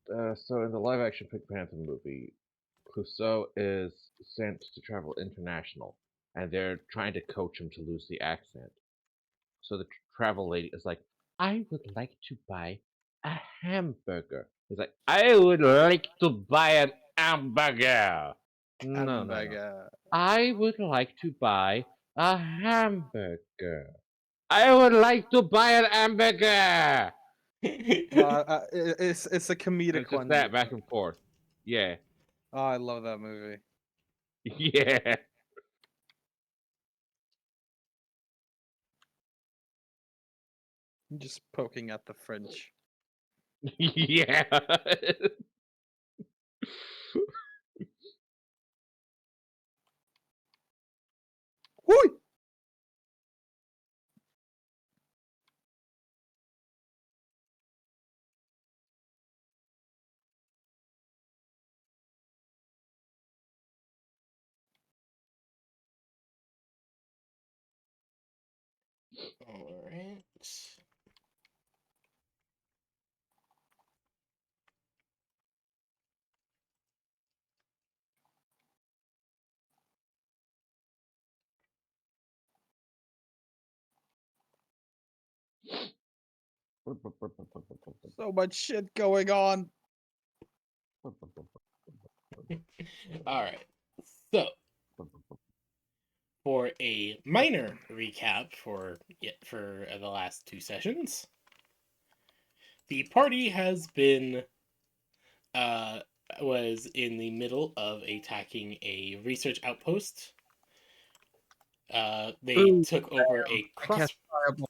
So in the live-action Pink Panther movie, Clouseau is sent to travel international, and they're trying to coach him to lose the accent. So the travel lady is like, "I would like to buy a hamburger." He's like, "I would like to buy an hamburger." No, no, no. Hamburger. I would like to buy a hamburger. I would like to buy an hamburger. It's a And comedic it's just one. that back and forth. Yeah. Oh, I love that movie. Yeah. Just poking at the French. Yeah. Whoo! All right. So much shit going on. All right. So, for a minor recap for the last two sessions, the party has been was in the middle of attacking a research outpost. They Ooh, took over a I cast cross. fireball.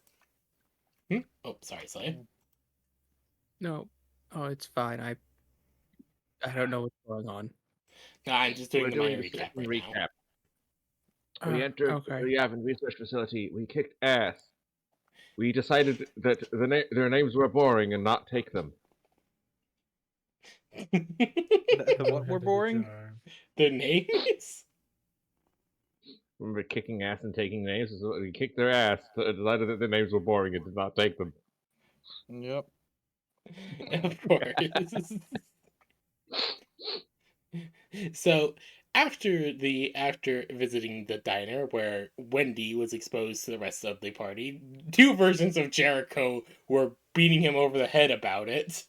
Oh, sorry, Slay. No. Oh, it's fine. I don't know what's going on. No, I'm just doing We're the doing minor the recap second right now. recap. We entered Okay. the Yavin research facility. We kicked ass. We decided that their names were boring and not take them. What were boring? Their names? Remember kicking ass and taking names? We kicked their ass, decided that their names were boring and did not take them. Yep. Of course. So after visiting the diner where Wendy was exposed to the rest of the party, two versions of Jericho were beating him over the head about it.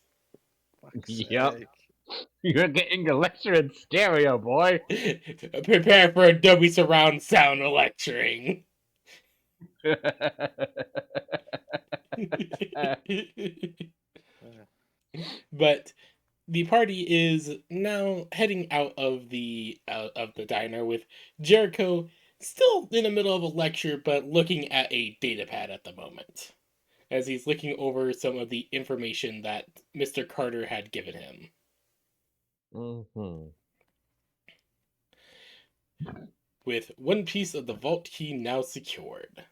Fuck's Yep. sake. You're getting a lecture in stereo, boy. Prepare for a Dolby surround sound lecturing. But the party is now heading out of the diner with Jericho still in the middle of a lecture, but looking at a datapad at the moment, as he's looking over some of the information that Mr. Carter had given him. Mm-hmm. With one piece of the vault key now secured.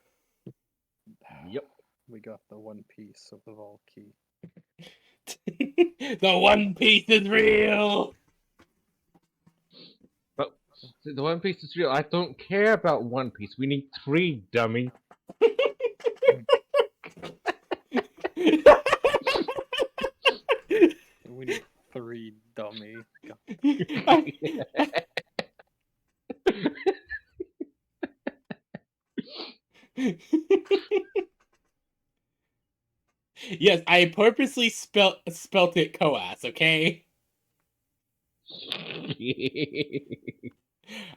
Yep. We got the one piece of the vault key. The One Piece is real! But the One Piece is real. I don't care about One Piece. We need 3, dummy. We need 3, dummy. Yes, I purposely spelt it Coas, okay?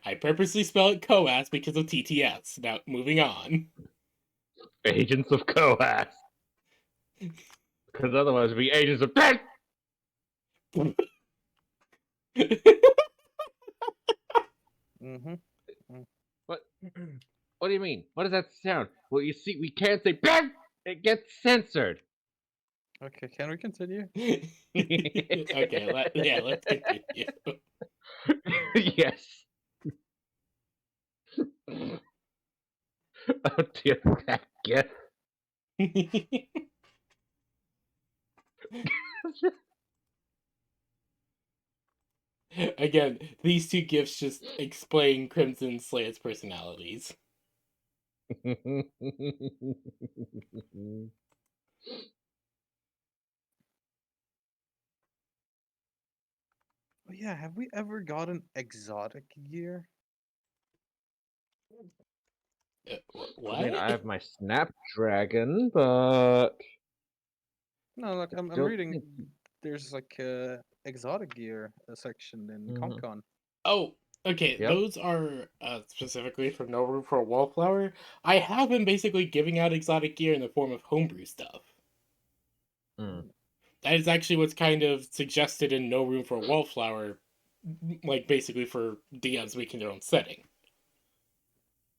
I purposely spell it Coas because of TTS. Now, moving on. Agents of Coas. Because otherwise it'd be Agents of Mm-hmm. What? What do you mean? What does that sound? Well, you see, we can't say it gets censored. Okay, can we continue? Okay, let's continue. Yes. Oh dear, that gif. Again, these two gifts just explain Crimson Slayer's personalities. Oh yeah, have we ever gotten exotic gear? What? I mean, I have my Snapdragon, but No, look, I I'm don't reading. think. There's like exotic gear section in Mhm. ConCon. Oh, okay. Yep. Those are specifically from No Room for a Wallflower. I have been basically giving out exotic gear in the form of homebrew stuff. Mm. That is actually what's kind of suggested in No Room for a Wallflower, like basically for DMs making their own setting.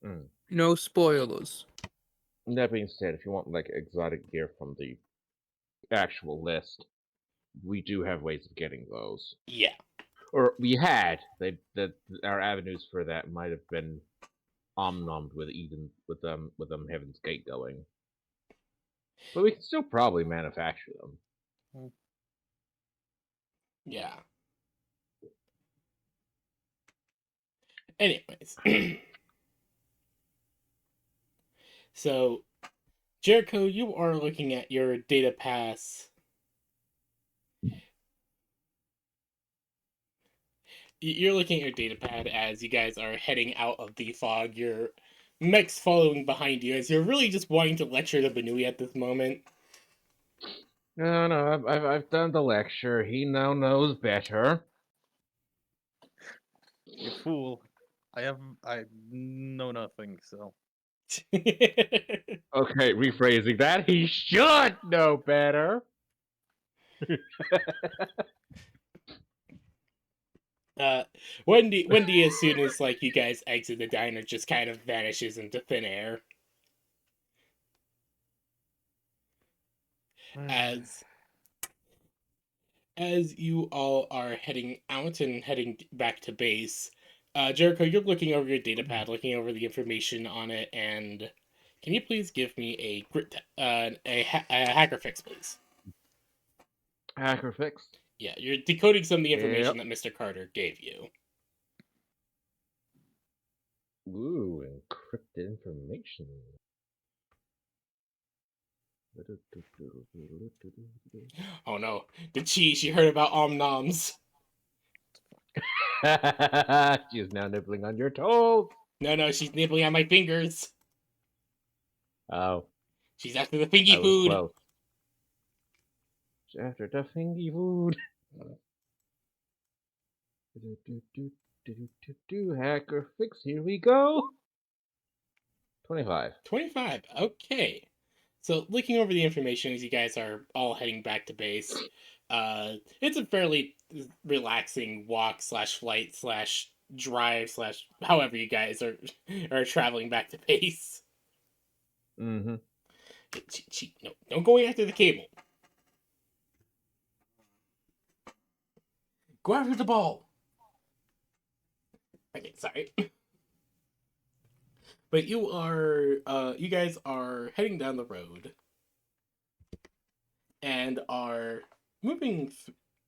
Mm. No spoilers. That being said, if you want like exotic gear from the actual list, we do have ways of getting those. Yeah. Or we had. That our avenues for that might have been omnommed with Eden with them Heaven's Gate going. But we can still probably manufacture them. Yeah. Anyways. So, Jericho, you are looking at your data pass. You're looking at your data pad as you guys are heading out of the fog. Your mech's following behind you as you're really just wanting to lecture the Benui at this moment. No, I've done the lecture. He now knows better. You fool! I know nothing. So Okay, rephrasing that, he should know better. Wendy, as soon as like you guys exit the diner, just kind of vanishes into thin air as you all are heading out and heading back to base. Jericho, you're looking over your data pad, looking over the information on it, and can you please give me a hacker fix, please? Hacker fix. Yeah, you're decoding some of the Yep. information that Mr. Carter gave you. Ooh, encrypted information. Oh no, the cheese you heard about Omnoms. She is now nibbling on your toes. No, she's nibbling on my fingers. Oh, She's after the fingy I was food. close. After the fingy food. Hacker fix, here we go. 25. 25. Okay. So looking over the information as you guys are all heading back to base, it's a fairly relaxing walk slash flight slash drive slash however you guys are traveling back to base. Mm-hmm. No, don't go after the cable. Go after the ball. Okay, sorry. But you guys are heading down the road and are moving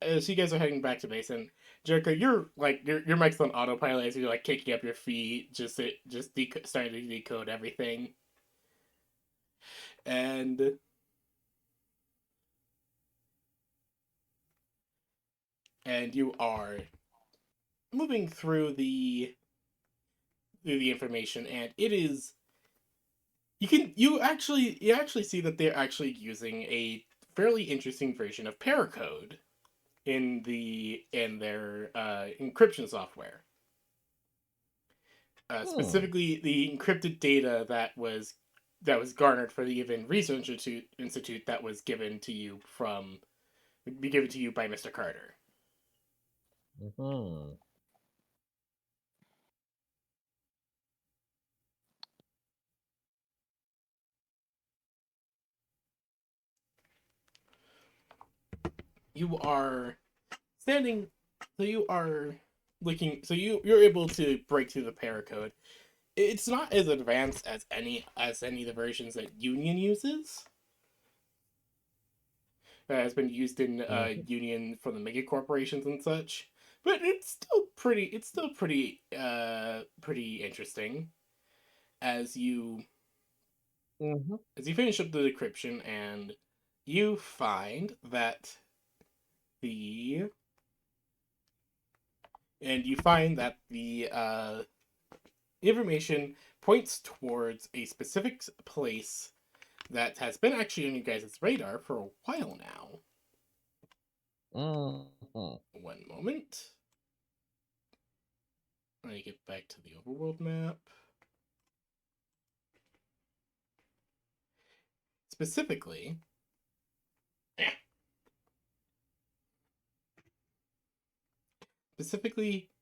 as you guys are heading back to base. And Jericho, you're like your mic's on autopilot as you're like kicking up your feet, starting to decode everything. And you are moving through the information, and it is you actually see that they're actually using a fairly interesting version of Paracode in their encryption software. Specifically, the encrypted data that was garnered for the Even Research Institute that was given to you by Mr. Carter. Mm-hmm. You are standing, so you are looking, so you're able to break through the Paracode. It's not as advanced as any of the versions that Union uses. That has been used in Union for the mega corporations and such. But it's still pretty interesting as you Mm-hmm. finish up the decryption and you find that the and you find that the information points towards a specific place that has been actually on you guys' radar for a while now. Mhm. One moment. Let me get back to the overworld map. Specifically,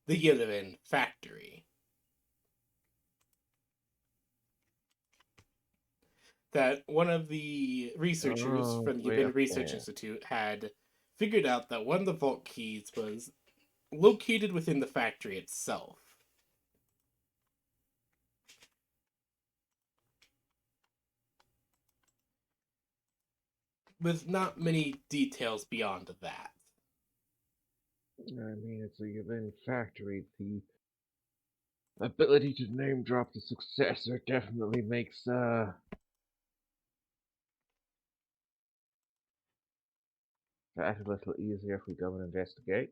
the Yevon factory. That one of the researchers Oh, from the way Yevon up Research there. Institute had figured out that one of the vault keys was located within the factory itself. With not many details beyond that. I mean, it's a Yavin factory. The ability to name drop the successor definitely makes that a little easier if we go and investigate.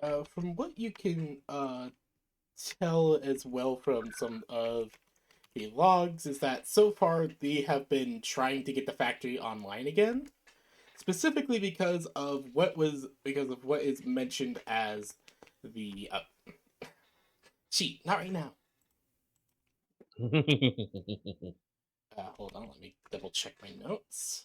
From what you can tell as well from some of the logs, is that so far they have been trying to get the factory online again, specifically because of what is mentioned as the cheat. Not right now. Hold on, let me double check my notes.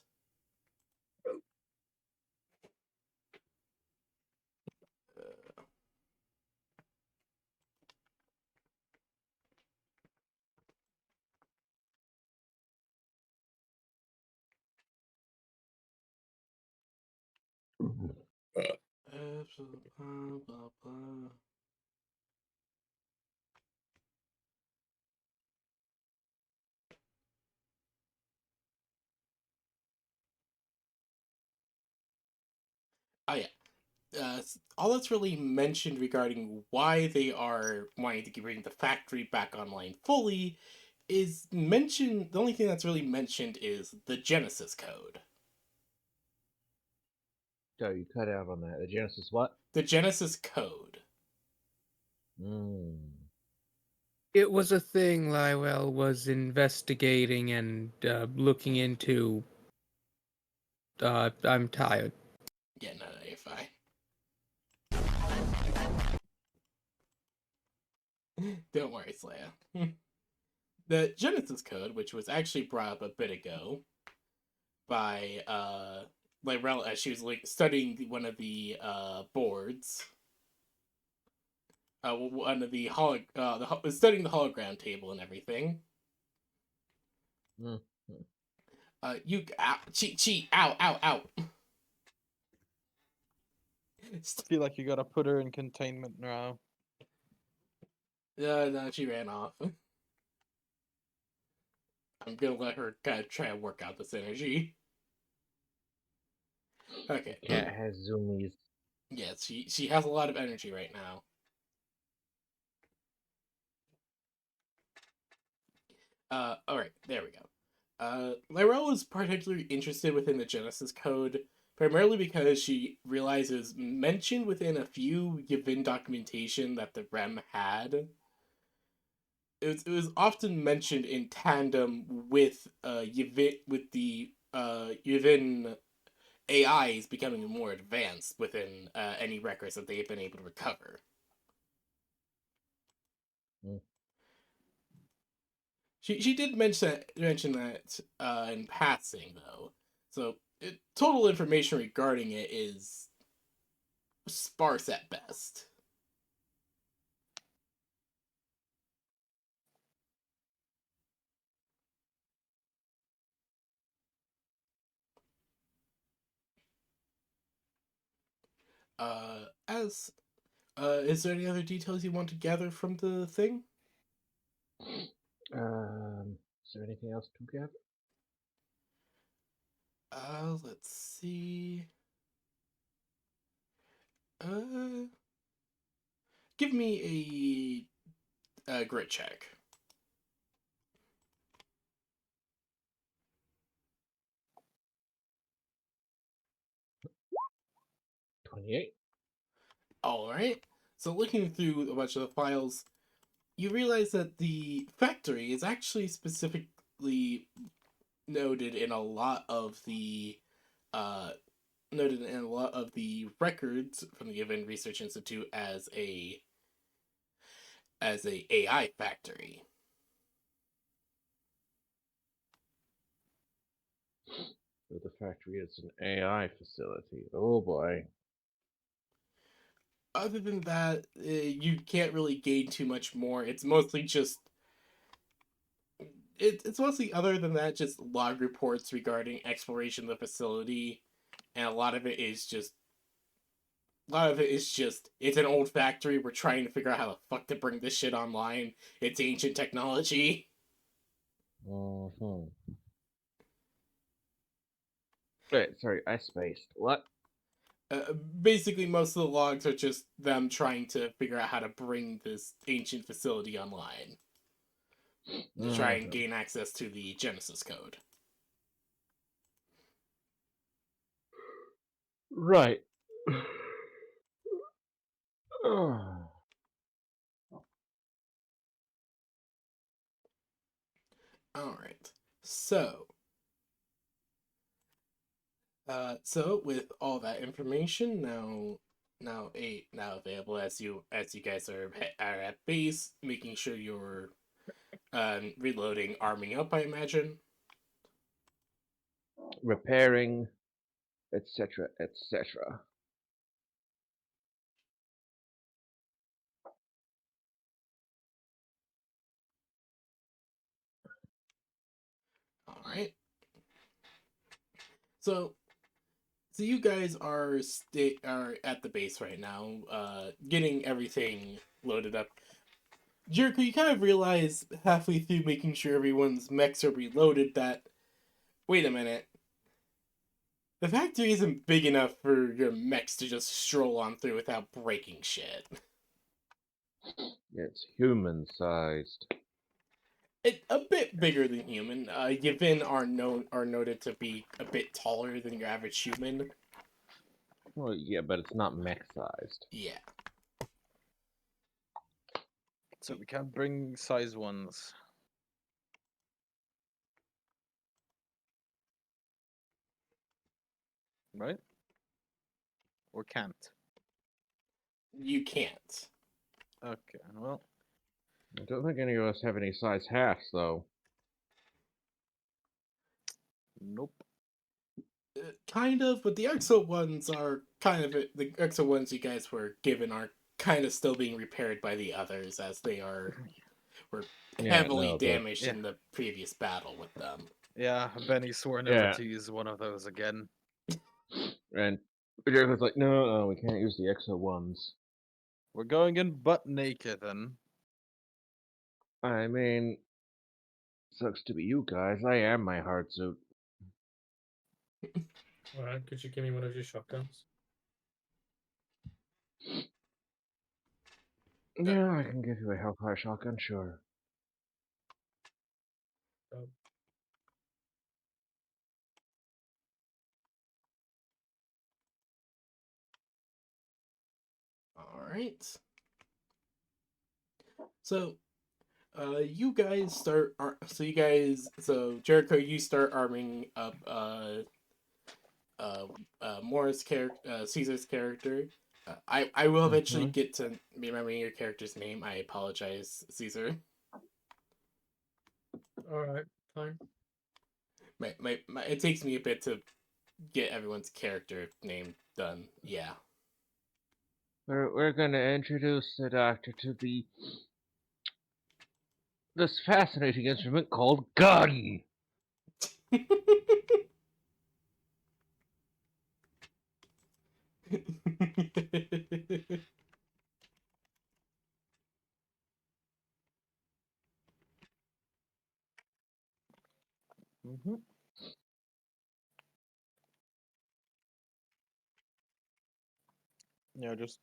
Blah, blah, blah. Oh yeah. All that's really mentioned regarding why they are wanting to bring the factory back online fully is mentioned. The only thing that's really mentioned is the Genesis code. So you cut out on that. The Genesis what? The Genesis code. Mm. It was a thing Lywell was investigating and looking into. I'm tired. Yeah, no, you're fine. Don't worry, Slaya. The Genesis code, which was actually brought up a bit ago by Lyrell as she was like studying one of the boards. One of the studying the hologram table and everything. Mm. You cheat, ow, ow, ow. Feel like you gotta put her in containment now. No, she ran off. I'm gonna let her kind of try and work out this energy. Okay. Cat has zoomies. Yes, she has a lot of energy right now. All right, there we go. Lyrell is particularly interested within the Genesis code, primarily because she realizes mentioned within a few Yavin documentation that the REM had. It was often mentioned in tandem with Yavin, with the Yavin AIs becoming more advanced within any records that they've been able to recover. Mm. She did mention that in passing though, so total information regarding it is sparse at best. As is there any other details you want to gather from the thing? Is there anything else to gather? Let's see. Uh, give me a grit check. 28. All right. So looking through a bunch of the files, you realize that the factory is actually specifically noted in a lot of the uh, records from the Given Research Institute as a AI factory. So the factory is an AI facility. Oh boy. Other than that, you can't really gain too much more. It's mostly just it's mostly, other than that, just log reports regarding exploration of the facility, and a lot of it is just it's an old factory. We're trying to figure out how the fuck to bring this shit online. It's ancient technology. Mm-hmm. Wait, sorry, I spaced. What? Basically, most of the logs are just them trying to figure out how to bring this ancient facility online to try and gain access to the Genesis code. Right. Oh. All right. So with all that information now available, as you guys are at base, making sure you're reloading, arming up, I imagine. Repairing, etc., etc. All right. So you guys are at the base right now, getting everything loaded up. Jericho, you kind of realize halfway through making sure everyone's mechs are reloaded that, wait a minute, the factory isn't big enough for your mechs to just stroll on through without breaking shit. It's human-sized. It a bit bigger than human. Yavin are noted to be a bit taller than your average human. Well, yeah, but it's not mech-sized. Yeah. So we can't bring size ones. Right? Or can't? You can't. Okay, well. I don't think any of us have any size halves, though. Nope. Kind of, but the EXO ones are kind of the EXO ones you guys were given are kind of still being repaired by the others, as they were Yeah, heavily no, but- damaged Yeah. in the previous battle with them. Yeah, Benny swore never Yeah. to use one of those again. And Jericho's like, no, we can't use the EXO ones. We're going in butt naked then. I mean, sucks to be you guys. I am my hard suit. Alright, could you give me one of your shotguns? Yeah, I can give you a Hellfire shotgun, sure. Oh. All right. So, you guys start. So Jericho, you start arming up. Morris character, Caesar's character. I will eventually get to remembering your character's name. I apologize, Caesar. Alright, fine. It takes me a bit to get everyone's character name done. Yeah. We're gonna introduce the doctor to this fascinating instrument called gun. Mm-hmm. Yeah, just.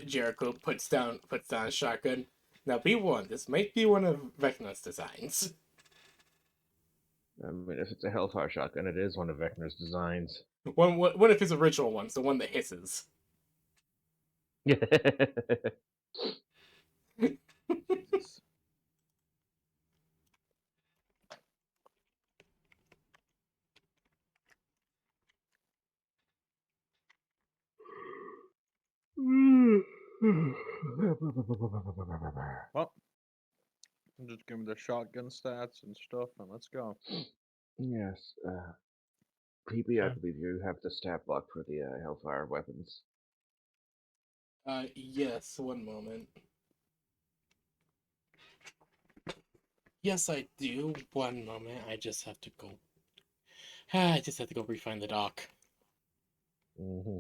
Jericho puts down a shotgun. Now be warned, this might be one of Vecna's designs. I mean, if it's a Hellfire shotgun, it is one of Vecna's designs. One of his original ones, the one that hisses. Jesus. Well, just give me the shotgun stats and stuff, and let's go. Yes, PB, I Okay. believe you have the stat block for the Hellfire weapons. Yes, one moment. Yes, I do. One moment. I just have to go. I just have to go refine the doc. Mm-hmm.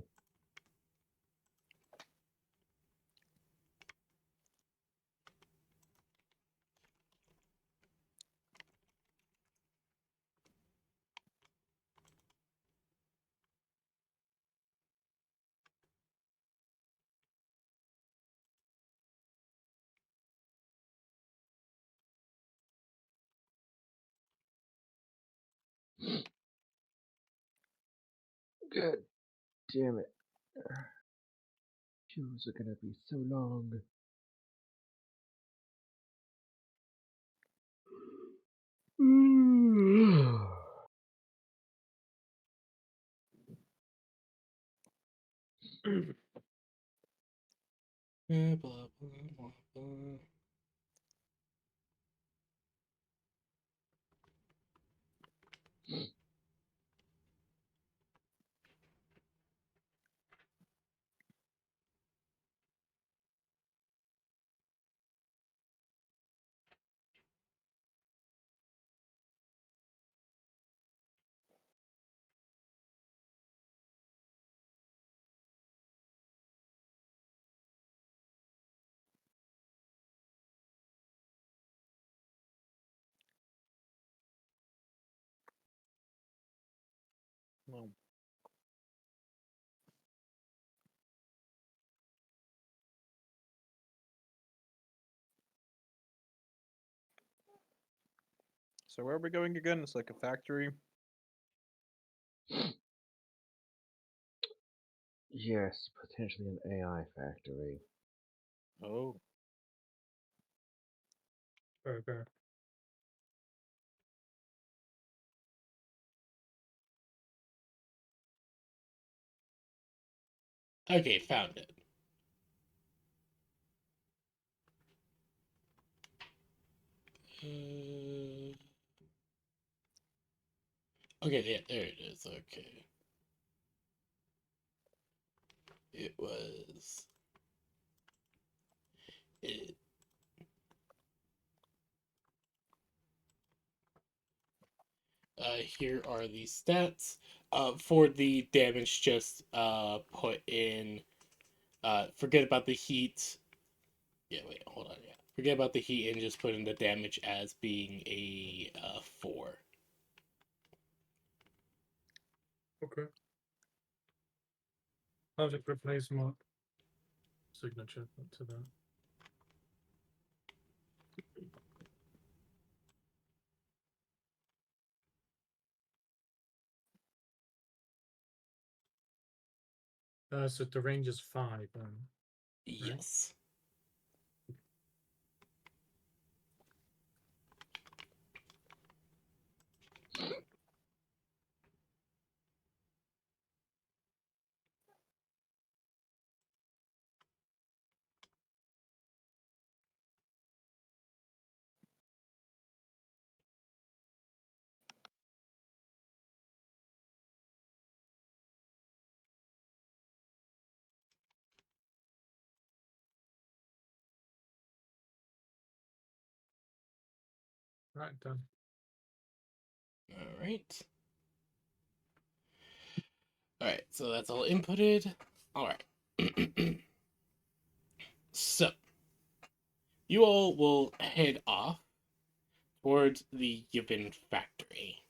God damn it. Queues are gonna be so long. Blah, blah, blah, blah. Well, so where are we going again? It's like a factory. Yes, potentially an AI factory. Oh, Fair, fair. Okay, found it. Okay, yeah, there it is. Okay. It was. It. Here are the stats. For the damage, just put in. Forget about the heat. Yeah, wait, hold on. Yeah, forget about the heat and just put in the damage as being a 4. Okay. I'll just replace my signature to that. So the range is 5 then. Yes. Right, done. All right. All right. So that's all inputted. All right. So you all will head off towards the Yupin factory.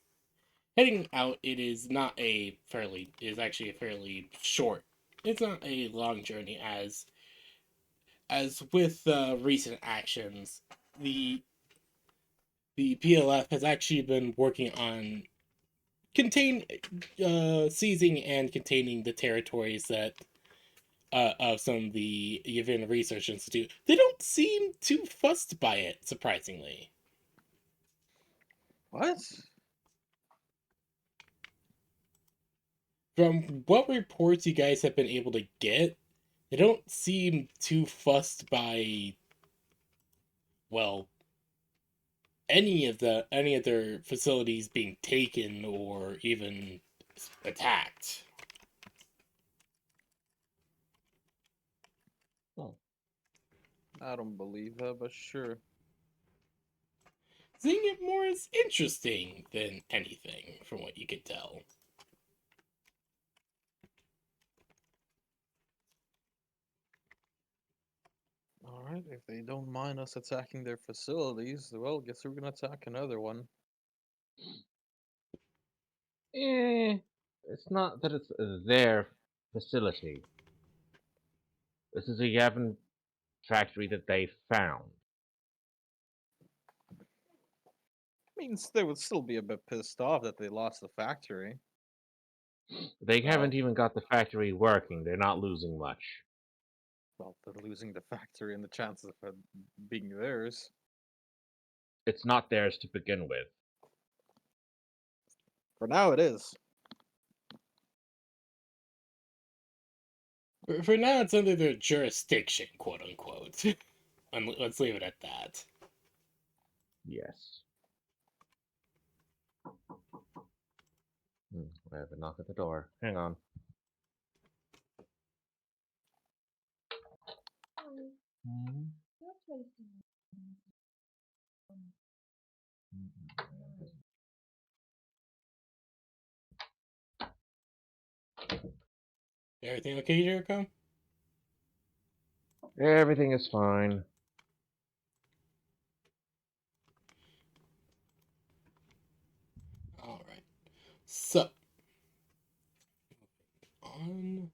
Heading out, it is not a fairly. It is actually a fairly short. It's not a long journey as with recent actions. The the PLF has actually been working on seizing and containing the territories that of some of the Yavin Research Institute. They don't seem too fussed by it, surprisingly. What? From what reports you guys have been able to get, they don't seem too fussed by, well, any of their facilities being taken or even attacked. I don't believe that, but sure. Seeing it more as interesting than anything, from what you could tell. Alright, if they don't mind us attacking their facilities, well, guess we're gonna attack another one. It's not that it's their facility. This is a Yavin factory that they found. Means they would still be a bit pissed off that they lost the factory. They haven't Well- even got the factory working. They're not losing much. Well, they're losing the factory and the chances of it being theirs. It's not theirs to begin with. For now, it is. For now, it's under their jurisdiction, quote unquote. Let's leave it at that. Yes. I have a knock at the door. Hang on. Everything okay, Jericho? Everything is fine. Alright. So. On.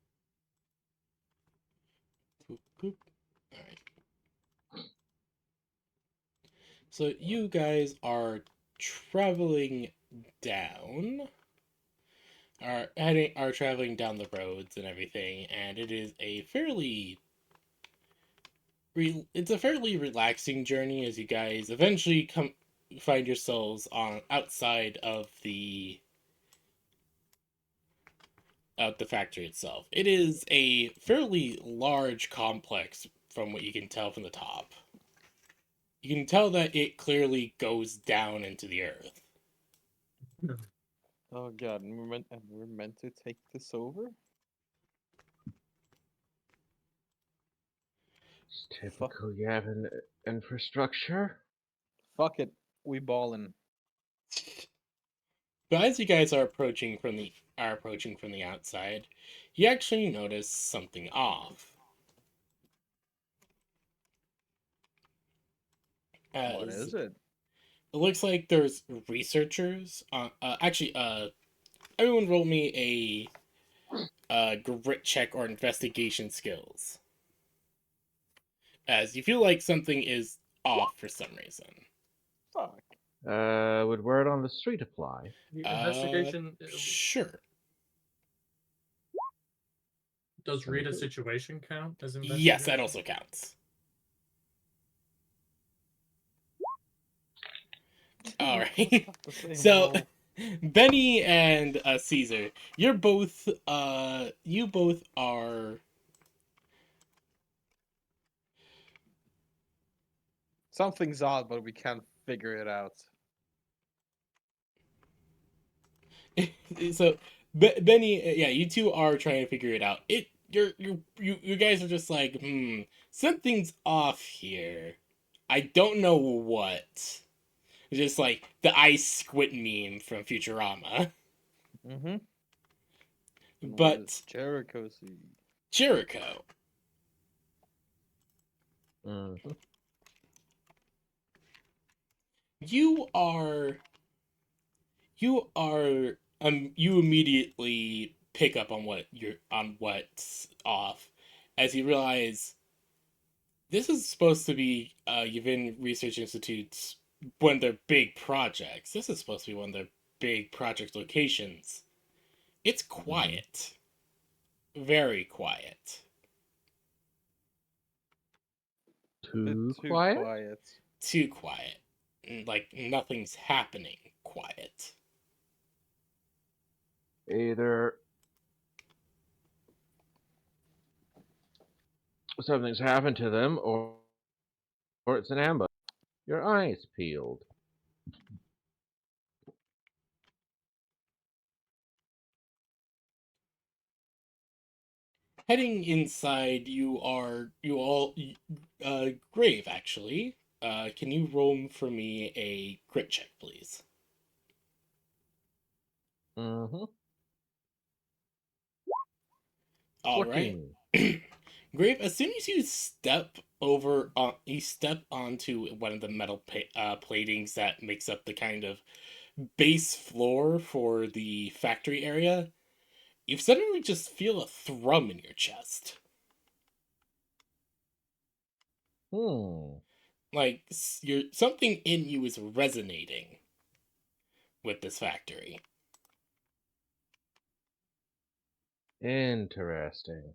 Boop, boop. Alright. So you guys are traveling down. Are traveling down the roads and everything, and it is a fairly relaxing journey as you guys eventually find yourselves on outside of the factory itself. It is a fairly large complex from what you can tell from the top. You can tell that it clearly goes down into the earth. Oh god, and we're meant to take this over? It's typical Yavin infrastructure. Fuck it, we ballin'. But as you guys are approaching from the outside, you actually notice something off. What As is it? it looks like there's researchers. Everyone roll me a grit check or investigation skills. As you feel like something is off for some reason. Fuck. Would word on the street apply? The investigation Sure. does read a situation count as investigation? Yes, that also counts. All right. So, Benny and Caesar, you both are. Something's odd, but we can't figure it out. So, Benny, yeah, you two are trying to figure it out. You guys are just like, something's off here. I don't know what. Just like the ice squid meme from Futurama. Mm-hmm. But Jericho see? Jericho, you immediately pick up on what's off as you realize this is supposed to be Yavin Research Institute's one of their big projects. This is supposed to be one of their big project locations. It's quiet. Very quiet. A bit Too too quiet? quiet. Too quiet. Like nothing's happening. Quiet. Either something's happened to them, or it's an ambush. Your eyes peeled. Heading inside, you all Grave actually. Can you roll for me a crit check, please? Mm-hmm. All right. 14. Grave, as soon as you step onto one of the metal platings that makes up the kind of base floor for the factory area, you suddenly just feel a thrum in your chest. Like something in you is resonating with this factory. Interesting.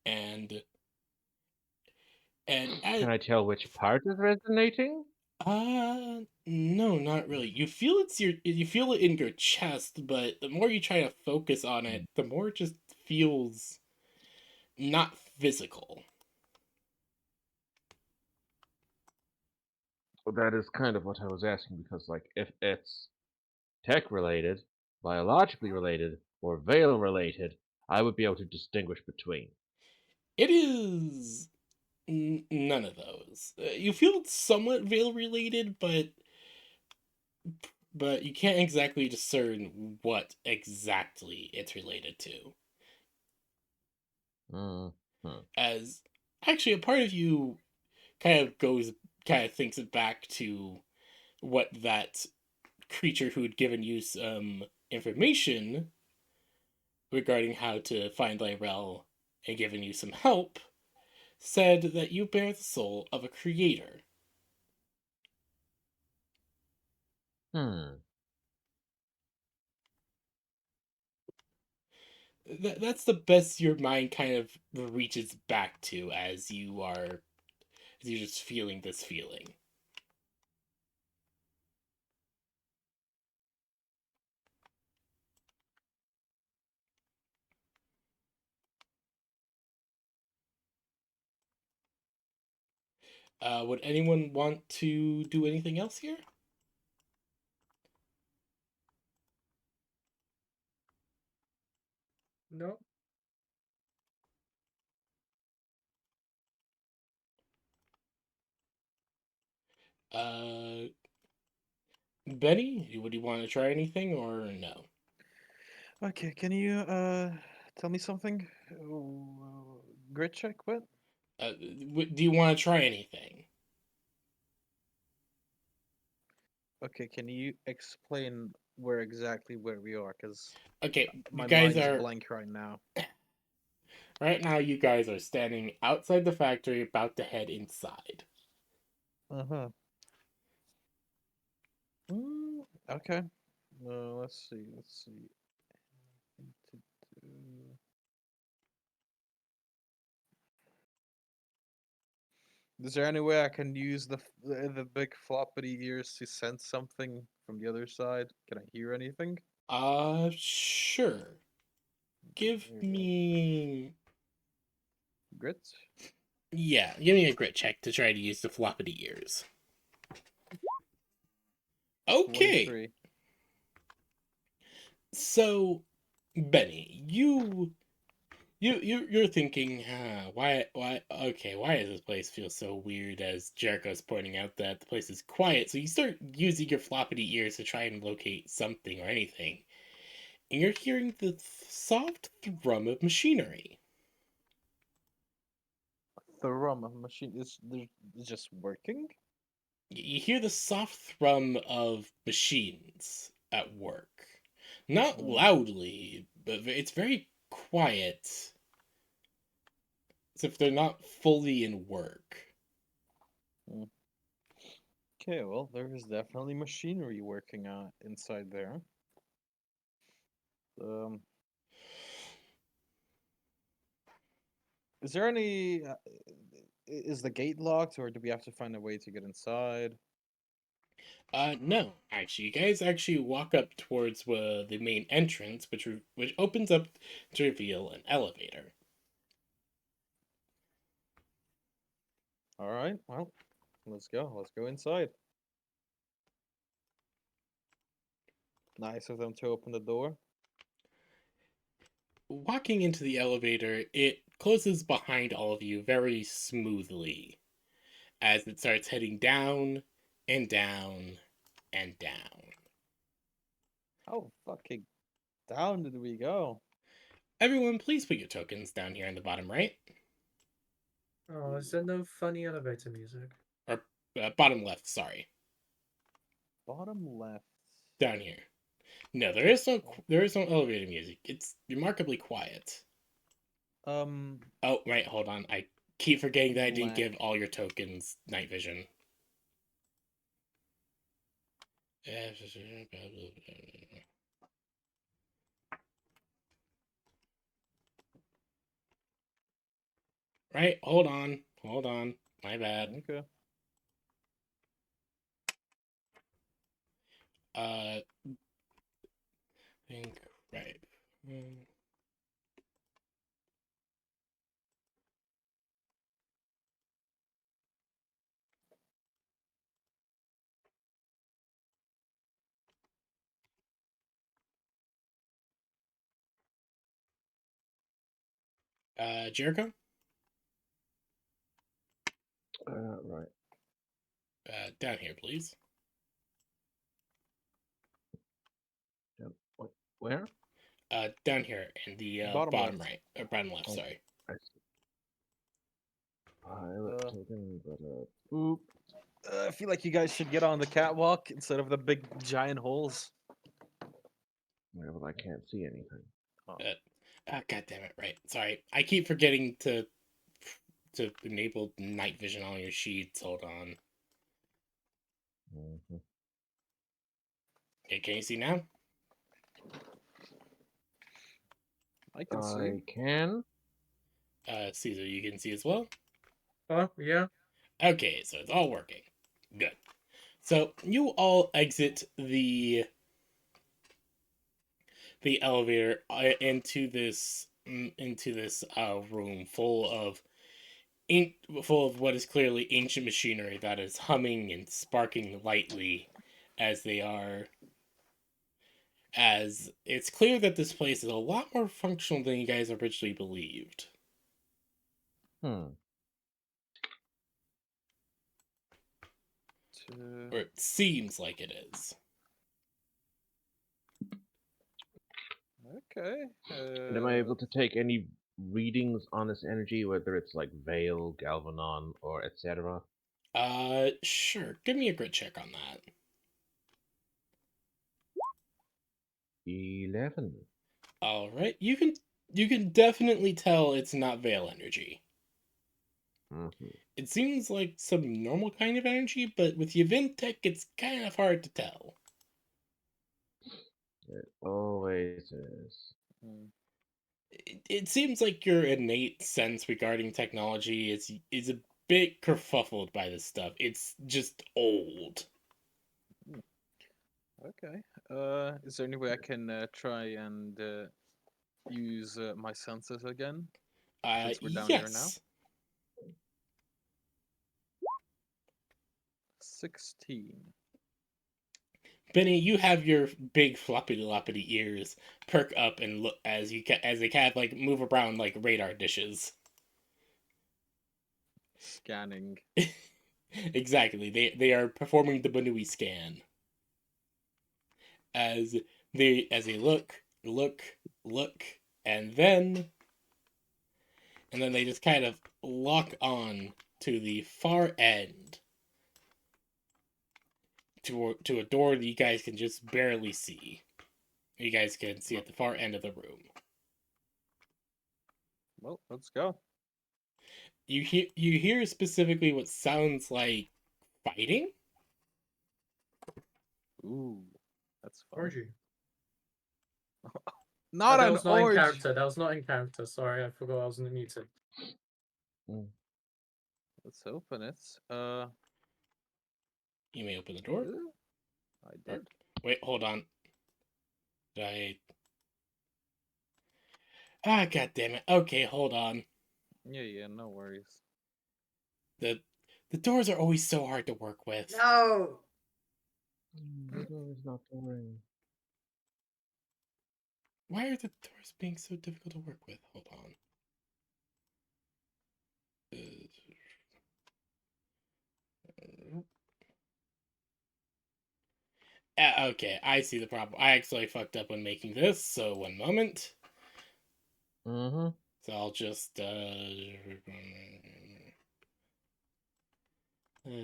And Can I tell which part is resonating? no, not really. You feel it in your chest, but the more you try to focus on it, the more it just feels not physical. Well, that is kind of what I was asking, because, like, if it's tech related, biologically related, or veil related, I would be able to distinguish between. It is none of those. You feel it's somewhat veil related, but you can't exactly discern what exactly it's related to. Mm-hmm. As actually a part of you kind of thinks it back to what that creature who'd given you some information regarding how to find Lyrel and given you some help said that you bear the soul of a creator. Hmm. That's the best your mind kind of reaches back to as you're just feeling this feeling. Would anyone want to do anything else here? No. Uh, Benny, would you want to try anything or no? Okay, can you tell me something? Grit check, what? Do you want to try anything? Okay, can you explain exactly where we are? Because Okay, you my guys mind is are blank right now. right now. You guys are standing outside the factory, about to head inside. Uh-huh. Okay. Let's see. Let's see. Anything to do- Is there any way I can use the big floppity ears to sense something from the other side? Can I hear anything? Sure. Give Here we go. me Grit. give me a grit check to try to use the floppity ears. Okay. 23. So, Benny, you're thinking, why does this place feel so weird? As Jericho's pointing out that the place is quiet, so you start using your floppity ears to try and locate something or anything, and you're hearing the soft thrum of machinery. The rum machine is just working. You hear the soft thrum of machines at work, not Hmm. loudly, but it's very quiet, as if they're not fully in work. Okay, well, there is definitely machinery working inside there. Um, is there any? Is the gate locked, or do we have to find a way to get inside? No, actually, you guys actually walk up towards the main entrance, which opens up to reveal an elevator. All right, well, let's go. Let's go inside. Nice of them to open the door. Walking into the elevator, it closes behind all of you very smoothly as it starts heading down and down and down. How fucking down did we go? Everyone, please put your tokens down here in the bottom right. Oh, is there no funny elevator music? Or bottom left, sorry. Bottom left. Down here. No, there is no elevator music. It's remarkably quiet. Um, Oh, right, hold on. I keep forgetting that I didn't Black. give all your tokens night vision. Right, hold on. Hold on. My bad. okay. Think right. Jericho? Right. Down here, please. Yep. Where? Down here in the Bottom bottom left. right. Or bottom left, Oh. sorry. I see. Pilot Uh, token, but boop. I feel like you guys should get on the catwalk instead of the big giant holes. Yeah, well, I can't see anything. God damn it, right. Sorry. I keep forgetting to enable night vision on your sheets. Hold on. Mhm. Okay, can you see now? I can see. I can. Caesar, you can see as well? Oh, yeah. Okay, so it's all working. Good. So you all exit the elevator into this room full of what is clearly ancient machinery that is humming and sparking lightly as they are. As it's clear that this place is a lot more functional than you guys originally believed. Hmm. Or it seems like it is. Okay. And am I able to take any readings on this energy, whether it's like Veil, Galvanon, or etc.? Sure. Give me a grit check on that. 11. All right. You can definitely tell it's not veil energy. Mm-hmm. It seems like some normal kind of energy, but with the event tech, it's kind of hard to tell. It always is. Hmm. It seems like your innate sense regarding technology is a bit kerfuffled by this stuff. It's just old. Okay. Is there any way I can try and use my senses again? Since we're down here now? Yes. 16. Benny, you have your big floppity loppity ears perk up and look as they kind of like move around like radar dishes. Scanning. Exactly. They are performing the Banui scan. As they look, and then they just kind of lock on to the far end to a door that you guys can just barely see. You guys can see at the far end of the room. Well, let's go. You hear specifically what sounds like Fighting? Ooh, that's fun. Orgy. Not that an was not in orgy. character. That was not in character. Sorry, I forgot I was in the meeting. Let's open it. You may open the door. I did. Wait, hold on. Did I... Ah, god damn it. Okay, hold on. Yeah, no worries. The doors are always so hard to work with. No. The door is not boring. Why are the doors being so difficult to work with? Hold on. Okay, I see the problem. I actually fucked up when making this, so one moment. Mm-hmm. So I'll just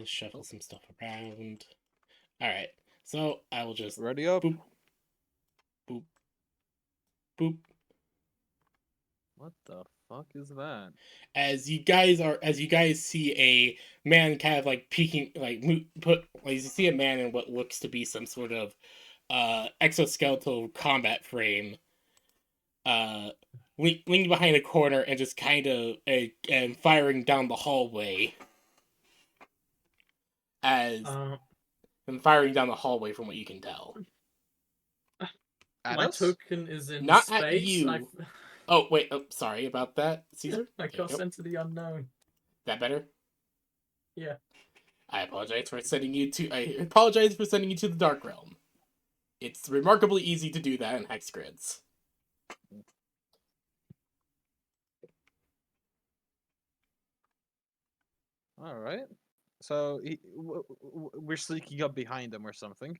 shuffle some stuff around. Alright, so I will just Ready up? boop, boop, boop. What the fuck is that? As you guys see a man kind of like peeking, like you see a man in what looks to be some sort of exoskeletal combat frame, leaning behind a corner and just kind of and firing down the hallway. As and firing down the hallway, from what you can tell. At My us? token is in Not space. at you. Oh wait, oh, sorry about that, Caesar. I There you got go. sent to the unknown. That better? Yeah. I apologize for sending you to the Dark Realm. It's remarkably easy to do that in hex grids. All right. So we're sneaking up behind him or something.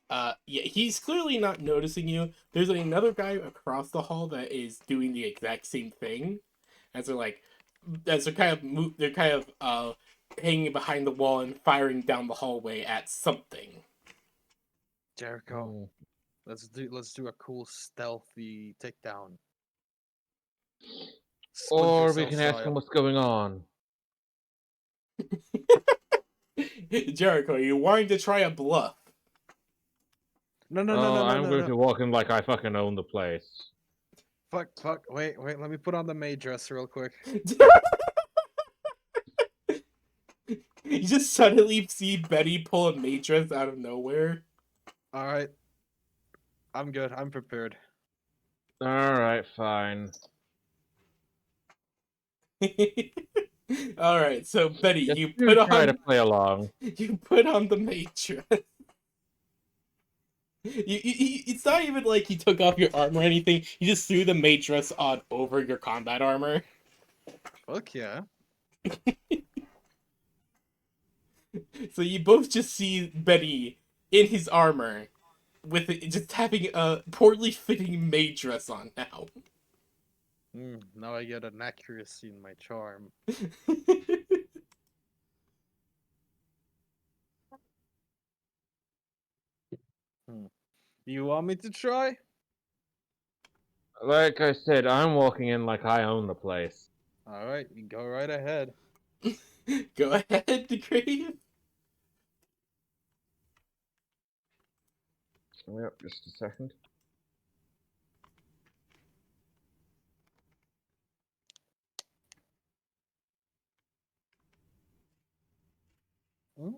Yeah, he's clearly not noticing you. There's another guy across the hall that is doing the exact same thing. As they're kind of hanging behind the wall and firing down the hallway at something. Jericho, let's do a cool stealthy takedown. Or Splinter we Cell can ask style. him what's going on. Jericho, you wanting to try a bluff? No, I'm going no. to walk in like I fucking own the place. Fuck. Wait. Let me put on the maid dress real quick. You just suddenly see Betty pull a matrix out of nowhere. All right. I'm good. I'm prepared. Alright, fine. All right, so Betty, Just you do put try to on play along. the matrix. It's not even like you took off your armor or anything. You just threw the matrix on over your combat armor. Fuck yeah. So you both just see Betty in his armor with just having a poorly fitting maid dress on now. Now I get an accuracy in my charm. You want me to try? Like I said, I'm walking in like I own the place. All right, you go right ahead. Go ahead, Grave. Yep, just a second. Hmm?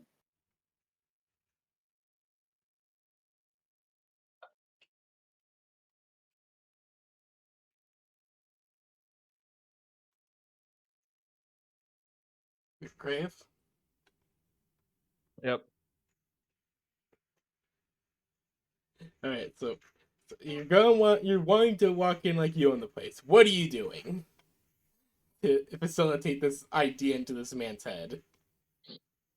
Grave. Yep. All right, so you're wanting to walk in like you own the place. What are you doing to facilitate this idea into this man's head?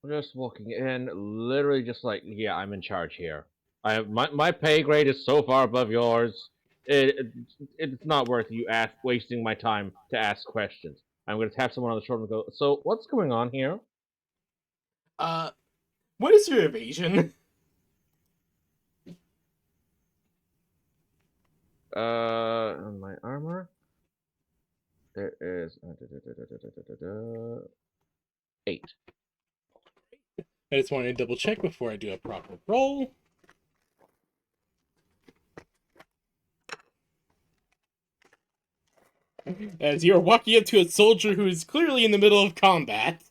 Just walking in, literally just like, yeah, I'm in charge here. I have my pay grade is so far above yours. It's not worth you wasting my time to ask questions. I'm going to tap someone on the shoulder and go, so what's going on here? What is your evasion? On my armor, there is 8. I just wanted to double check before I do a proper roll. As you're walking up to a soldier who is clearly in the middle of combat.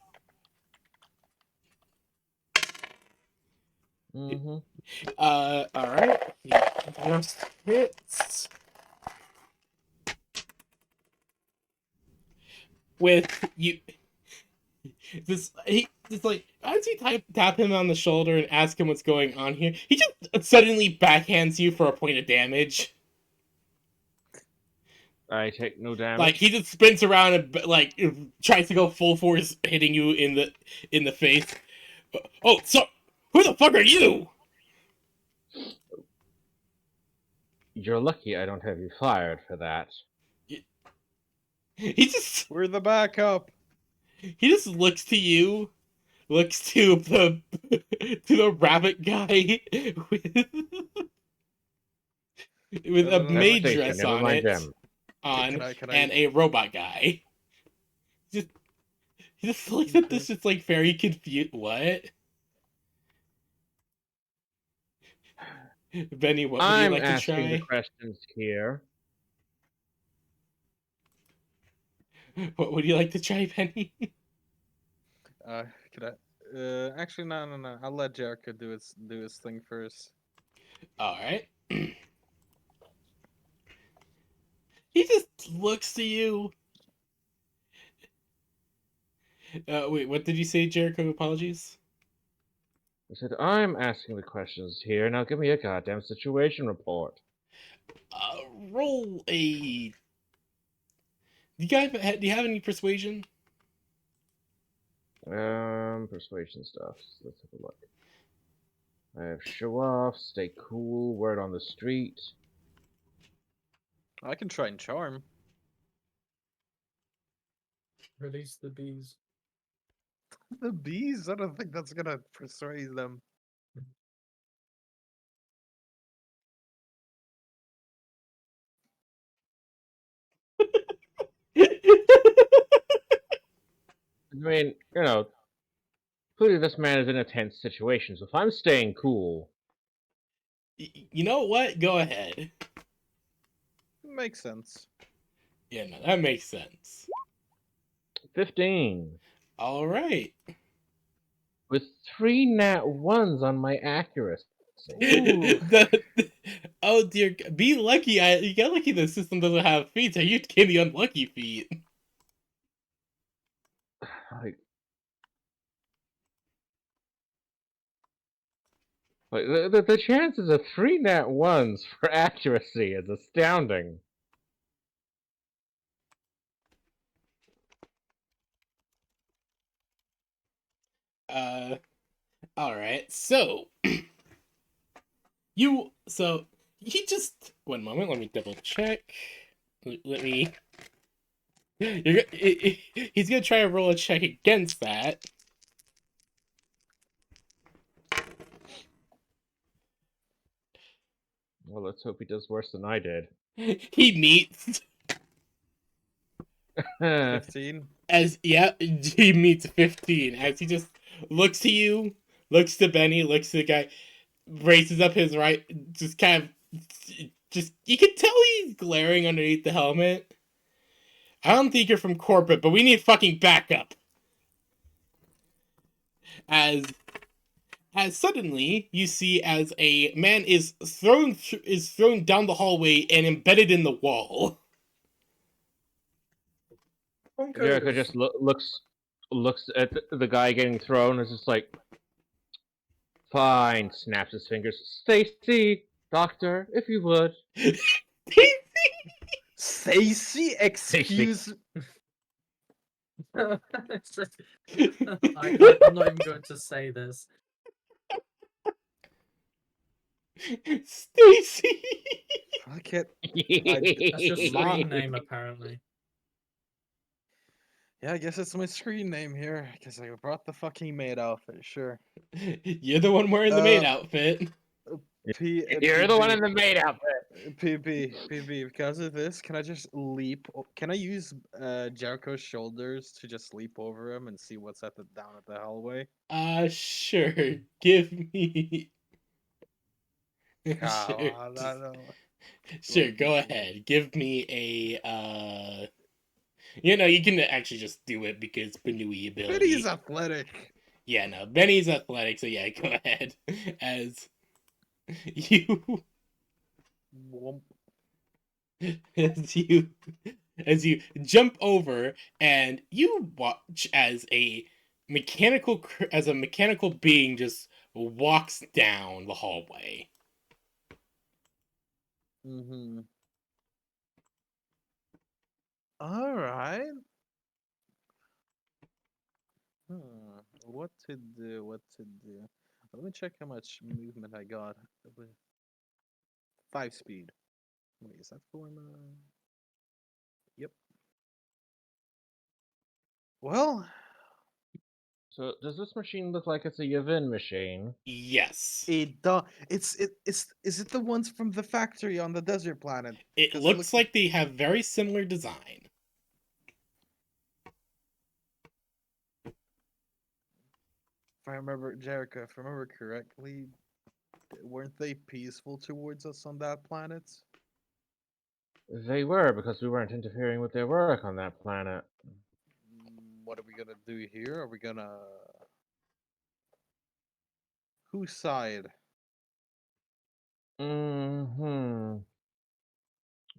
Mm-hmm. Alright. Just hits. With you. Just like, as you tap him on the shoulder and ask him what's going on here, he just suddenly backhands you for a point of damage. I take no damage. Like, he just spins around and like tries to go full force, hitting you in the face. Oh, so who the fuck are you? You're lucky I don't have you fired for that. He just We're the backup. looks to you, looks to the rabbit guy with a maid Conversation, dress never on mind it. them. Can I- And a robot guy. He just looks at this, just like very confused. What? Benny, what would you I'm like to asking the try? questions here. What would you like to try, Benny? Can I? Actually, no. I'll let Jericho do his thing first. All right. He just looks to you. Wait, what did you say, Jericho? Apologies. I said, I'm asking the questions here. Now give me a goddamn situation report. Roll a. Do you have any persuasion? Persuasion stuff. Let's have a look. I have show off, stay cool, word on the street. I can try and charm. Release the bees. The bees? I don't think that's gonna persuade them. I mean, clearly this man is in a tense situation, so if I'm staying cool, You know what? Go ahead. Makes sense. Yeah, no, that makes sense. 15. All right. With 3 nat 1s on my accuracy. Oh dear, be lucky. You get lucky the system doesn't have feats. Are you getting the unlucky feat? Like the chances of 3 nat 1s for accuracy is astounding. All right. So he just 1 moment. Let me double check. Let me. He's gonna try to roll a check against that. Well, let's hope he does worse than I did. He meets 15. he meets 15 as he just looks to you, looks to Benny, looks to the guy, raises up his right, just kind of, just you can tell he's glaring underneath the helmet. I don't think you're from corporate, but we need fucking backup. As suddenly you see as a man is thrown down the hallway and embedded in the wall. Jericho just looks at the guy getting thrown. Is just like, fine. Snaps his fingers. Stacy, doctor, if you would. Stacy, excuse. I'm not even going to say this. Stacy. Fuck it. That's your Ma- screen name, apparently. Yeah, I guess it's my screen name here. Because I brought the fucking maid outfit, sure. You're the one wearing the maid outfit. You're the one in the maid outfit. PB, because of this, can I just leap? Can I use Jericho's shoulders to just leap over him and see what's down at the hallway? Sure. Give me. Come Sure. on, I don't. Sure, go ahead. Give me a you can actually just do it because Banui But ability. he's athletic. Yeah, no, Benny's athletic, so yeah, go ahead. As you Womp. as you as you jump over and you watch as a mechanical being just walks down the hallway. Mm-hmm. All right. What to do? What to do? Let me check how much movement I got. 5 speed. Wait, is that for my? Yep. Well, So does this machine look like it's a Yavin machine? Yes. it does. It's. Is it the ones from the factory on the desert planet? It 'Cause looks like they have very similar design. If I remember, Jericho, if I remember correctly, weren't they peaceful towards us on that planet? They were, because we weren't interfering with their work on that planet. What are we gonna do here? Are we gonna whose side? Hmm.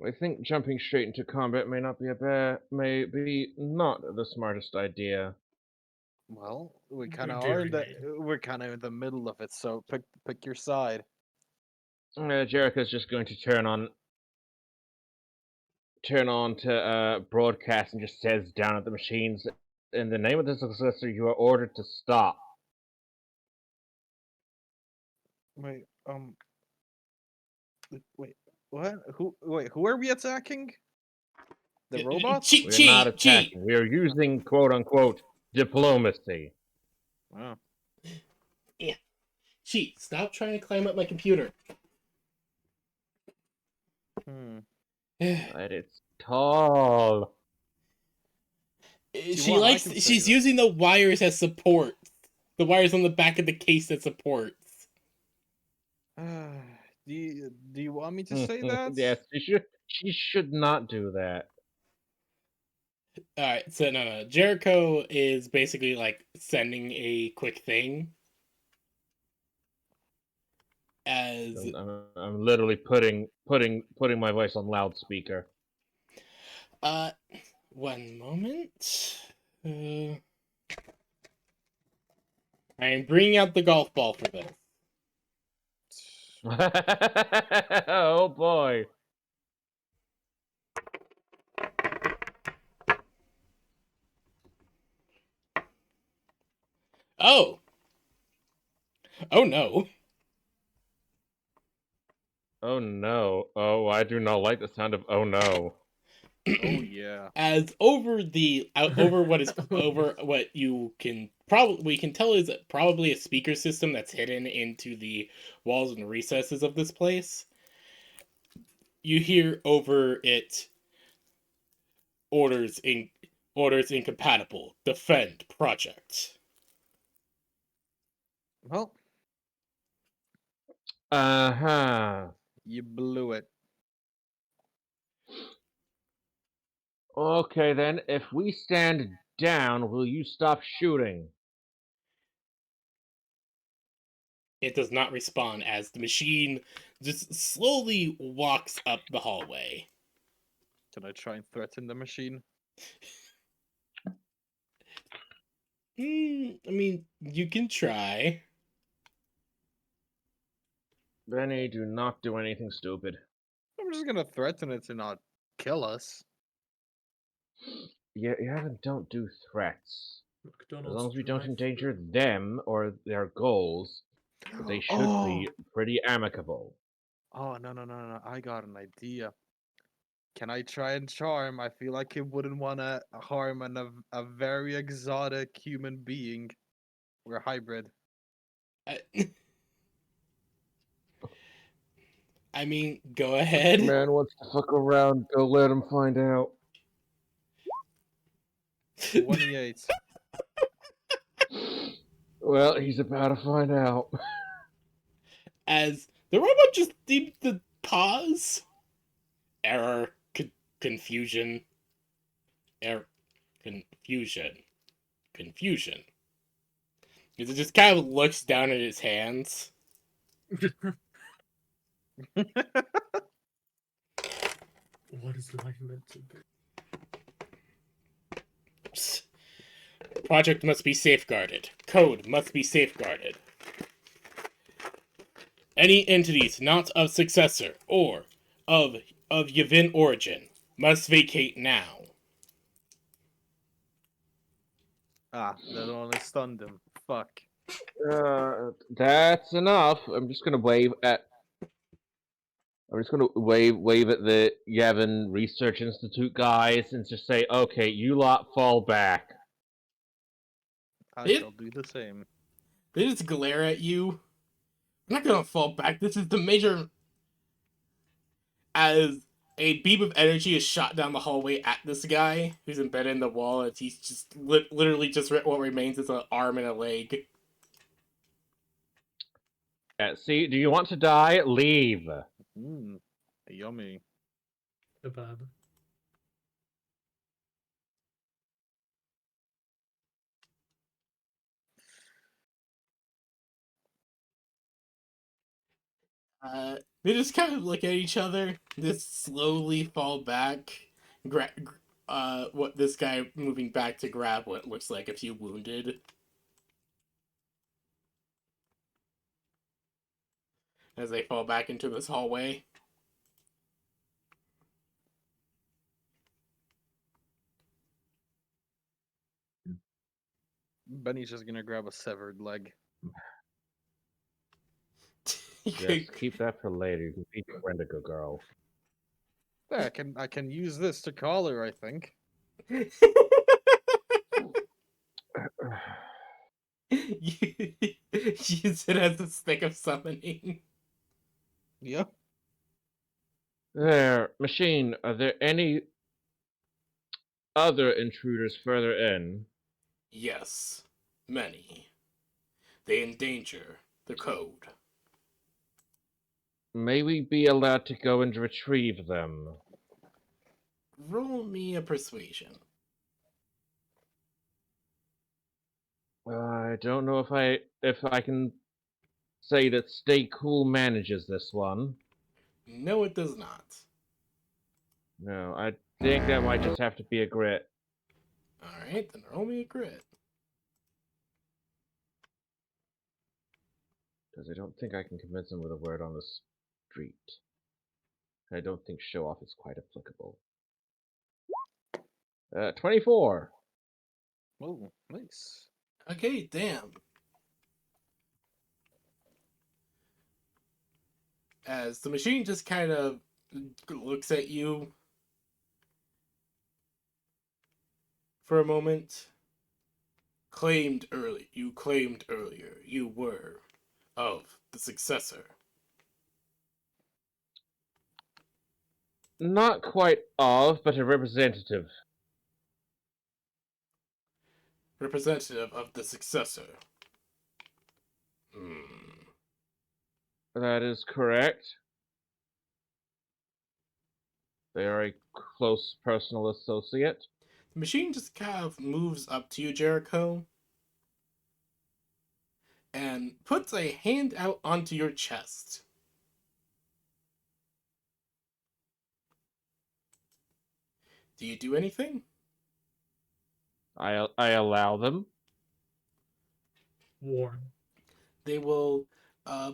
I think jumping straight into combat may not be not the smartest idea. Well, we They're kind of are dairy in the made. we're kind of in the middle of it. So pick your side. Jericho's just going to turn on to broadcast and just says down at the machines, in the name of the successor, you are ordered to stop. Wait, wait, what? Who are we attacking? The robots? Cheat, We are not cheat, cheat. attacking. We are using quote unquote diplomacy. Oh. Yeah. Cheat. Stop trying to climb up my computer. Hmm. But it's tall. If you want, I can say She's that. using the wires as support. The wires on the back of the case that supports. Do you want me to say that? Yes, she should not do that. Alright, so no. Jericho is basically like sending a quick thing. As I'm literally putting my voice on loudspeaker. one moment. I am bringing out the golf ball for this. Oh boy. Oh! Oh no. Oh no. Oh, I do not like the sound of oh no. Oh yeah. As over what you can tell is probably a speaker system that's hidden into the walls and recesses of this place. You hear over it orders incompatible. Defend project. Well, Uh-huh. you blew it. Okay then, if we stand down, will you stop shooting? It does not respond as the machine just slowly walks up the hallway. Can I try and threaten the machine? I mean, you can try. Benny, do not do anything stupid. I'm just gonna threaten it to not kill us. You haven't don't do threats. As McDonald's long as we don't drive-thru. endanger them or their goals, they should be pretty amicable. Oh no! I got an idea. Can I try and charm? I feel like he wouldn't want to harm a very exotic human being. We're hybrid. I, I mean, go ahead. Man wants to fuck around. Go let him find out. 28. Well, he's about to find out. As the robot just seems to pause. Error. Confusion. Error. Confusion. Confusion. Because it just kind of looks down at his hands. What is life meant to be? Project must be safeguarded. Code must be safeguarded. Any entities not of successor or of Yavin origin must vacate now. Ah, that only stunned him. Fuck. That's enough. I'm just gonna wave at the Yavin Research Institute guys and just say, okay, you lot fall back. I It- shall do the same. They just glare at you. I'm not gonna fall back. This is the major. As a beam of energy is shot down the hallway at this guy who's embedded in the wall, and he's just literally just what remains is an arm and a leg. See, do you want to die? Leave. Mmm. Yummy. Kebab. They just kind of look at each other, just slowly fall back. What this guy moving back to grab what looks like a few wounded. As they fall back into this hallway. Benny's just gonna grab a severed leg. Just keep that for later. You can feed your Wendigo girl. Yeah, I can use this to call her, I think. Use it as a stick of summoning. Yep. There, machine, are there any other intruders further in? Yes, many. They endanger the code. May we be allowed to go and retrieve them? Roll me a persuasion. I don't know if I can say that Stay Cool manages this one. No, it does not. No, I think that might just have to be a grit. Alright, then roll me a crit. Because I don't think I can convince him with a word on the street. I don't think show off is quite applicable. 24. Oh, nice. Okay, damn. As the machine just kind of looks at you for a moment. You claimed earlier you were of the successor. Not quite of, but a representative. Representative of the successor. Hmm. That is correct. They are a close personal associate. The machine just kind of moves up to you, Jericho, and puts a hand out onto your chest. Do you do anything? I allow them. Warm. They will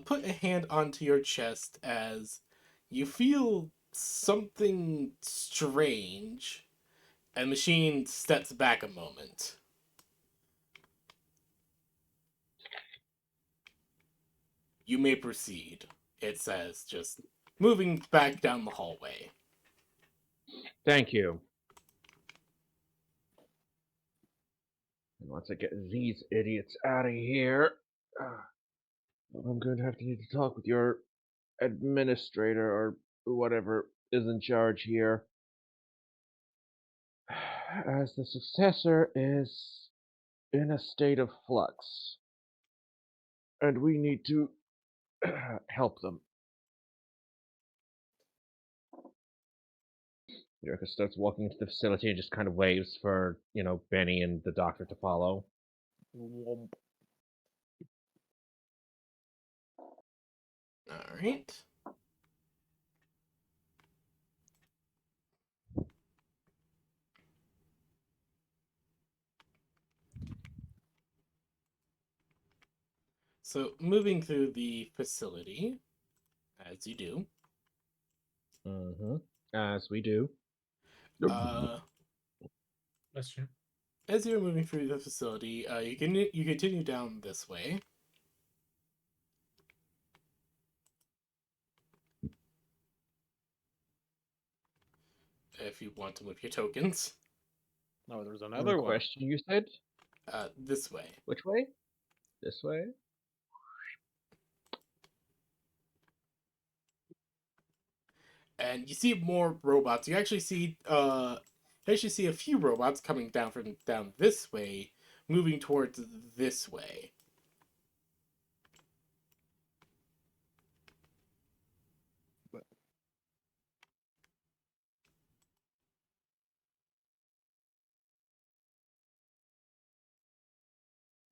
put a hand onto your chest as you feel something strange, and the machine steps back a moment. You may proceed, it says, just moving back down the hallway. Thank you. And once I get these idiots out of here, I'm going to have to need to talk with your administrator or whatever is in charge here, as the successor is in a state of flux, and we need to help them. Jericho starts walking into the facility and just kind of waves for, Benny and the doctor to follow. Womp. All right. So moving through the facility, as you do. Mm-hmm. As we do. That's you. As you're moving through the facility, you continue down this way. If you want to move your tokens, No, there's another one. Question you said? this way. Which way? This way? And you see more robots. You actually see a few robots coming down from down this way, moving towards this way.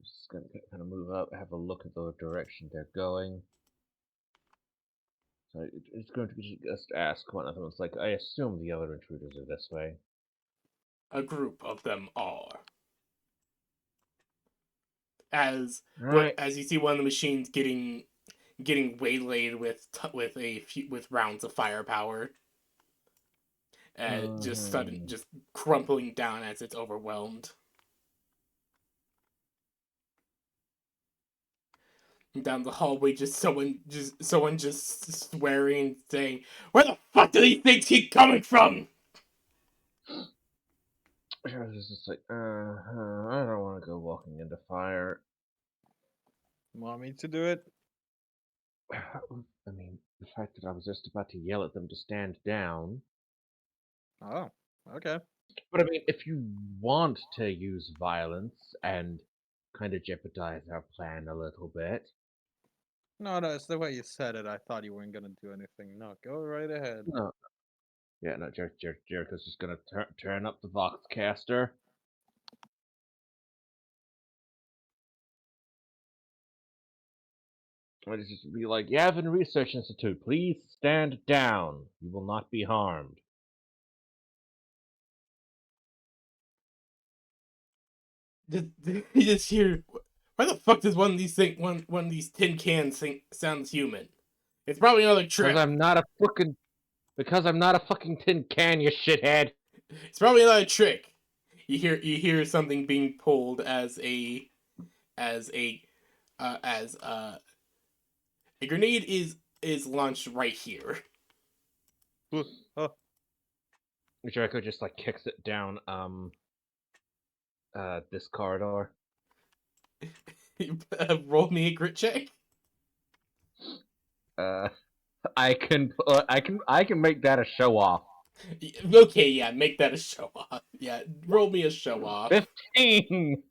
Just gonna kind of move up, have a look at the direction they're going. So it's going to be just ask one of them. It's like, I assume the other intruders are this way. A group of them are. As Right. as you see one of the machines getting waylaid with rounds of firepower, and just crumpling down as it's overwhelmed. Down the hallway, someone just swearing, saying, "Where the fuck do these things keep coming from?" It's just like, I don't want to go walking into fire. Want me to do it? I mean, the fact that I was just about to yell at them to stand down. Oh, okay. But I mean, if you want to use violence and kind of jeopardize our plan a little bit. No, it's the way you said it. I thought you weren't gonna do anything. No, go right ahead. No. Yeah, no, Jericho's just gonna turn up the Voxcaster. And it's just be like, Yavin Research Institute, please stand down. You will not be harmed. You just hear, "Why the fuck does one of these tin cans sounds human?" It's probably another trick. Because I'm not a fucking tin can, you shithead. It's probably another trick. You hear something being pulled as a grenade is launched right here. Jericho just like kicks it down this corridor. Roll me a grit check. I can make that a show off. Okay, yeah, make that a show off. Yeah, roll me a show off. 15.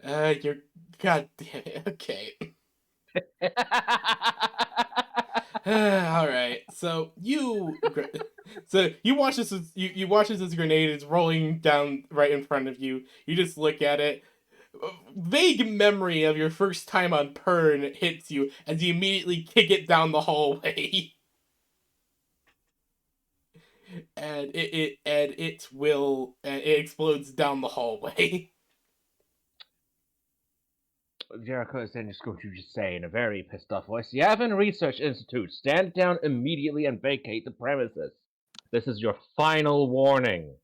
You're god damn it. Okay. All right. So you watch this. You watch as this grenade is rolling down right in front of you. You just look at it. Vague memory of your first time on Pern hits you as you immediately kick it down the hallway. And it explodes down the hallway. Jericho is then just going to just say in a very pissed off voice, Yavin Research Institute, stand down immediately and vacate the premises. This is your final warning.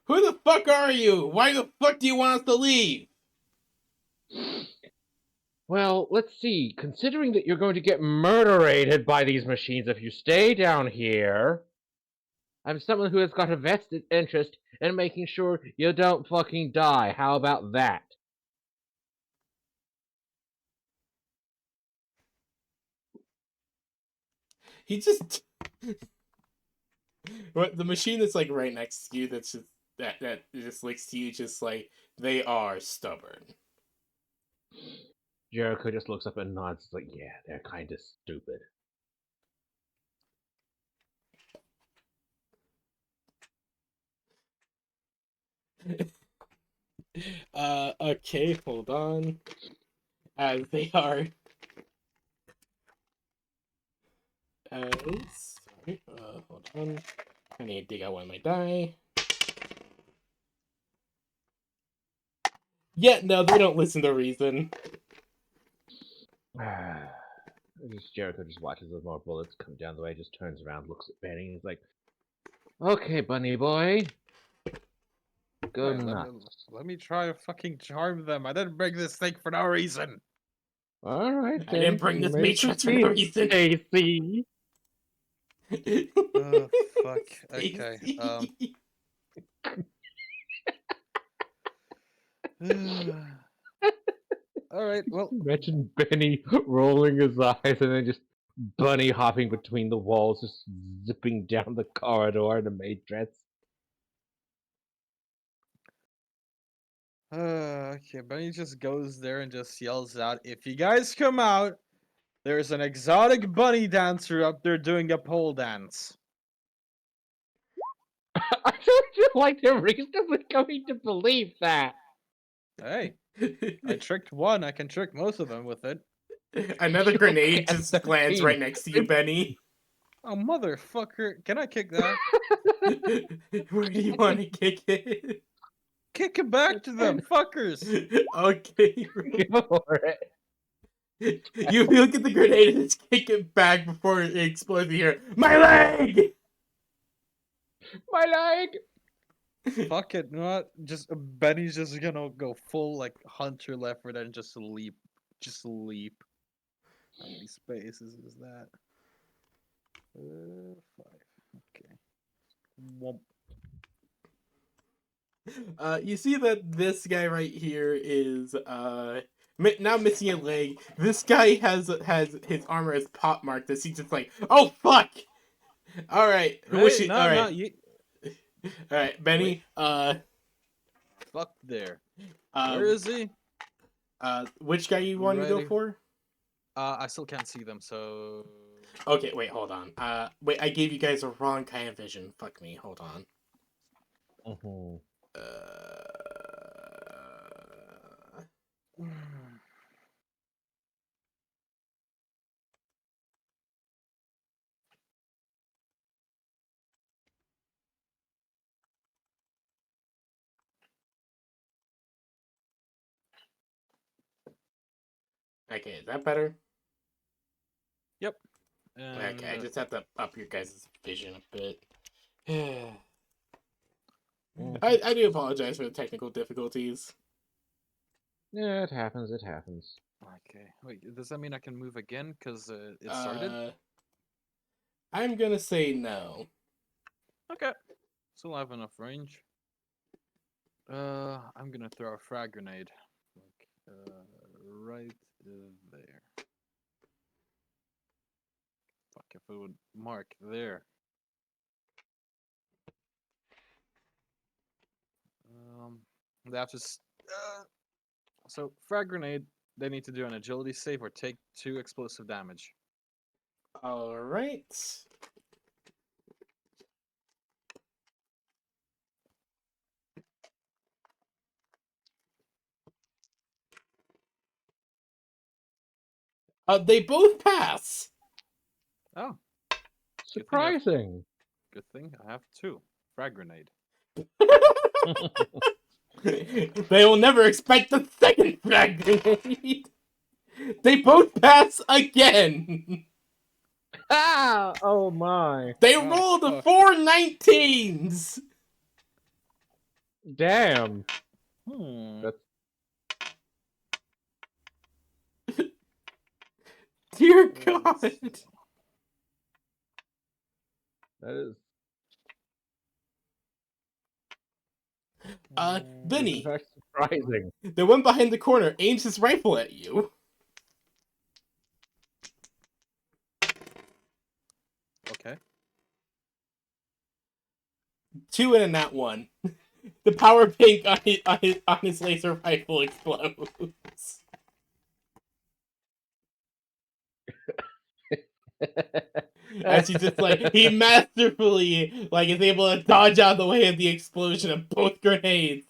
Who the fuck are you? Why the fuck do you want us to leave? Well, let's see. Considering that you're going to get murderated by these machines if you stay down here, I'm someone who has got a vested interest in making sure you don't fucking die. How about that? He just what the machine that's like right next to you that's just that just looks to you just like they are stubborn. Jericho just looks up and nods. It's like, yeah, they're kind of stupid. Okay, hold on. As they are sorry, hold on. I need to dig out one of my die. Yeah, no, they don't listen to reason. Jericho just watches as more bullets come down the way, just turns around, looks at Benny, and he's like, okay, bunny boy. Go Hey, nuts. let me try to fucking charm them. I didn't bring this thing for no reason. Alright, I didn't bring this matrix for no reason. Stacy. Oh, fuck. Okay. Stacy. Alright, well, Imagine Benny rolling his eyes and then just bunny hopping between the walls, just zipping down the corridor in a matrix. okay, Benny just goes there and just yells out, if you guys come out, there's an exotic bunny dancer up there doing a pole dance. I don't feel like they're reasonably going to believe that. Hey, I tricked one, I can trick most of them with it. Another grenade just At lands 13. right next to you, Benny. Oh, motherfucker. Can I kick that? Where do you want to kick it? Kick it back to them, fuckers! Okay. Go for it. You look at the grenade and just kick it back before it explodes. You hear, my leg! My leg! Fuck it, not just Benny's just gonna go full like Hunter left for and just leap. Just leap. How many spaces is that? 5. Okay. Womp. You see that this guy right here is now missing a leg. This guy has his armor is pop marked. This he's just like, oh fuck. All right, Hey, no, all right, no, you all right, Benny. fuck there. Where is he? Which guy you want to go Ready. for? I still can't see them, so Okay, wait, hold on. Wait, I gave you guys a wrong kind of vision. Fuck me. Hold on. Mhm. Okay, is that better? and Okay, I just have to up your guys' vision a bit. I do apologize for the technical difficulties. Yeah, it happens, it happens. okay. Wait, does that mean I can move again? Cause it started. I'm gonna say no. Okay. Still have enough range. I'm gonna throw a frag grenade. Like, right there. Fuck, if it would mark there. They have to. So, frag grenade, they need to do an agility save or take 2 explosive damage. All right. They both pass. Oh, Surprising. good thing I have 2. Frag grenade. They will never expect the second frag grenade. They both pass again. Ah! Oh my. They Oh, rolled fuck. 4 19s. Damn. Hmm. Dear Let's God. see. That is. Benny, That's surprising. the one behind the corner aims his rifle at you. 2 and a nat 1. The power pink on his laser rifle explodes. As he just he masterfully is able to dodge out of the way of the explosion of both grenades,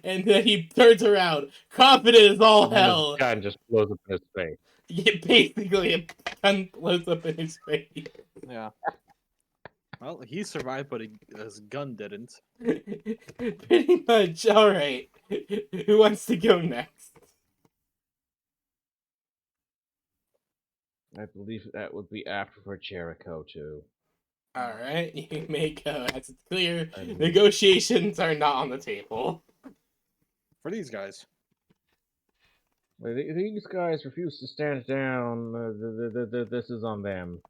and then he turns around, confident as all And then his hell. gun just blows up in his face. Basically, a gun blows up in his face. Yeah. Well, he survived, but his gun didn't. Pretty much. All right. Who wants to go next? I believe that would be after for Jericho too. All right, you may go. As it's clear, And- negotiations are not on the table. For these guys. These guys refuse to stand down. This is on them.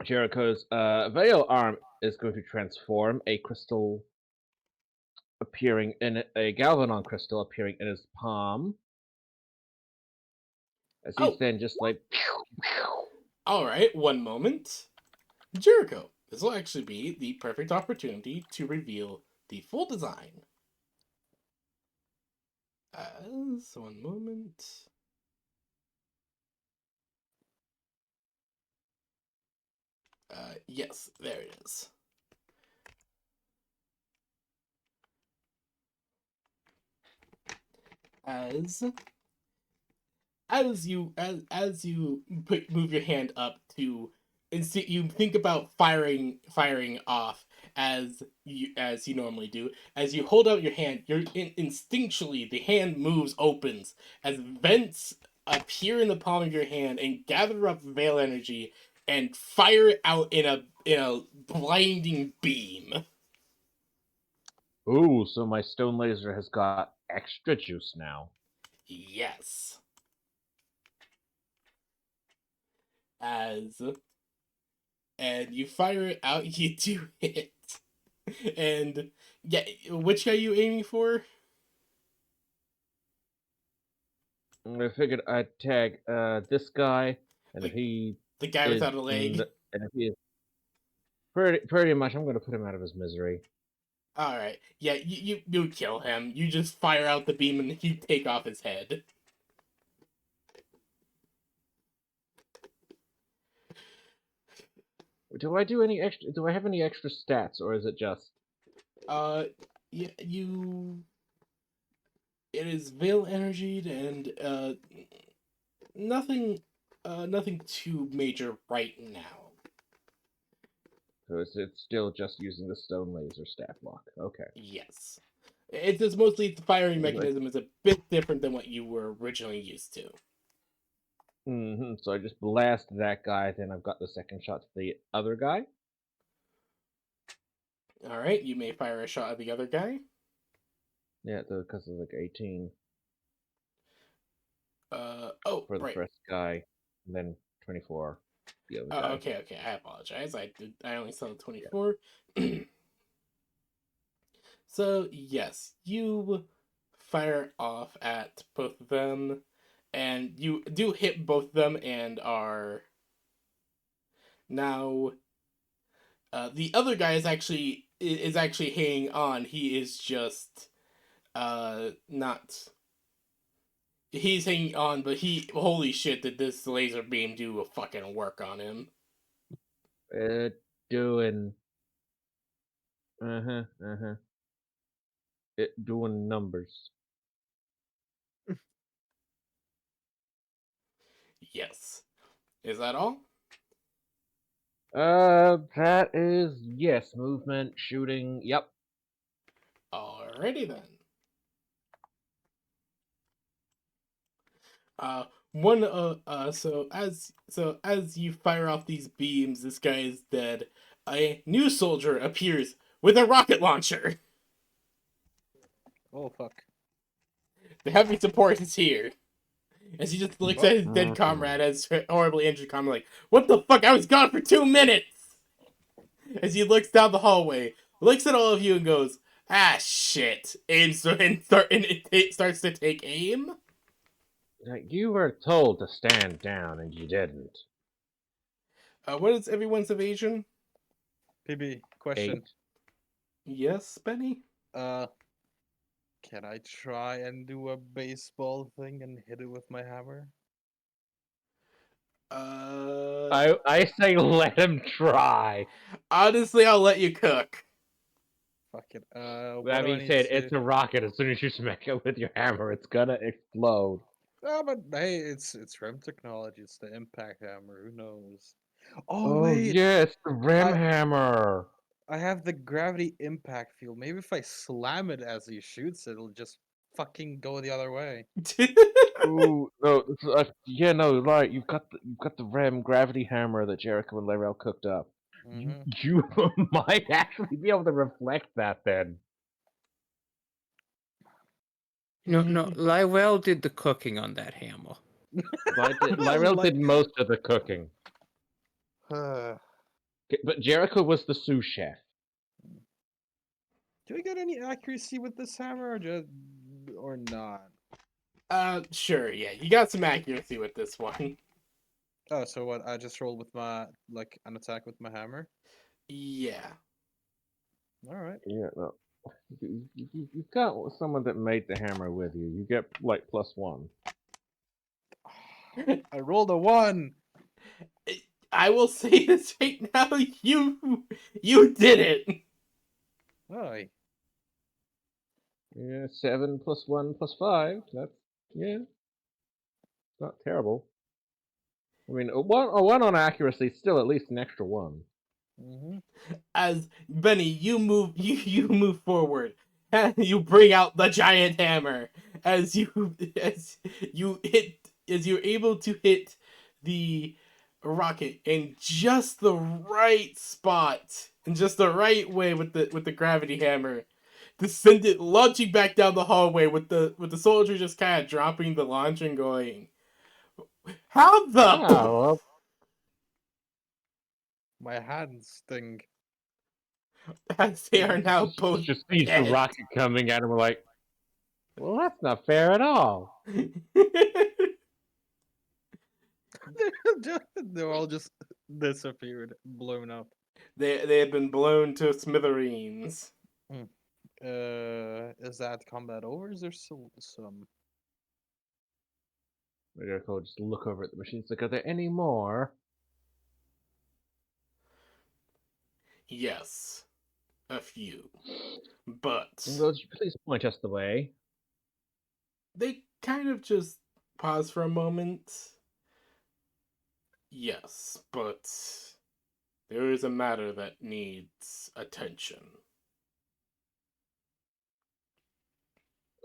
Jericho's Veil arm is going to transform a crystal appearing in a Galvanon crystal appearing in his palm. As he's then just All right, one moment. Jericho, this will actually be the perfect opportunity to reveal the full design. As one moment. Yes, there it is. As you move your hand up to, you think about firing off as you normally do. As you hold out your hand, instinctually the hand opens as vents appear in the palm of your hand and gather up veil energy and fire it out in a blinding beam. ooh, so my stone laser has got extra juice now. Yes. And you fire it out, you do hit. And yeah, which guy are you aiming for? I figured I'd tag this guy, and if he The guy is without a leg. and if he is pretty much, I'm going to put him out of his misery. All right, yeah, you kill him. You just fire out the beam and you take off his head. Do I do any extra? Do I have any extra stats, or is it just? Yeah, you. It is veil energied and nothing too major right now. So it's still just using the stone laser staff lock. Okay. Yes, it's just mostly the firing Like- mechanism is a bit different than what you were originally used to. So I just blast that guy, then I've got the second shot to the other guy. All right, you may fire a shot at the other guy. Yeah, because it's like 18 Oh, for the right. first guy, and then 24 the other guy. Okay. I apologize. I only saw the 24. So yes, you fire off at both of them, and you do hit both of them, and are now. The other guy is actually hanging on. He is just not. He's hanging on, but holy shit, did this laser beam do a fucking work on him? Doing. It doing numbers. Yes. Is that all? That is yes. Movement, shooting. Yep. Alrighty then. So as you fire off these beams, this guy is dead. A new soldier appears with a rocket launcher. Oh, fuck. The heavy support is here. As he just looks at his dead comrade, as horribly injured comrade, like, what the fuck? I was gone for 2 minutes! As he looks down the hallway, looks at all of you and goes, ah, shit. Aims and it starts to take aim. Like, you were told to stand down and you didn't. What is everyone's evasion? PB, question. 8. Yes, Benny? Can I try and do a baseball thing and hit it with my hammer? I say let him try. Honestly, I'll let you cook. Fuck it. That What do I being need said, to... it's a rocket. As soon as you smack it with your hammer, it's gonna explode. Oh, but hey, it's REM technology. It's the impact hammer. Who knows? Oh Oh wait, yeah, it's the rim I- hammer. I have the gravity impact field. Maybe if I slam it as he shoots, it'll just fucking go the other way. Ooh, no, yeah, no, right. You've got the rim gravity hammer that Jericho and Lyrel cooked up. hmm You might actually be able to reflect that then. No, Lywell did the cooking on that hammer. Lyrel Like- did most of the cooking, Do but Jericho was the sous chef. I get any accuracy with this hammer, or not? Sure, yeah. You got some accuracy with this one. Oh, so what? I just rolled with my an attack with my hammer. Yeah. All right. Yeah, no. You've got someone that made the hammer with you. You get like +1. I rolled a 1. I will say this right now, you did it. Aye. Yeah, 7 +1 +5. That's yeah, not terrible. I mean, a one on accuracy is still at least an extra 1. Mm-hmm. As Benny, you move forward and you bring out the giant hammer as you're able to hit the rocket in just the right spot, in just the right way with the gravity hammer to send it launching back down the hallway with the soldier just kind of dropping the launch and going, how the Oh, well, My hands sting. as they are now both just sees the dead. rocket coming at him. We're like, well, that's not fair at all. They're all just disappeared, blown up. They have been blown to smithereens. Is that combat over? Is there still some? Jericho just look over at the machines. Like, are there any more? Yes, a few. But Would you please point us the way? they kind of just pause for a moment. Yes, but there is a matter that needs attention.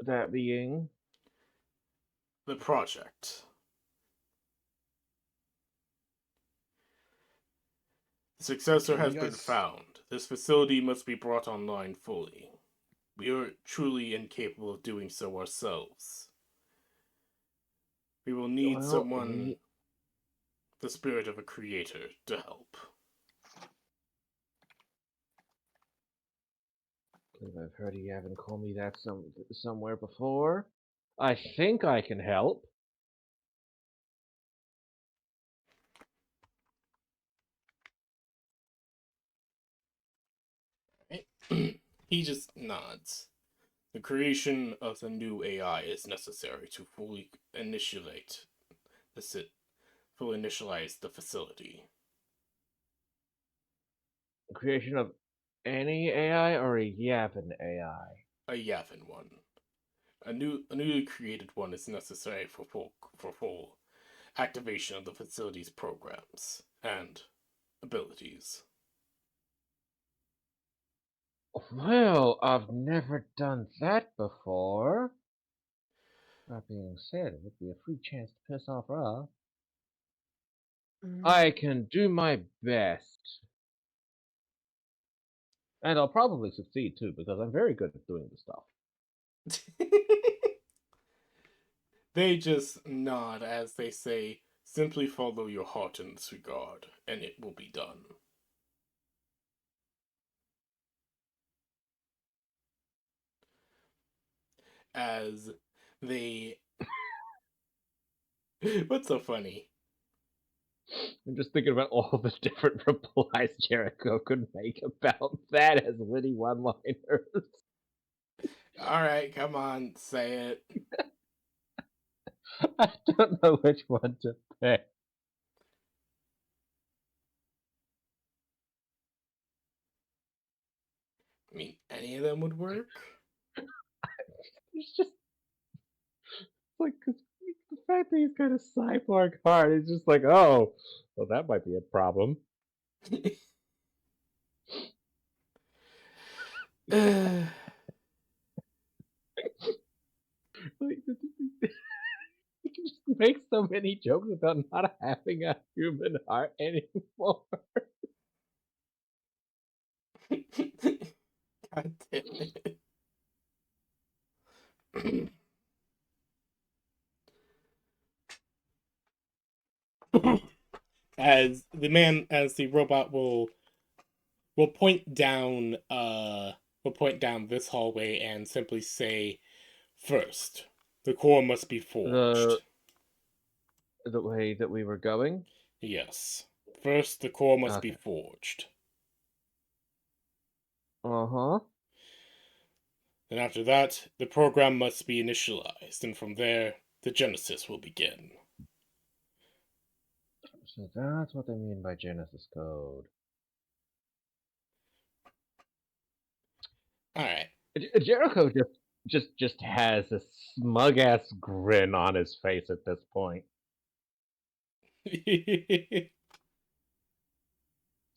That being, The project. The successor Can you has been guys- found. This facility must be brought online fully. We are truly incapable of doing so ourselves. We will need Well, someone, the spirit of a creator, to help. I've heard you haven't called me that somewhere before. I think I can help. He just nods. The creation of the new AI is necessary to fully initialize the facility. The creation of any AI or a Yavin AI? A Yavin one. A newly created one is necessary for full activation of the facility's programs and abilities. Well, I've never done that before. That being said, it would be a free chance to piss off Ra. I can do my best. And I'll probably succeed too, because I'm very good at doing this stuff. They just nod as they say, simply follow your heart in this regard, and it will be done. As they What's so funny? I'm just thinking about all the different replies Jericho could make about that as witty one-liners. All right, come on, say it. I don't know which one to pick. I mean, any of them would work. It's just like 'cause the fact that he's got a cyborg heart is just like, oh, well, that might be a problem. Uh, Like, he can just make so many jokes about not having a human heart anymore. God damn it. As the robot will point down this hallway and simply say, first, the core must be forged. The way that we were going. Yes. First, the core must be Okay. forged. Uh-huh. Then after that, the program must be initialized, and from there, the genesis will begin. So that's what they mean by Genesis code. Alright. Jericho just has a smug ass grin on his face at this point. It's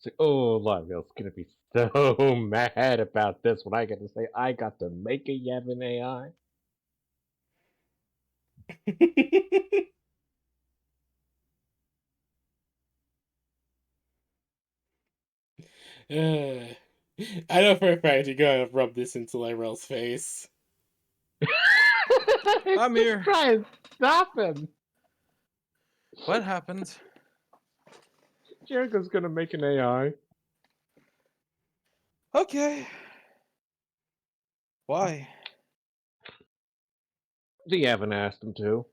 like, oh, Lionel's gonna be so mad about this when I get to say I got to make a Yevon AI. I know for a fact you're gonna rub this into Lyrell's face. I'm here. Try and stop him. What happened? Jericho's gonna make an AI. Okay. Why? The Yevon asked him to.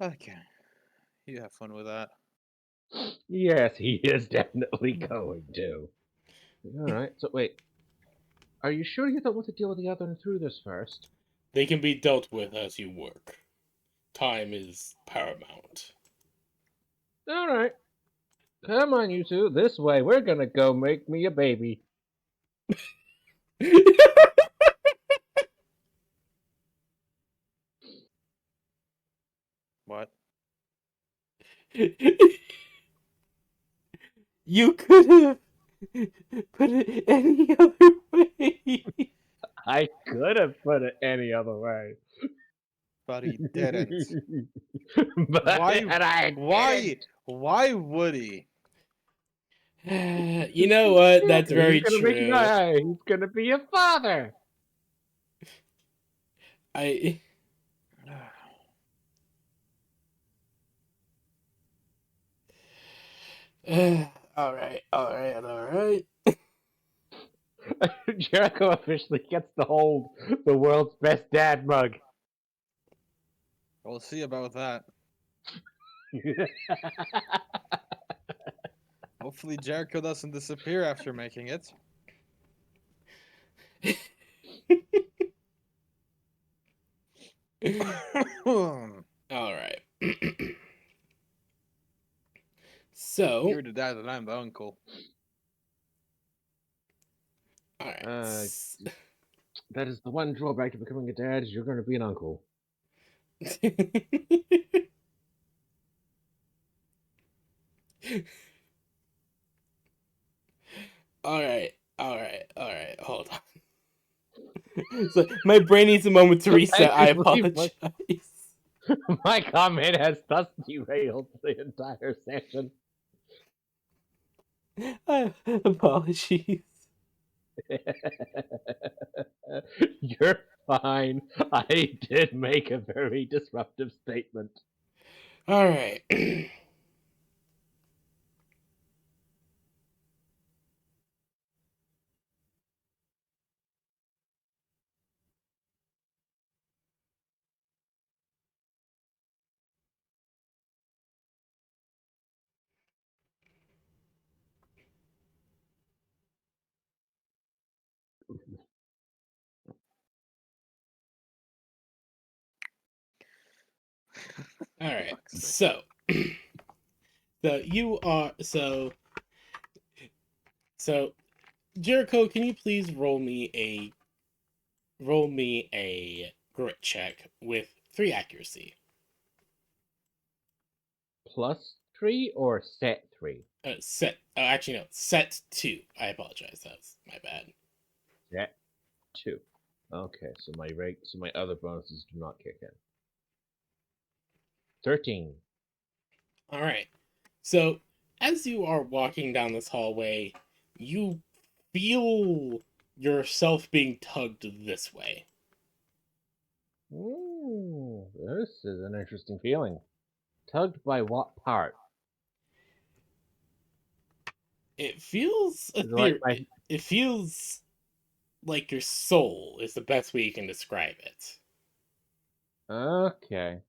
Okay. You have fun with that. Yes, he is definitely going to. Alright, so wait. Are you sure you don't want to deal with the other one through this first? They can be dealt with as you work. Time is paramount. Alright. Come on, you two. This way. We're gonna go make me a baby. What? You could have put it any other way. I could have put it any other way. But he didn't. But Why? and I Why? didn't. Why would he? You know what? That's Exactly. very He's gonna make a true. guy. He's gonna be a father. I. All right. Jericho officially gets to hold the world's best dad mug. We'll see about that. Hopefully Jericho doesn't disappear after making it. All right. So. You're the dad and I'm the uncle. All right. That is the one drawback to becoming a dad. Is you're gonna be an uncle. All right. Hold on. So my brain needs a moment to reset. I apologize. My comment has thus derailed the entire session. Apologies. You're fine. I did make a very disruptive statement. All right. All right. Fuck's sake. So, you are so Jericho. Can you please roll me a grit check with 3 accuracy? +3 or set 3? Set. Oh, actually no. Set 2. I apologize. That's my bad. Set 2. Okay, so my other bonuses do not kick in. 13. All right. So, as you are walking down this hallway, you feel yourself being tugged this way. Ooh, this is an interesting feeling. Tugged by what part? It feels Is it like my it feels like your soul is the best way you can describe it. Okay.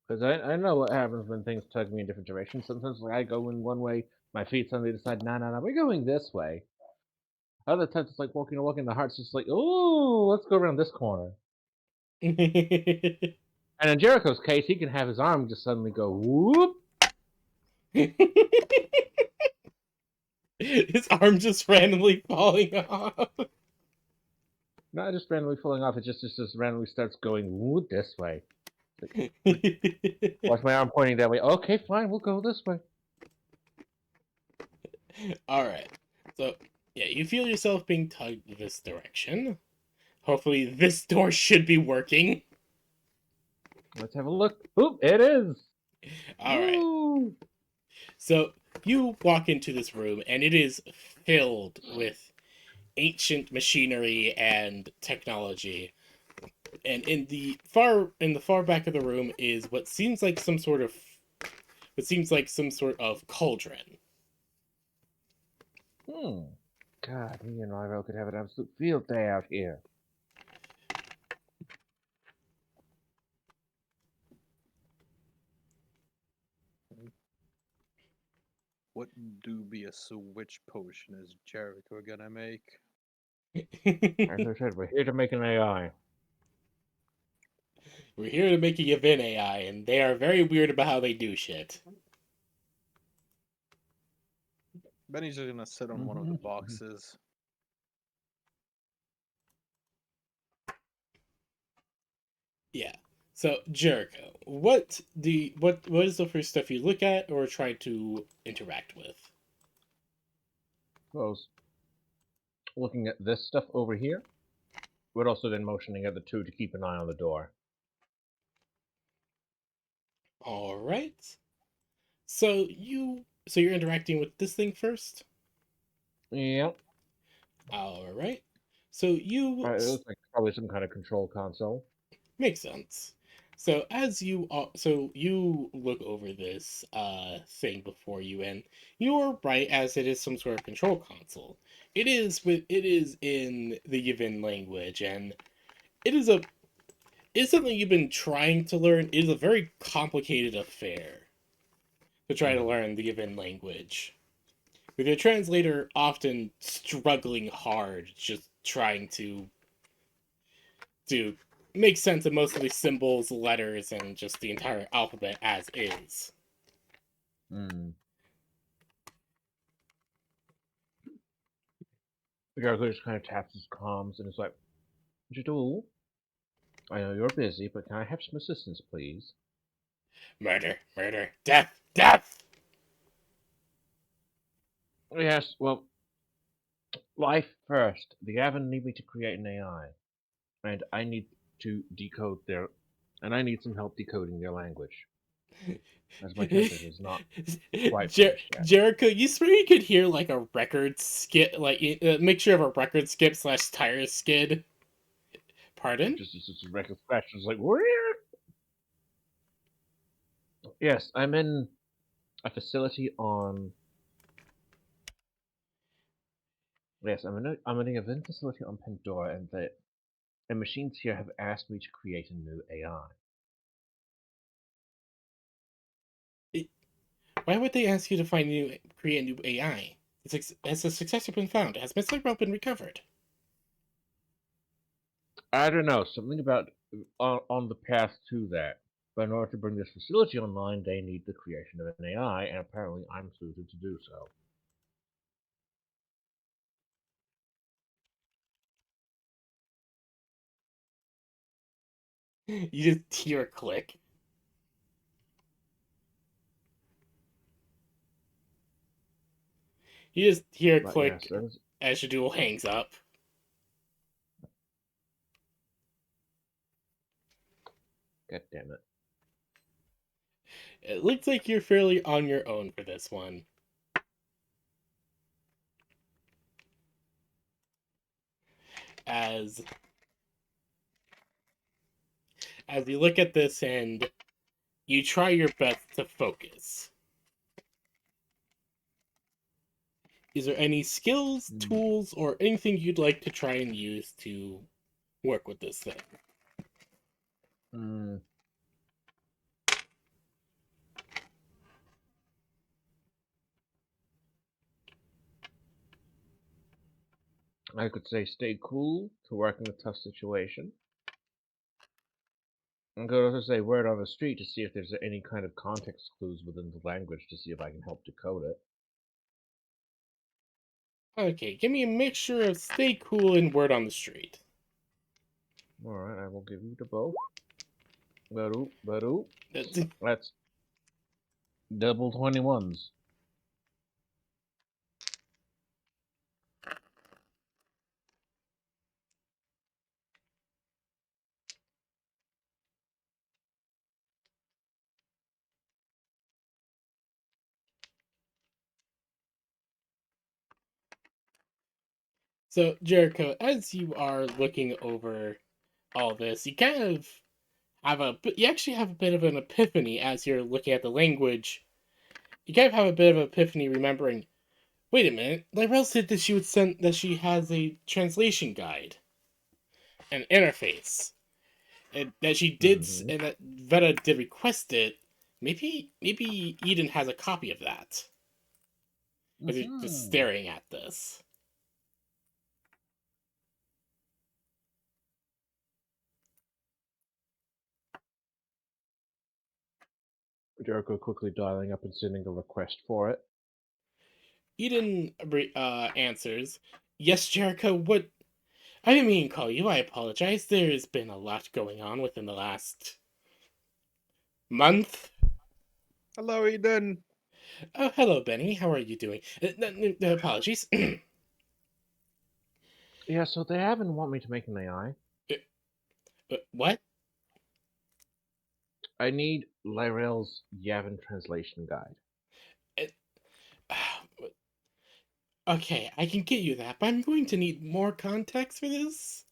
Because I know what happens when things tug me in different directions. Sometimes like I go in one way, my feet suddenly decide, no, we're going this way. Other times it's like walking, the heart's just like, ooh, let's go around this corner. And in Jericho's case, he can have his arm just suddenly go whoop. His arm just randomly falling off. Not just randomly falling off, it just randomly starts going whoop this way. Watch my arm pointing that way. Okay, fine, we'll go this way. Alright. So, yeah, you feel yourself being tugged this direction. Hopefully this door should be working. Let's have a look. Oop, it is. Alright. Woo! So, you walk into this room and it is filled with ancient machinery and technology. And in the far back of the room is what seems like some sort of cauldron. God, me and Ivo could have an absolute field day out here. What dubious witch potion is Jericho gonna make? As I said, we're here to make an AI. We're here to make a Yavin AI, and they are very weird about how they do shit. Benny's just gonna sit on one of the boxes. Yeah. So Jericho, what is the first stuff you look at or try to interact with? Suppose looking at this stuff over here, but also then motioning at the two to keep an eye on the door. All right. So you're interacting with this thing first. Yep. All right. So you It looks like probably some kind of control console. makes sense. So so you look over this thing before you, and you're right, as it is some sort of control console. It is in the Yavin language, and it is something you've been trying to learn. It is a very complicated affair to try to learn the Yavin language, with your translator often struggling hard, just trying to make sense of most of these symbols, letters, and just the entire alphabet as is. The guy just kind of taps his comms and is like, Jadul, I know you're busy, but can I have some assistance, please? Murder, murder, death, death! Yes, well, life first. The Gavin need me to create an AI, and I need to decode and I need some help decoding their language. As my translator is not quite finished yet. Jericho, you swear you could hear like a record skip, like a mixture of a record skip / tire skid? Pardon? Just a record scratch. It's like, weird. Yes, I'm in a facility on. Yes, I'm in an event facility on Pandora, and the machines here have asked me to create a new AI. Why would they ask you to create a new AI? Has a successor been found? Has Miss Lyrell been recovered? I don't know, something about on the path to that. But in order to bring this facility online, they need the creation of an AI, and apparently I'm suited to do so. You just hear a click. You just hear a But click yes, that is, as Shadul hangs up. God damn it. It looks like you're fairly on your own for this one. As you look at this and you try your best to focus. Is there any skills, tools, or anything you'd like to try and use to work with this thing? Hmm. I could say stay cool to work in a tough situation. I could also say word on the street to see if there's any kind of context clues within the language to see if I can help decode it. Okay, give me a mixture of stay cool and word on the street. Alright, I will give you the both. But that's double 21s. So, Jericho, as you are looking over all this, you kind of you actually have a bit of an epiphany as you're looking at the language. You kind of have a bit of an epiphany remembering, wait a minute, Lyrell said that she has a translation guide, an interface, and that she did, and that Veta did request it. Maybe Eden has a copy of that. As you're just staring at this. Jericho quickly dialing up and sending a request for it. Eden answers, "Yes, Jericho, what? I didn't mean to call you. I apologize. There's been a lot going on within the last month." Hello, Eden. Oh, hello, Benny. How are you doing? Apologies. Yeah, so they haven't want me to make an AI. What? I need Lyrell's Yavin translation guide. Okay, I can get you that, but I'm going to need more context for this.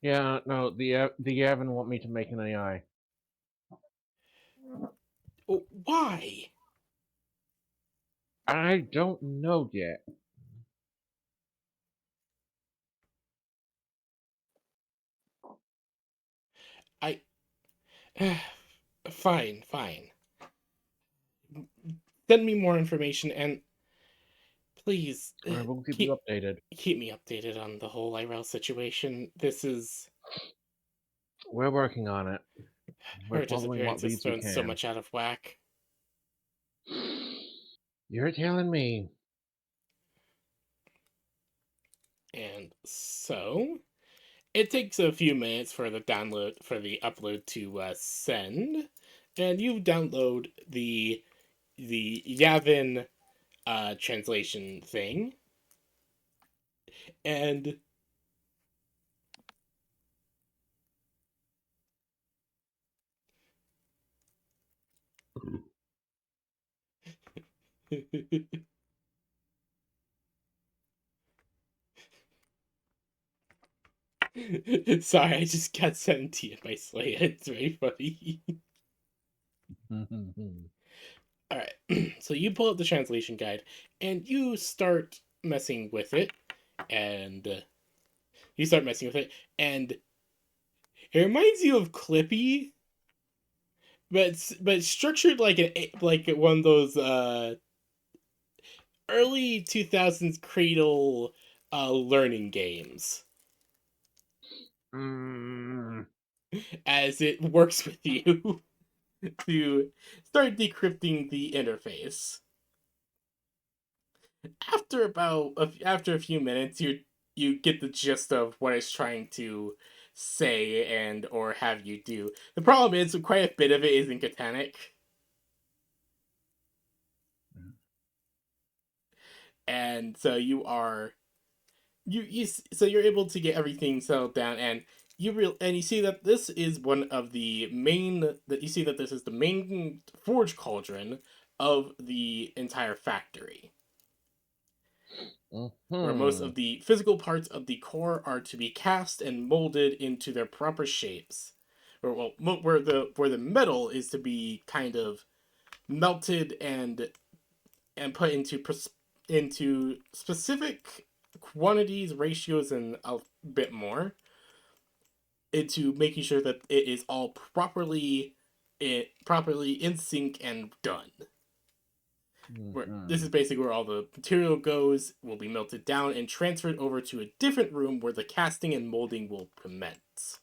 Yeah, no, the Yavin want me to make an AI. Why? I don't know yet. I. Fine. Send me more information and please I will keep you updated. keep me updated on the whole Lyrell situation. This is. We're working on it. We're Her following what disappearance has leads we thrown so can. much out of whack. You're telling me. And so, it takes a few minutes for the upload to send, and you download the Yavin translation thing, and sorry, I just got 17 in my slate. It's very funny. All right, so you pull up the translation guide and you start messing with it, and and it reminds you of Clippy, but structured like one of those early 2000s Cradle learning games, Mm, as it works with you to start decrypting the interface. After a few minutes, you get the gist of what it's trying to say and or have you do. The problem is quite a bit of it is in Catanic. And so so you're able to get everything settled down, and you see that this is one of the main that you see that this is the main forge cauldron of the entire factory, where most mhm. of the physical parts of the core are to be cast and molded into their proper shapes, or where the metal is to be kind of melted and put into specific quantities, ratios, and a bit more, into making sure that it is all properly in sync and done. Where this is Mhm. basically where all the material goes, will be melted down and transferred over to a different room where the casting and molding will commence.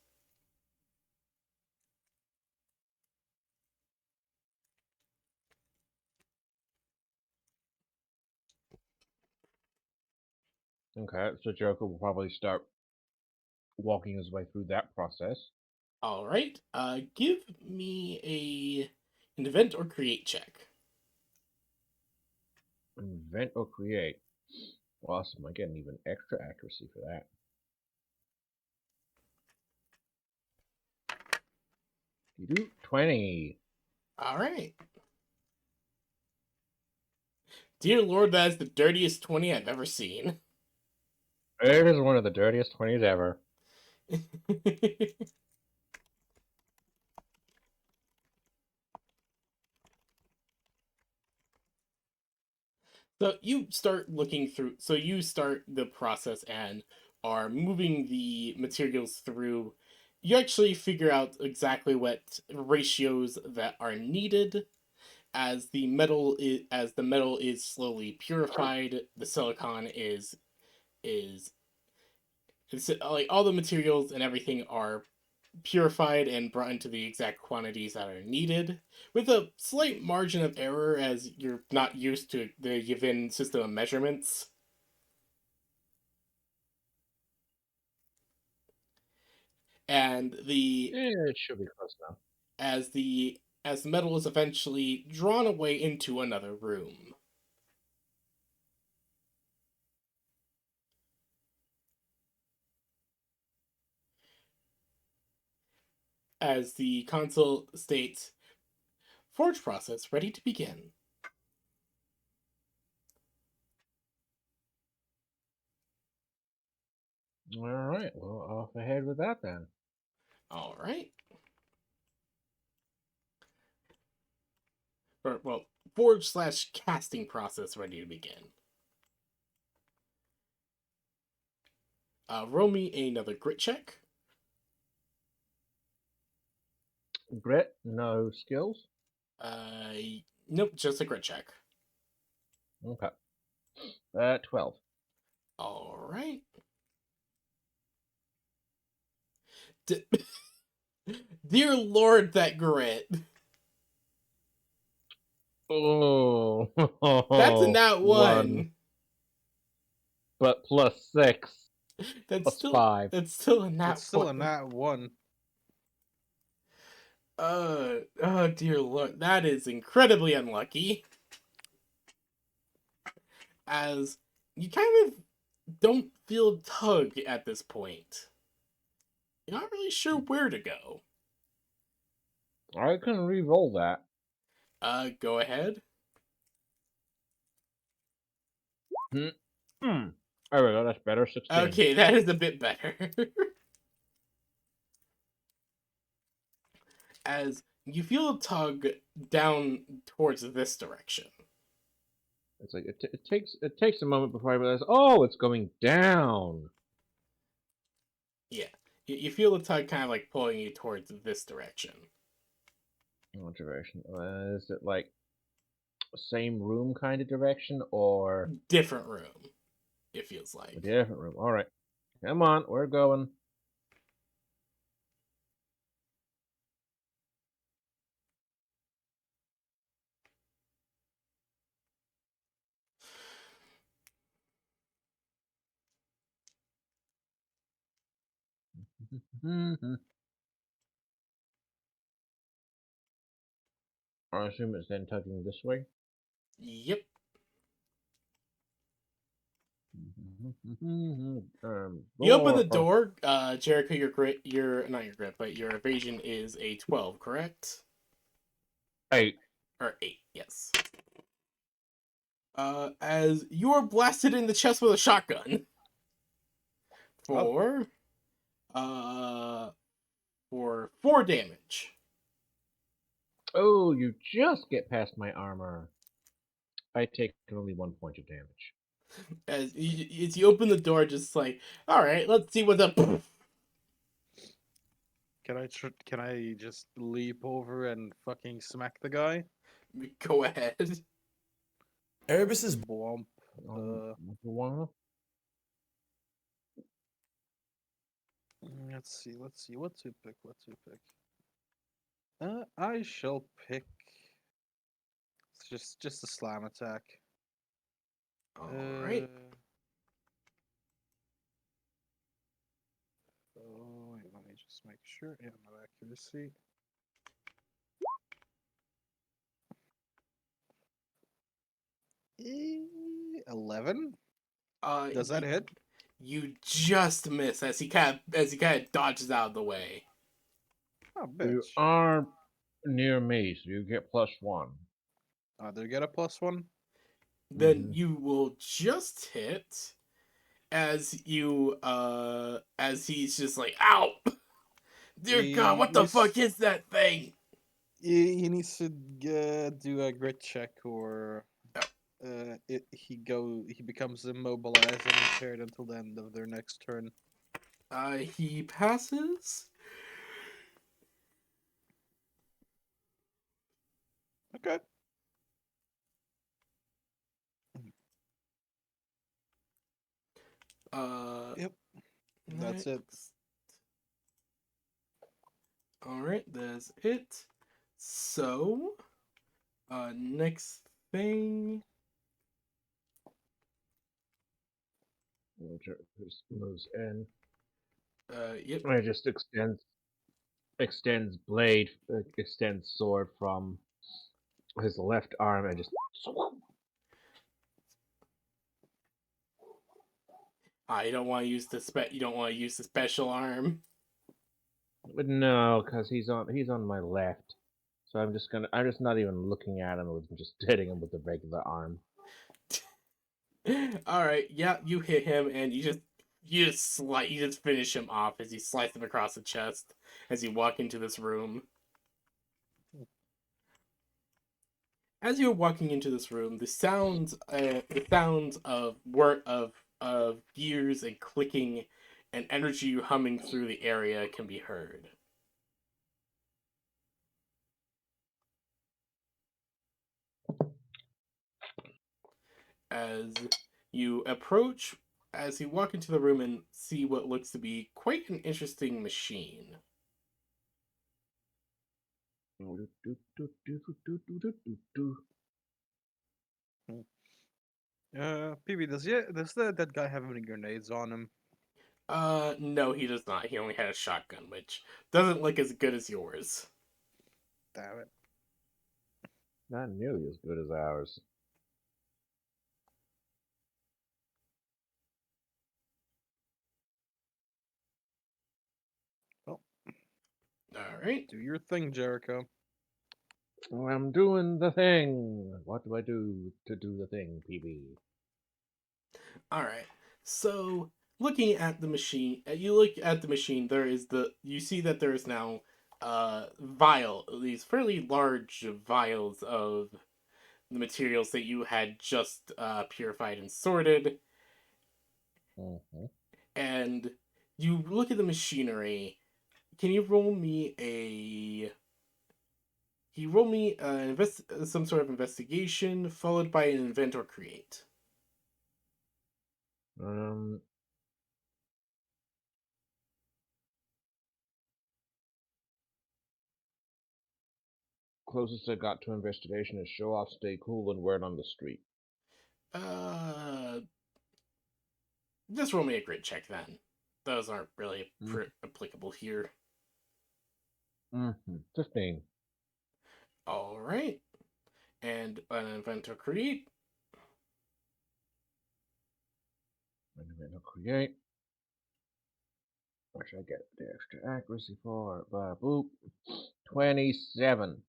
Okay, so Jericho will probably start walking his way through that process. All right, give me an invent or create check. Invent or create. Awesome, I get an even extra accuracy for that. You do 20. All right. Dear Lord, that is the dirtiest 20 I've ever seen. It is one of the dirtiest 20s ever. So you start the process and are moving the materials through. You actually figure out exactly what ratios that are needed as the metal is slowly purified. The silicon is it's like all the materials and everything are purified and brought into the exact quantities that are needed, with a slight margin of error as you're not used to the given system of measurements. And It should be close enough. as the metal is eventually drawn away into another room. As the console states, forge process ready to begin. Alright, well, off ahead with that then. All right. Or, well, forge/casting process ready to begin. Roll me another grit check. Grit, no skills? Uh, nope, just a grit check. Okay. 12. All right. Dear Lord, that grit. Oh, That's a nat 1. one. But plus 6. That's Plus still 5. that's still a nat It's still a one. nat 1. Oh dear Lord, that is incredibly unlucky. As you kind of don't feel tug at this point. You're not really sure where to go. I can re-roll that. Go ahead. Hmm. There we go, that's better. 16. Okay, that is a bit better. As you feel a tug down towards this direction. It's like it takes a moment before I realize, oh, it's going down. Yeah, you feel the tug kind of like pulling you towards this direction. What direction? Is it like same room kind of direction or Different room, it feels a like. different room? All right. Come on, we're going. I assume it's then tugging this way. Yep. You open the door, Jericho. Your not your grip, but your evasion is a 12, correct? 8. Or 8, yes. As you are blasted in the chest with a shotgun for 4 damage. Oh, you just get past my armor. I take only 1 point of damage. As you open the door, just like, all right, let's see what's up. Can I just leap over and fucking smack the guy? Go ahead. Erebus is Blump. One. Let's see. What to pick? I shall pick. It's just a slam attack. All right. Oh, wait, let me just make sure. Yeah, no accuracy. Eh, 11. Does that hit? You just miss as he kind of dodges out of the way. Oh, You bitch. are near me, so you get +1. Do you get a +1? Then Mhm. you will just hit as he's just like, ow! Dear God, what the fuck is that thing? He needs to do a grit check, or he becomes immobilized and impaired until the end of their next turn. He passes. Okay. Yep. That's it. Alright, that's it. So, next thing. Just moves in. Yep. I just extends blade, extends sword from his left arm and just. You don't want to use you don't want to use the special arm. But no, because he's on my left. So I'm just not even looking at him. I'm just hitting him with the regular arm. Alright, yeah, you hit him and you just finish him off as you slice him across the chest as you walk into this room. As you're walking into this room, the sounds of gears and clicking and energy humming through the area can be heard. As you approach, as you walk into the room and see what looks to be quite an interesting machine. PB, does that guy have any grenades on him? No, he does not. He only had a shotgun, which doesn't look as good as yours. Damn it. Not nearly as good as ours. Well, Alright. do your thing, Jericho. I'm doing the thing. What do I do to do the thing, PB? Alright. So, looking at the machine, you look at the machine, you see that there is now these fairly large vials of the materials that you had just purified and sorted. Mm-hmm. And you look at the machinery. Can you roll me a He rolled me some sort of investigation, followed by an invent or create. Um, Closest I got to investigation is show off, stay cool, and word on the street. Just roll me a grit check then. Those aren't really Mm. applicable here. 15. All right. And an invent or create. Invent or create. What should I get the extra accuracy for? Boop. 27.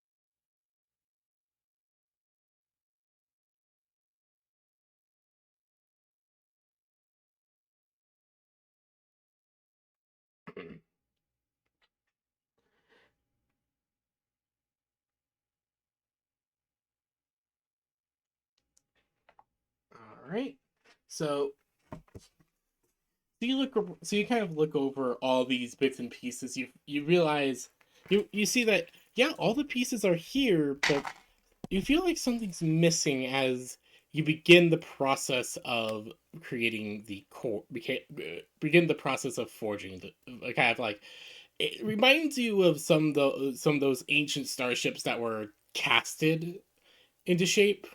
All right. So you kind of look over all these bits and pieces. You realize you see that yeah, all the pieces are here, but you feel like something's missing as you begin the process of creating the core. Begin the process of forging the kind of like it reminds you of some of those ancient starships that were casted into shape.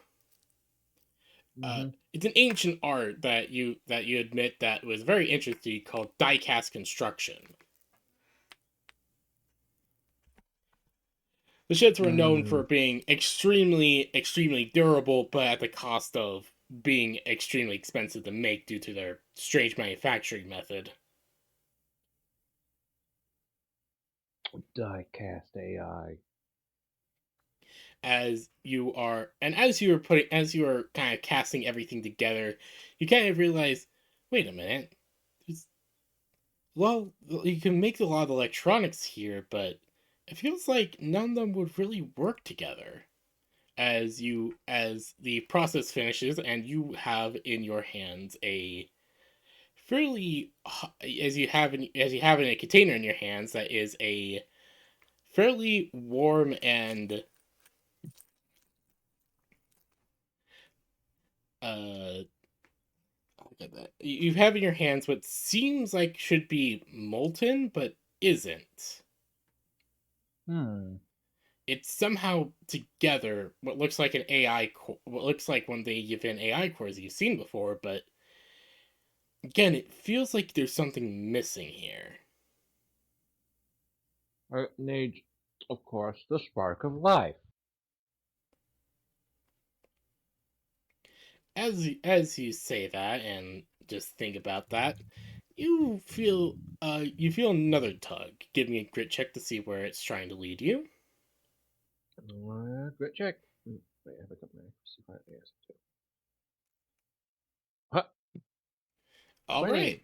Mm-hmm. It's an ancient art that you admit that was very interesting called die-cast construction. The ships were known for being extremely durable, but at the cost of being extremely expensive to make due to their strange manufacturing method. Die-cast AI. As you are kind of casting everything together, you kind of realize, wait a minute, well, you can make a lot of electronics here, but it feels like none of them would really work together. As the process finishes and you have in your hands a fairly as you have in a container in your hands that is a fairly warm and look at that. You have in your hands what seems like should be molten but isn't. It's somehow together what looks like an AI what looks like one of the event AI cores you've seen before, but again, it feels like there's something missing here. It needs, of course, the spark of life. As you say that and just think about that, you feel another tug. Give me a grit check to see where it's trying to lead you. Grit check. Wait, I have a couple of accuracy for it. Yes, too. Huh. All 20. right.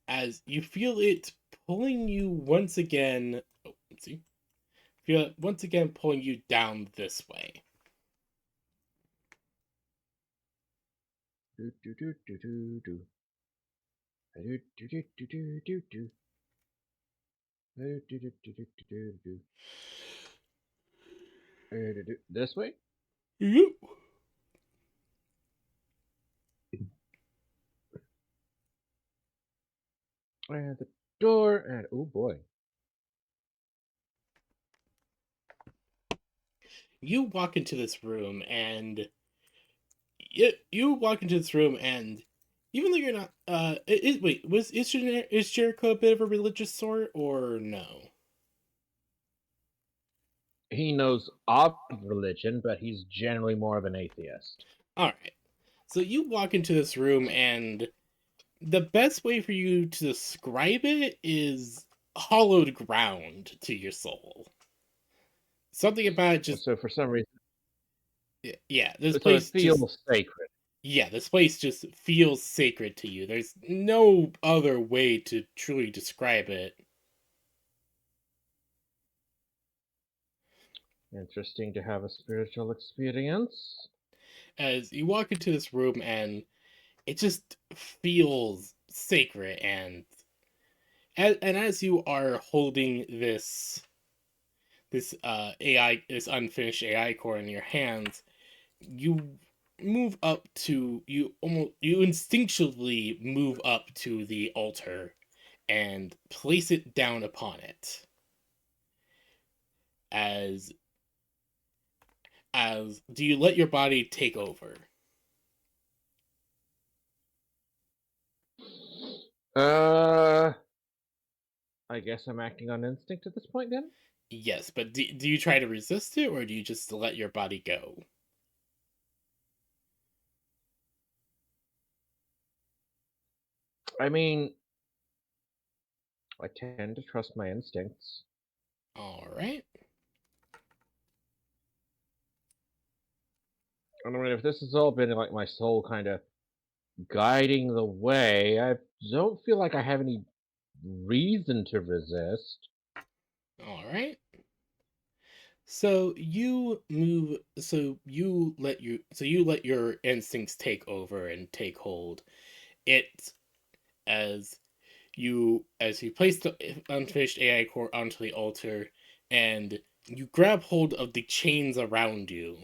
As you feel it pulling you once again, let's see. Feel it once again pulling you down this way. Do do do do do do. Do do do do do do do. Do do do do do do do. This way? Yep. And the door, and oh boy. You walk into this room and even though you're not wait, is Jericho a bit of a religious sort or no? He knows of religion, but he's generally more of an atheist. Alright. So you walk into this room and the best way for you to describe it is hollowed ground to your soul. Something about it just So for some reason, yeah, this so it place feels just sacred. yeah, this place just feels sacred to you. There's no other way to truly describe it. Interesting to have a spiritual experience. As you walk into this room and it just feels sacred and as you are holding this this this unfinished AI core in your hands, you move up to you instinctually move up to the altar and place it down upon it. As do you let your body take over? I guess I'm acting on instinct at this point then? Yes, but do you try to resist it, or do you just let your body go? I mean, I tend to trust my instincts. All right. I mean, if this has all been like my soul kind of guiding the way, I don't feel like I have any reason to resist. All right. So you move. So you let your instincts take over and take hold. It as you place the unfinished AI core onto the altar, and you grab hold of the chains around you.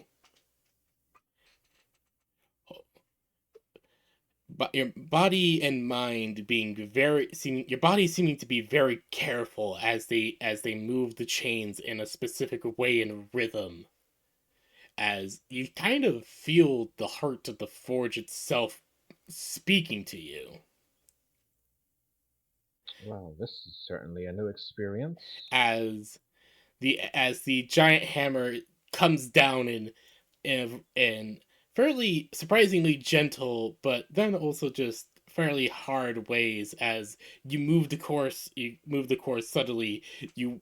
But your body and mind being your body seeming to be very careful as they move the chains in a specific way and rhythm, as you kind of feel the heart of the forge itself speaking to you, Well, this is certainly a new experience. as the giant hammer comes down in fairly surprisingly gentle, but then also just fairly hard ways. As you move the course subtly. You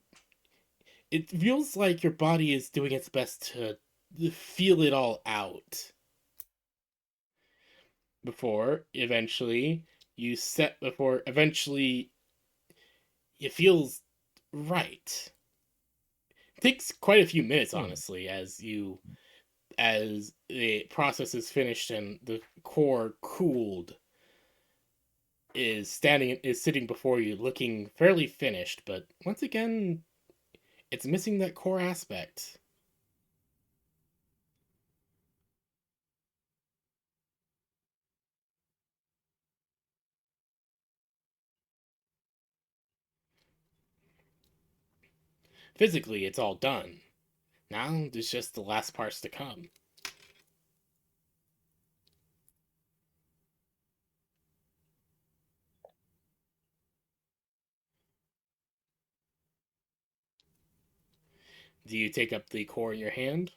It feels like your body is doing its best to feel it all out before eventually it feels right. It takes quite a few minutes, honestly, as the process is finished and the core cooled, is sitting before you looking fairly finished, but once again it's missing that core aspect. Physically it's all done. Now there's just the last parts to come. Do you take up the core in your hand?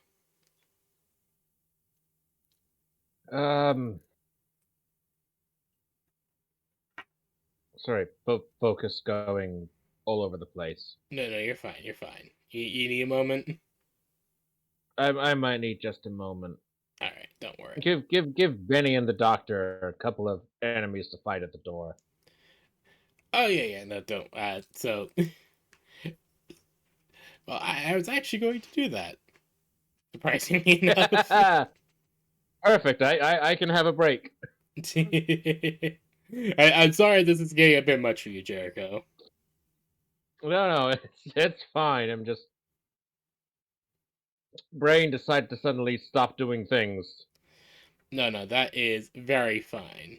Um, sorry, focus going all over the place. No, you're fine. You're fine. You need a moment. I might need just a moment. All right, don't worry. Give Benny and the doctor a couple of enemies to fight at the door. Oh yeah. No, don't. So, well, I was actually going to do that. Surprisingly enough. Perfect. I can have a break. I'm sorry this is getting a bit much for you, Jericho. No, it's fine. I'm just brain decided to suddenly stop doing things. No, that is very fine.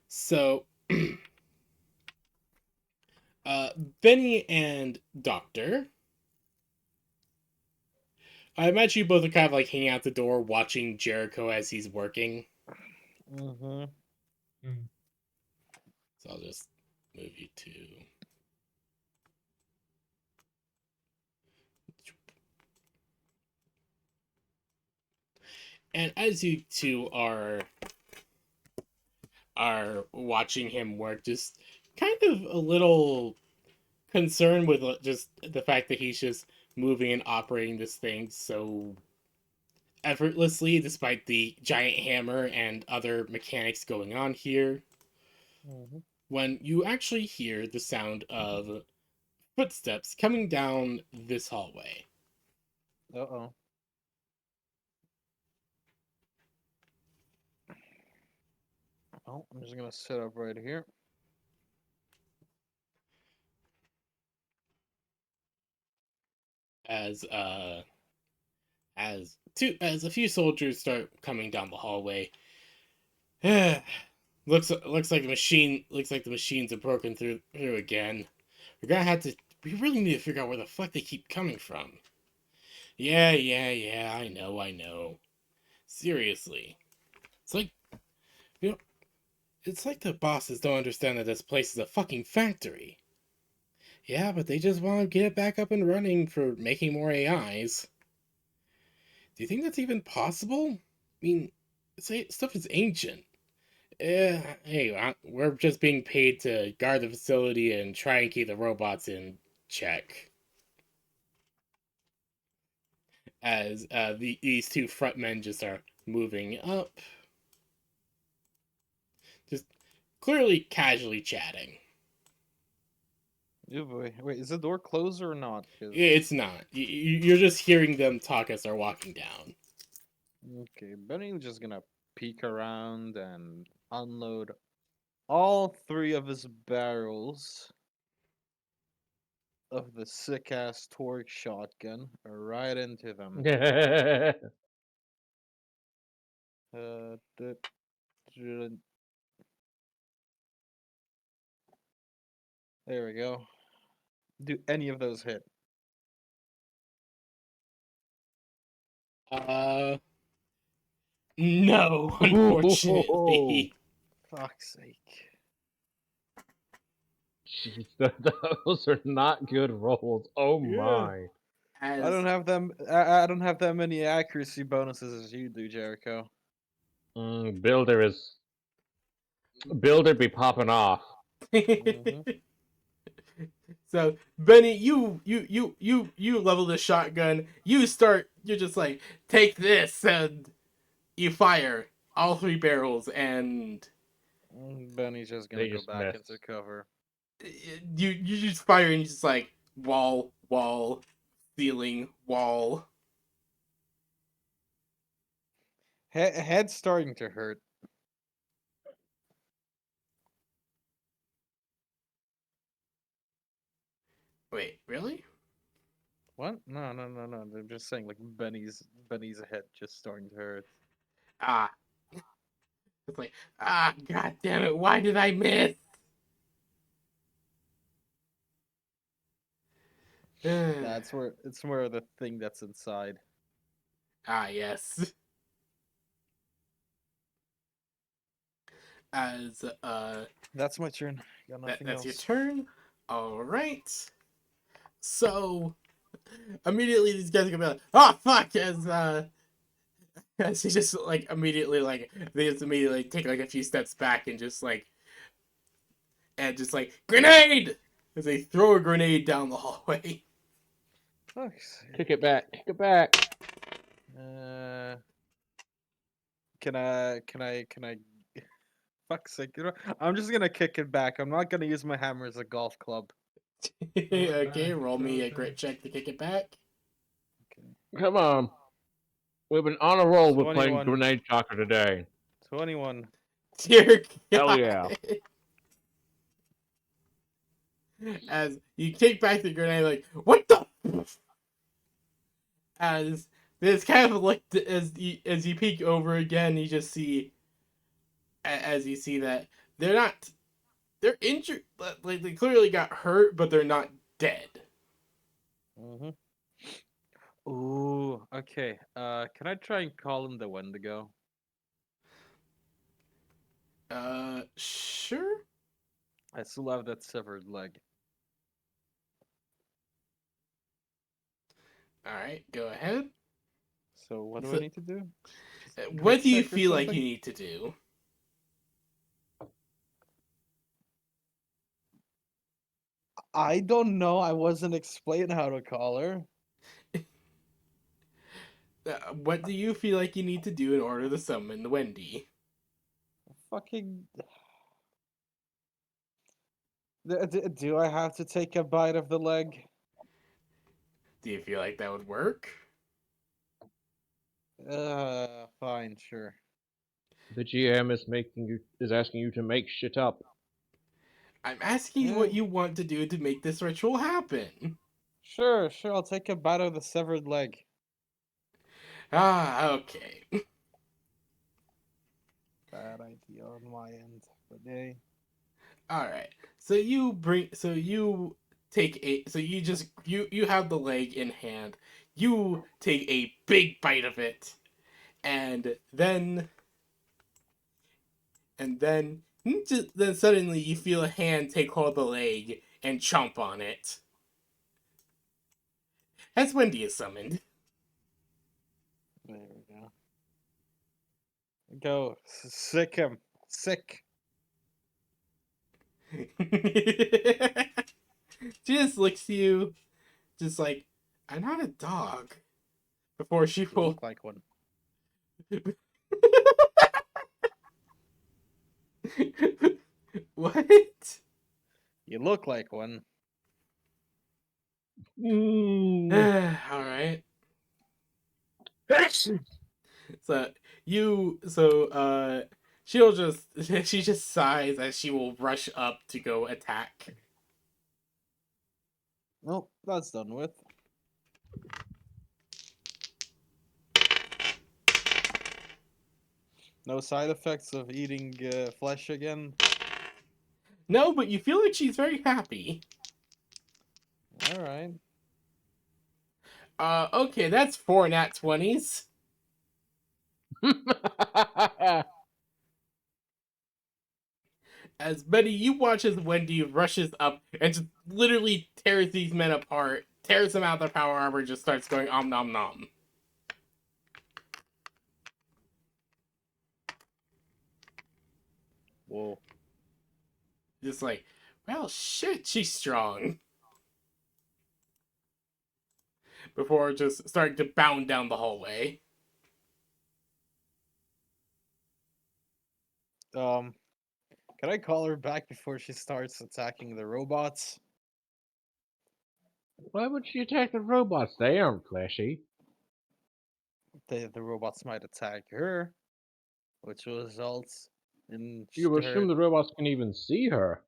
So, uh, Benny and Doctor, I imagine you both are kind of like hanging out the door watching Jericho as he's working. Mm-hmm. So I'll just move you to. And as you two are watching him work, just kind of a little concerned with just the fact that he's just moving and operating this thing so effortlessly, despite the giant hammer and other mechanics going on here. Mm-hmm. When you actually hear the sound of footsteps coming down this hallway. Uh-oh. Oh, I'm just gonna sit up right here. as a few soldiers start coming down the hallway. looks like the machines have broken through again. We really need to figure out where the fuck they keep coming from. Yeah, I know. Seriously. It's like, you know, it's like the bosses don't understand that this place is a fucking factory. Yeah, but they just want to get it back up and running for making more AIs. Do you think that's even possible? I mean, stuff is ancient. Hey, we're just being paid to guard the facility and try and keep the robots in check. As these two front men just are moving up. Just clearly casually chatting. Oh boy. Wait, is the door closed or not? 'Cause- It's not. You're just hearing them talk as they're walking down. Okay, Benny's just gonna peek around and unload all 3 of his barrels of the sick ass torque shotgun right into them. D- d- There we go. Do any of those hit? No, unfortunately. Fuck's sake. Jeez, those are not good rolls. Oh Yeah. my. As, I don't have them. I don't have that many accuracy bonuses as you do, Jericho. Builder be popping off. So Benny, you level the shotgun. You're just like, take this, and you fire all 3 barrels, and Benny's just gonna They go just back missed. into cover. you just fire, and you just like wall, ceiling, wall. Head's starting to hurt. Wait, really? What? No. I'm just saying, like Benny's head just starting to hurt. Ah, it's like, god damn it! Why did I miss? That's where it's more of the thing that's inside. Yes. As That's my turn. Got nothing that's your else. turn. All right. So immediately these guys are gonna be like, "Oh fuck!" As he just like immediately like they just immediately take like a few steps back and just like grenade as they throw a grenade down the hallway. Fuck's sake. Kick it back. Kick it back. Can I? Fuck's sake! You know, I'm just gonna kick it back. I'm not gonna use my hammer as a golf club. Okay, roll me a grit check to kick it back. Come on. We've been on a roll with playing 21. Grenade Shocker today. 21. Dear Hell God. yeah. As you kick back the grenade, like, what the? As this kind of like as you peek over again, you just see, as you see that they're injured, like they clearly got hurt, but they're not dead. Mhm. Ooh. Okay. Can I try and call him the Wendigo? Sure. I still have that severed leg. All right, go ahead. So what do So- I need to do? Just What grit do you check or feel like you something? need to do? I don't know. I wasn't explained how to call her. What do you feel like you need to do in order to summon Wendy? Fucking. Do I have to take a bite of the leg? Do you feel like that would work? Fine, sure. The GM is asking you to make shit up. I'm asking you Yeah. what you want to do to make this ritual happen. Sure, I'll take a bite of the severed leg. Ah, okay. Bad idea on my end, but hey. All right. So you take a so you just you have the leg in hand. You take a big bite of it, and then suddenly you feel a hand take hold of the leg and chomp on it. As Wendy is summoned. There we go. Go. Sick him. Sick. She just looks at you, just like, I'm not a dog. Before she You will. look like one. What? You look like one. All right. So she'll just she just sighs as she will rush up to go attack. Nope, that's done with. No side effects of eating flesh again. No, but you feel like she's very happy. All right. Okay, that's 4 nat 20s. As Betty, you watch as Wendy rushes up and just literally tears these men apart, tears them out of their power armor, just starts going nom nom. Whoa. Just like, well, shit, she's strong. Before just starting to bound down the hallway. Can I call her back before she starts attacking the robots? Why would she attack the robots? They aren't fleshy. The robots might attack her, which results in You her. assume the robots can even see her.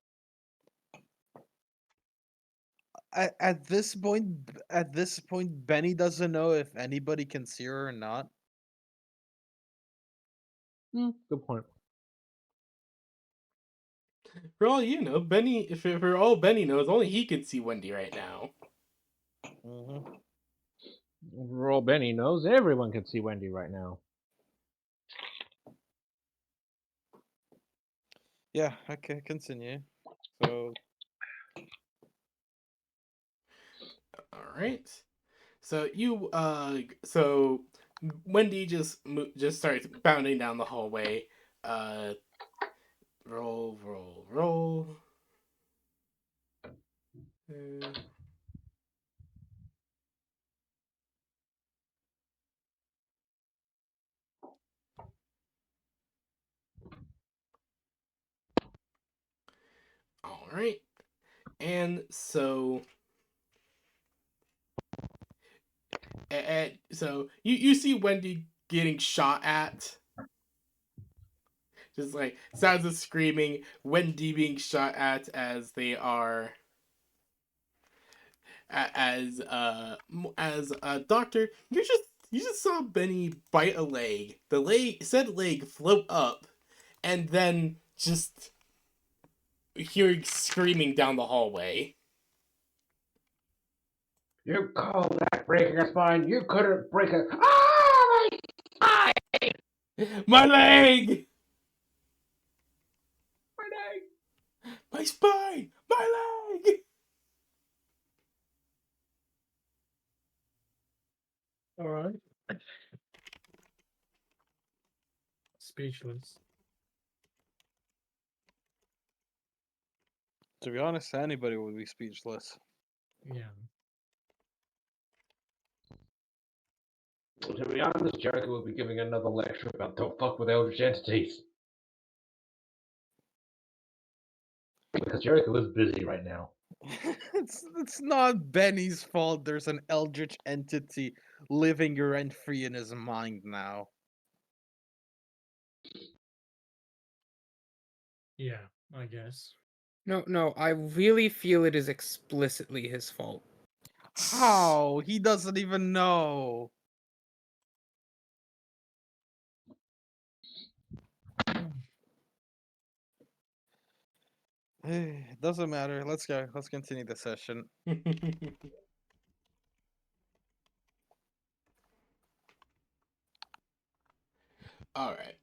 At this point, Benny doesn't know if anybody can see her or not. Good point. For all you know, Benny, for all Benny knows, only he can see Wendy right now. Mm-hmm. For all Benny knows, everyone can see Wendy right now. Yeah. Okay. Continue. So. All right. So so Wendy just starts bounding down the hallway. Roll. All right. And so so you see Wendy getting shot at. Just like sounds of screaming, Wendy being shot at as they are as a doctor. You just saw Benny bite a leg. The said leg float up, and then just hearing screaming down the hallway. You call that breaking a spine? You couldn't break a. Ah, my spine! My leg! My leg! My spine! My leg! All right. Speechless. To be honest, anybody would be speechless. Yeah. To be honest, Jericho will be giving another lecture about don't fuck with eldritch entities. Because Jericho is busy right now. It's not Benny's fault. There's an eldritch entity living rent free in his mind now. Yeah, I guess. No, I really feel it is explicitly his fault. How? He doesn't even know. It doesn't matter. Let's go. Let's continue the session. All right.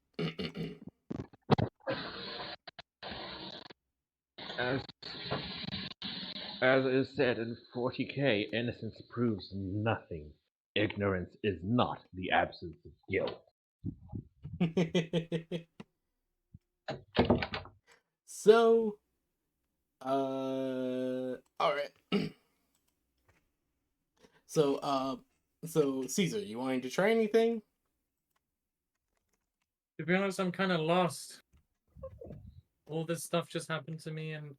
As as is said in 40K, innocence proves nothing. Ignorance is not the absence of guilt. So, all right. So Caesar, you wanting to try anything? To be honest, I'm kind of lost. All this stuff just happened to me, and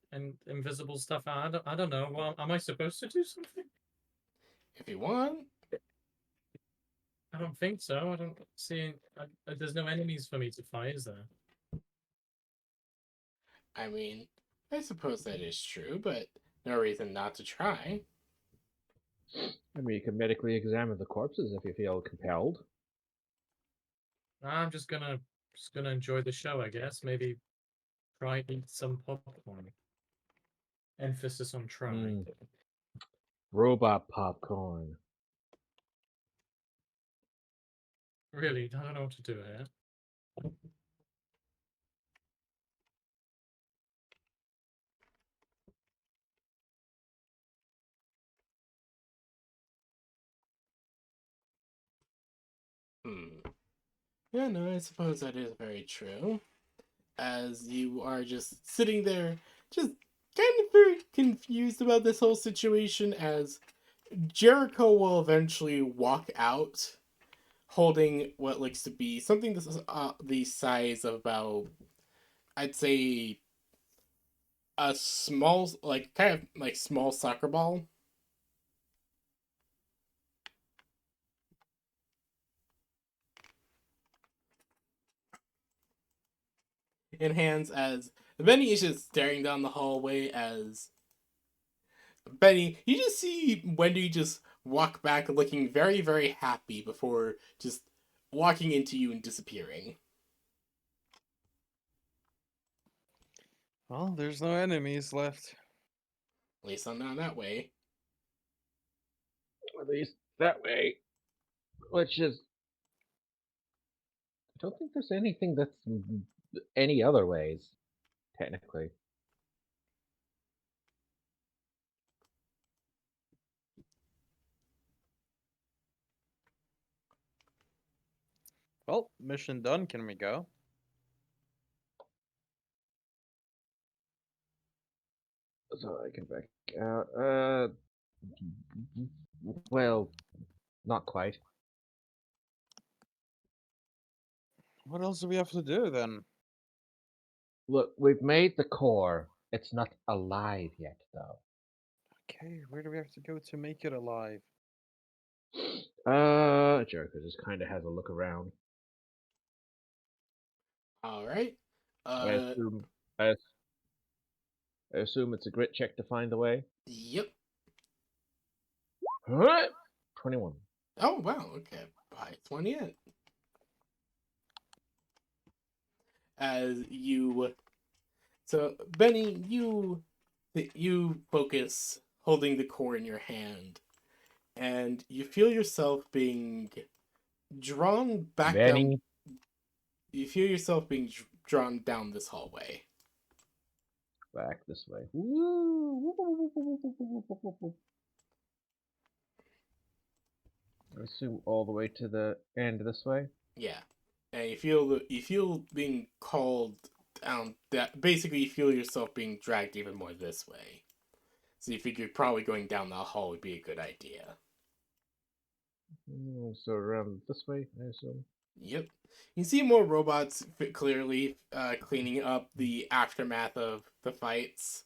invisible stuff. I don't know. Well, am I supposed to do something? If you want. I don't think so. I don't see. There's no enemies for me to fight, is there? I mean, I suppose that is true, but no reason not to try. I mean, you can medically examine the corpses if you feel compelled. I'm just gonna enjoy the show, I guess. Maybe try eat some popcorn. Emphasis on try. Robot popcorn. Really, I don't know what to do here. Yeah, no, I suppose that is very true. As you are just sitting there, just kind of very confused about this whole situation, as Jericho will eventually walk out holding what looks to be something this is the size of about, I'd say, a small, like, kind of like small soccer ball. In hands, as Benny is just staring down the hallway. As Benny, you just see Wendy just walk back looking very, very happy before just walking into you and disappearing. Well, there's no enemies left. At least not that way. At least that way. Which is. I don't think there's anything that's any other ways, technically. Well, mission done. Can we go? So I can back out. Well, not quite. What else do we have to do then? Look, we've made the core. It's not alive yet, though. Okay, where do we have to go to make it alive? Jericho just kind of has a look around. All right. I assume, I assume it's a grit check to find the way. Yep. Huh? 21. Oh wow. Okay. By 28. As you, so Benny, you focus holding the core in your hand, and you feel yourself being drawn back down. Benny. You feel yourself being drawn down this hallway. Back this way. I assume all the way to the end this way. Yeah, and you feel being called down. That basically you feel yourself being dragged even more this way. So you figured probably going down that hall would be a good idea. So around this way, I assume. Yep. You see more robots clearly cleaning up the aftermath of the fights.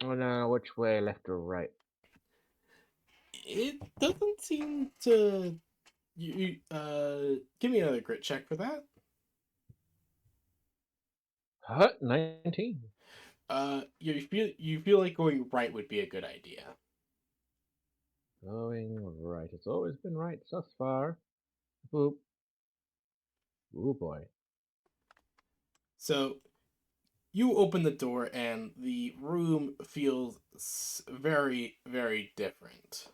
Oh no, which way, left or right? It doesn't seem to. You give me another grit check for that. Huh? 19. You feel like going right would be a good idea. Going right. It's always been right thus far. Boop. Oh boy. So you open the door and the room feels very, very different.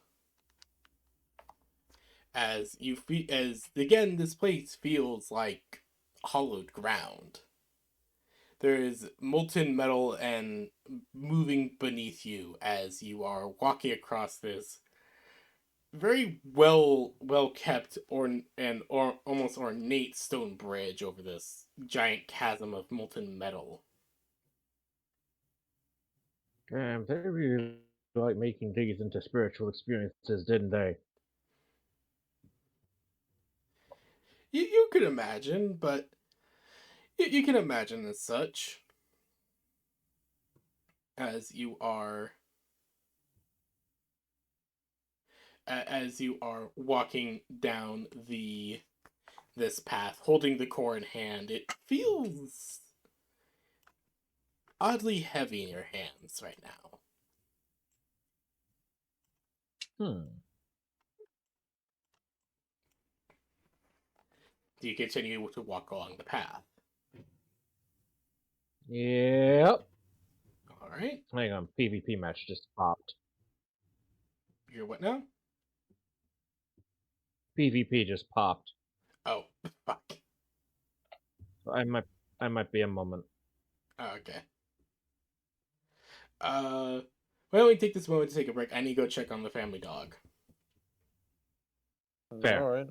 As you feel, as again, this place feels like hollowed ground. There is molten metal and moving beneath you as you are walking across this very well kept or almost ornate stone bridge over this giant chasm of molten metal. Damn, they really like making these into spiritual experiences, didn't they? You could imagine, but you can imagine as such as you are as you are walking down the this path, holding the core in hand. It feels oddly heavy in your hands right now. Hmm. Do you continue to walk along the path? Yep. All right. Hang on, PvP match just popped. You're what now? PvP just popped. Oh, fuck. So I might be a moment. Oh, okay. Why don't we take this moment to take a break? I need to go check on the family dog. Fair. All right.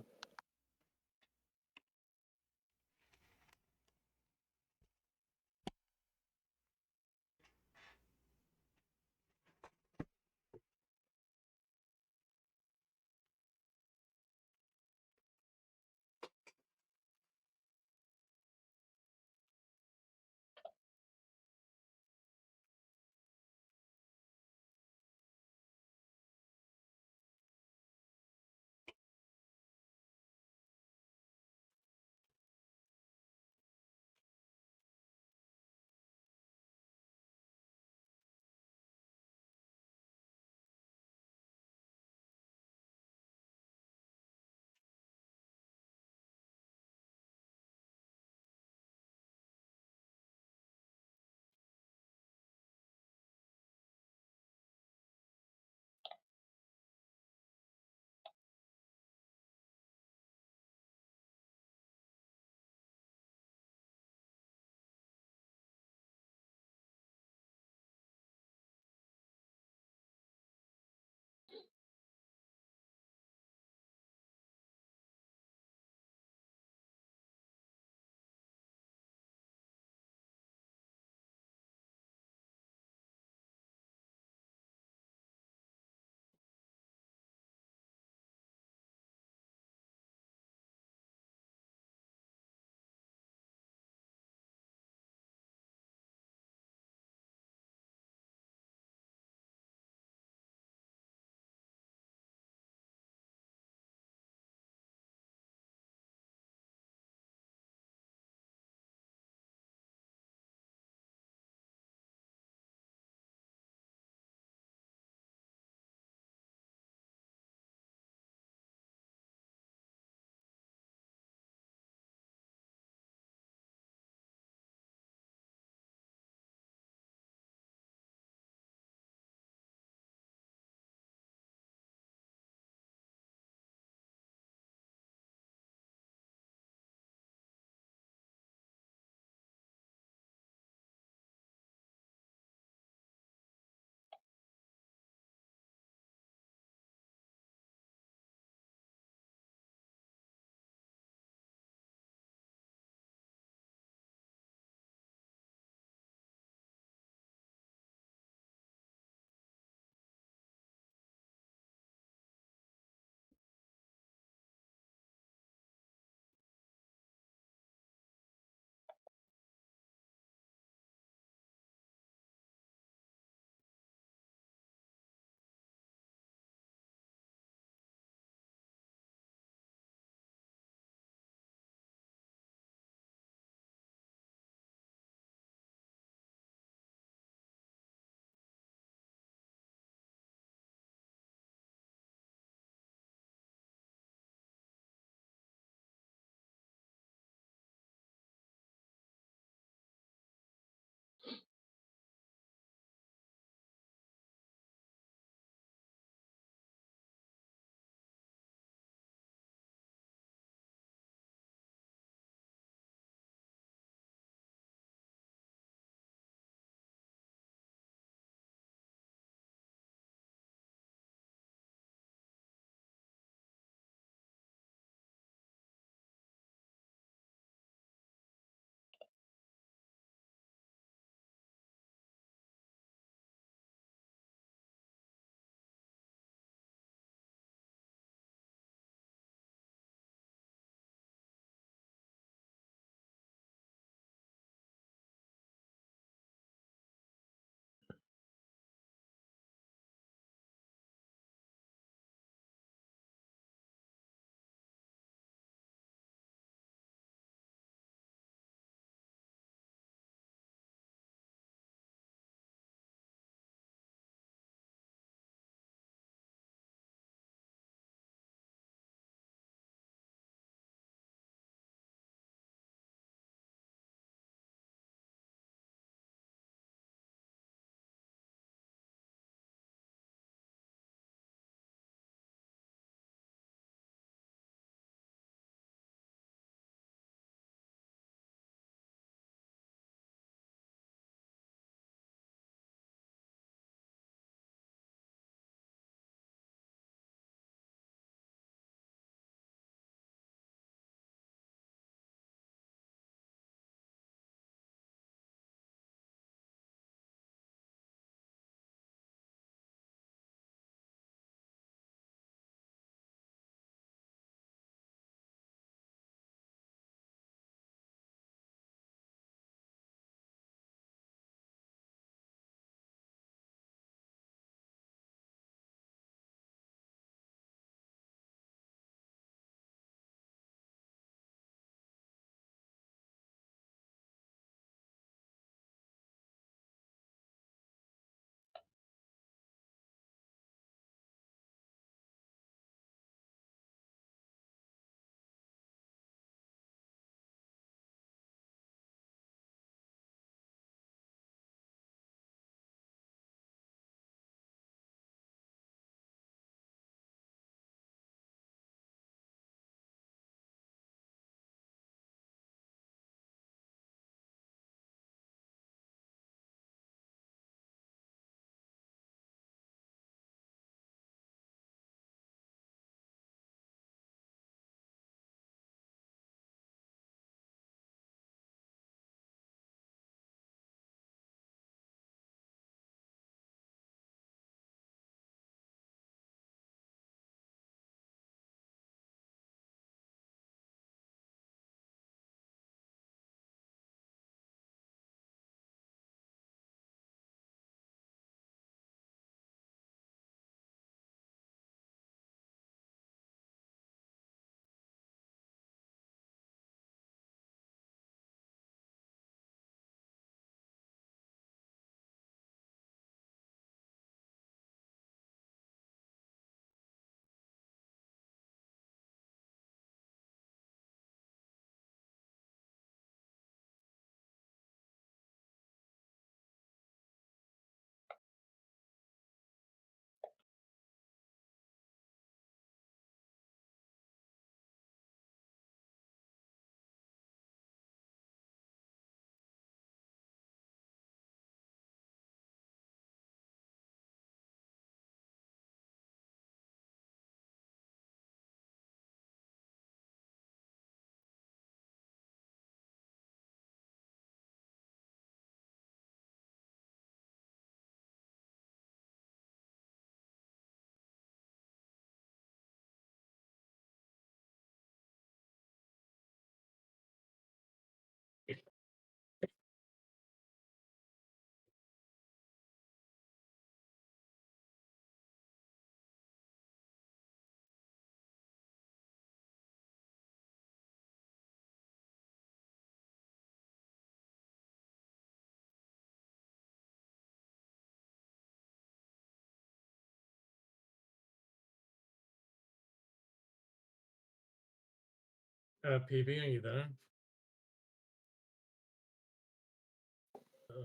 PB, are you there?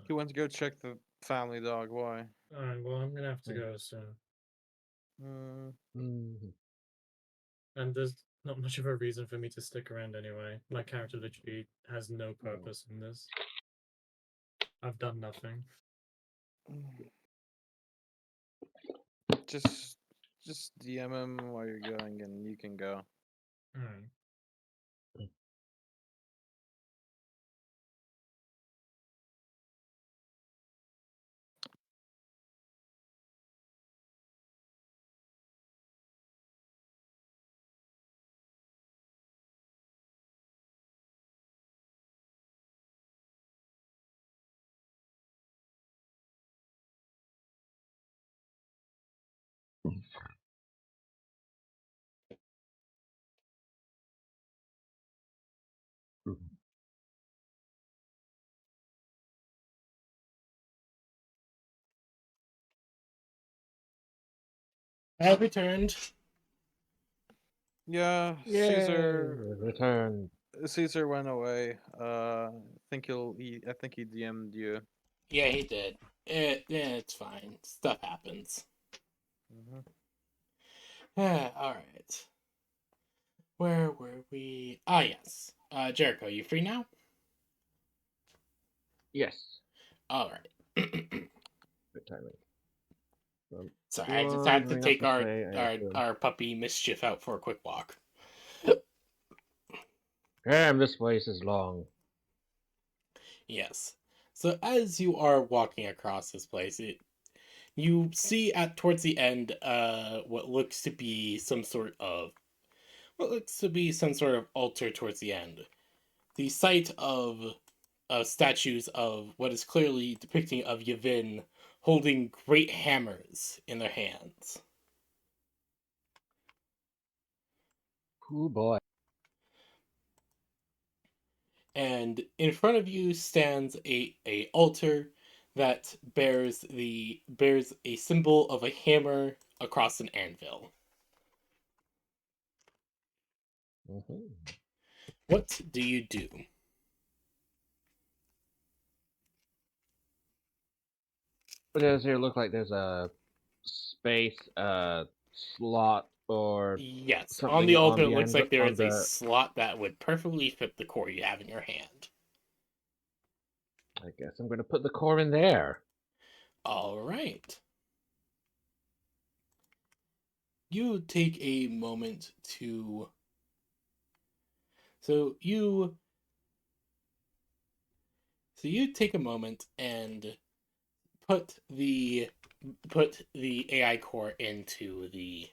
He went to go check the family dog. Why? Alright, well, I'm gonna have to Hmm. go soon. Mhm. And there's not much of a reason for me to stick around anyway. My character literally has no purpose in this. I've done nothing. Just DM him while you're going, and you can go. Alright. I have returned. Yeah, Yay! Caesar. Return. Caesar went away. I think I think he DM'd you. Yeah, he did. It's fine. Stuff happens. Alright. Where were we? Ah, yes. Jericho, you free now? Yes. Alright. Good timing. Sorry, I just had to Wandering up take this our, way, I our, have to- our puppy Mischief out for a quick walk. Damn, this place is long. Yes. So as you are walking across this place, you see towards the end what looks to be some sort of altar towards the end. The site of statues of what is clearly depicting of Yavin holding great hammers in their hands. Cool boy. And in front of you stands a altar that bears a symbol of a hammer across an anvil. Mm-hmm. What do you do? But does it look like there's a space, slot, or Yes, on something the on altar it the looks end like there on is a the? slot that would perfectly fit the core you have in your hand. I guess I'm gonna put the core in there. All right. You take a moment to. So you take a moment and put the AI core into the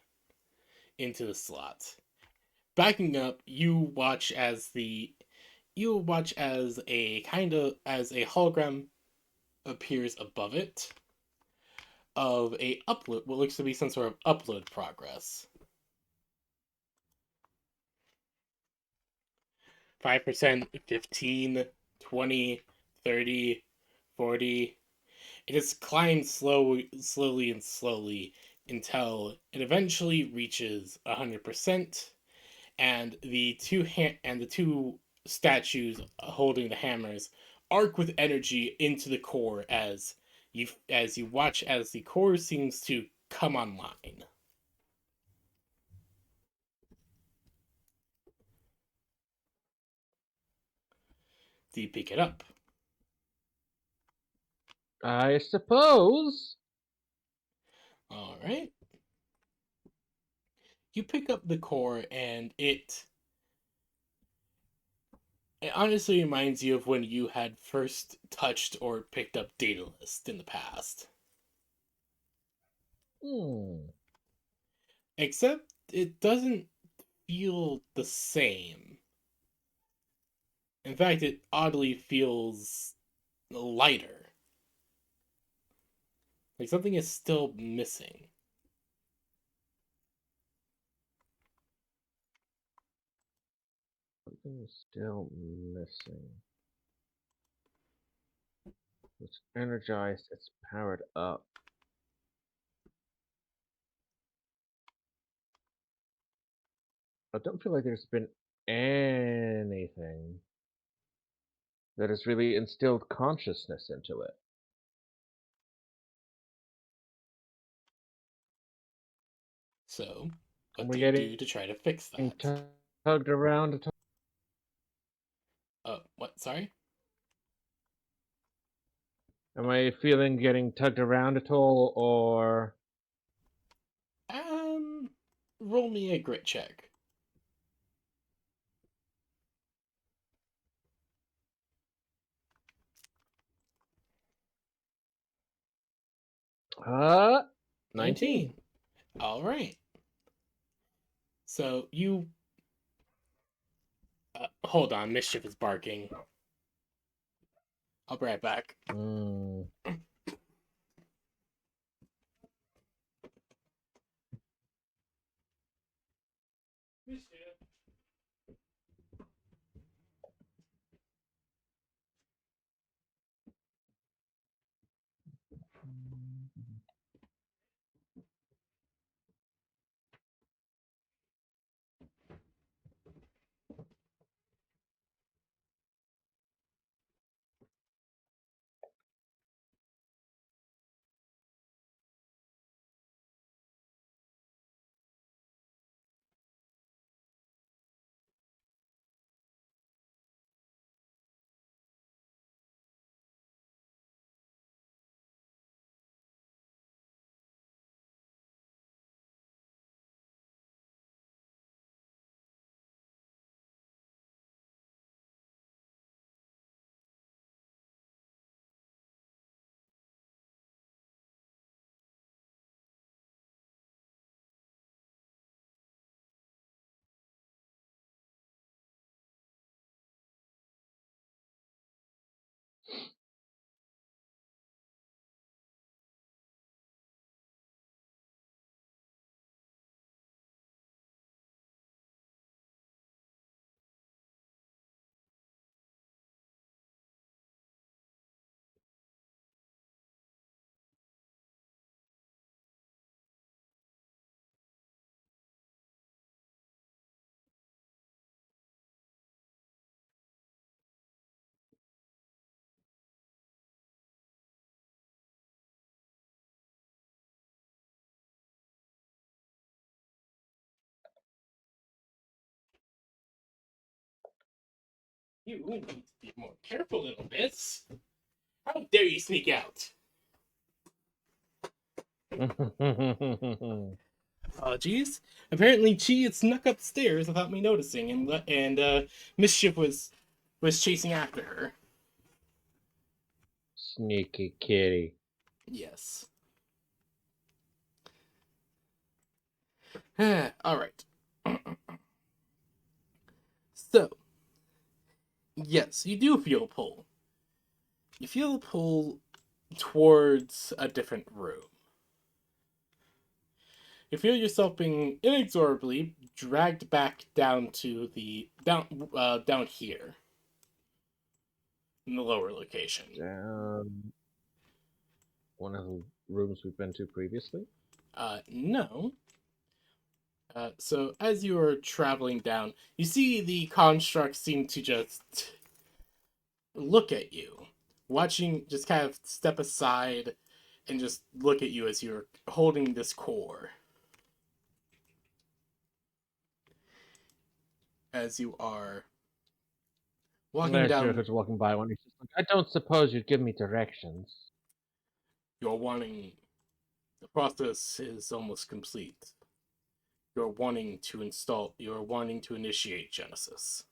slot. Backing up, you watch as a hologram appears above it of what looks to be some sort of upload progress. 5%, 15, 20, 30, 40. It just climbs slowly until it eventually reaches 100%, and the two statues holding the hammers arc with energy into the core as you watch as the core seems to come online. Do you pick it up? I suppose. All right. You pick up the core, and it honestly reminds you of when you had first touched or picked up Daedalus in the past. Except it doesn't feel the same. In fact, it oddly feels lighter. Like something is still missing. Something is still missing. It's energized. It's powered up. I don't feel like there's been anything that has really instilled consciousness into it. So, And what we're do you getting do to try to fix that? tugged around at all. What? Sorry? Am I feeling getting tugged around at all, or Roll me a grit check. uh 19. All right. So you hold on. Mischief is barking. I'll be right back. Mm. Mischief. You need to be more careful, little miss. How dare you sneak out? Apologies. Apparently, Chi had snuck upstairs without me noticing, and Mischief was chasing after her. Sneaky kitty. Yes. All right. So, yes, you do feel a pull. You feel a pull towards a different room. You feel yourself being inexorably dragged back down to the down here in the lower location. Down one of the rooms we've been to previously. No. So as you are traveling down, you see the construct seem to just look at you, watching, just kind of step aside and just look at you as you're holding this core. As you are walking down, Jericho's walking by one. He's just like, I don't suppose you'd give me directions. you're wanting. The process is almost complete. You're wanting to initiate Genesis.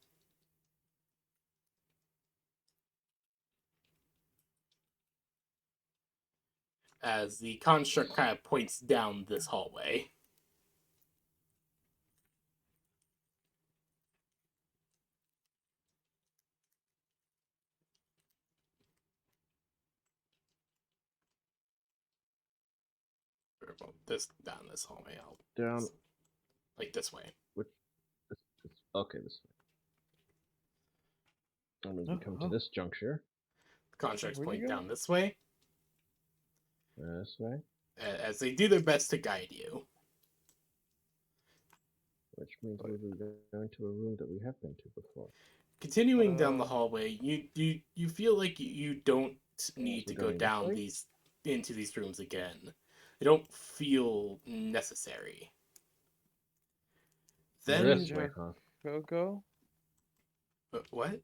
As the construct kind of points down this hallway. Down this hallway. Down. Like this way. Okay, this way. I'm going to come to this juncture. The constructs Where'd you point go? down this way. This way. As they do their best to guide you. Which means we'll be going to a room that we have been to before. Continuing down the hallway, you feel like you don't need we're to go going this down way? into these rooms again. They don't feel necessary. Then This way, huh? Go? what?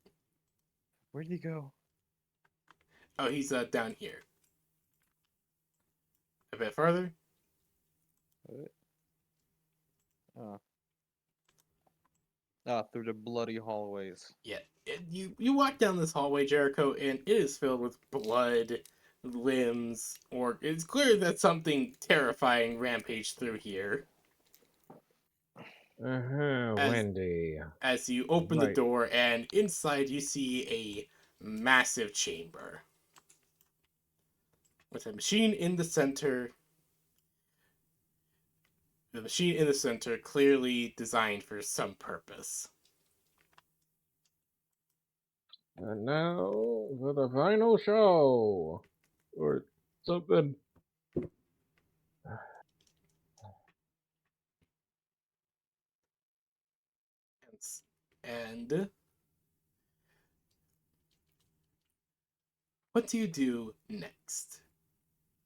Where'd he go? Oh, he's down here. A bit farther. Oh. Through the bloody hallways. Yeah, you walk down this hallway, Jericho, and it is filled with blood, limbs, or it's clear that something terrifying rampaged through here. Wendy. As you open the Right. door, and inside you see a massive chamber with a machine in the center. The machine in the center, clearly designed for some purpose. And now for the final show. Or something. And what do you do next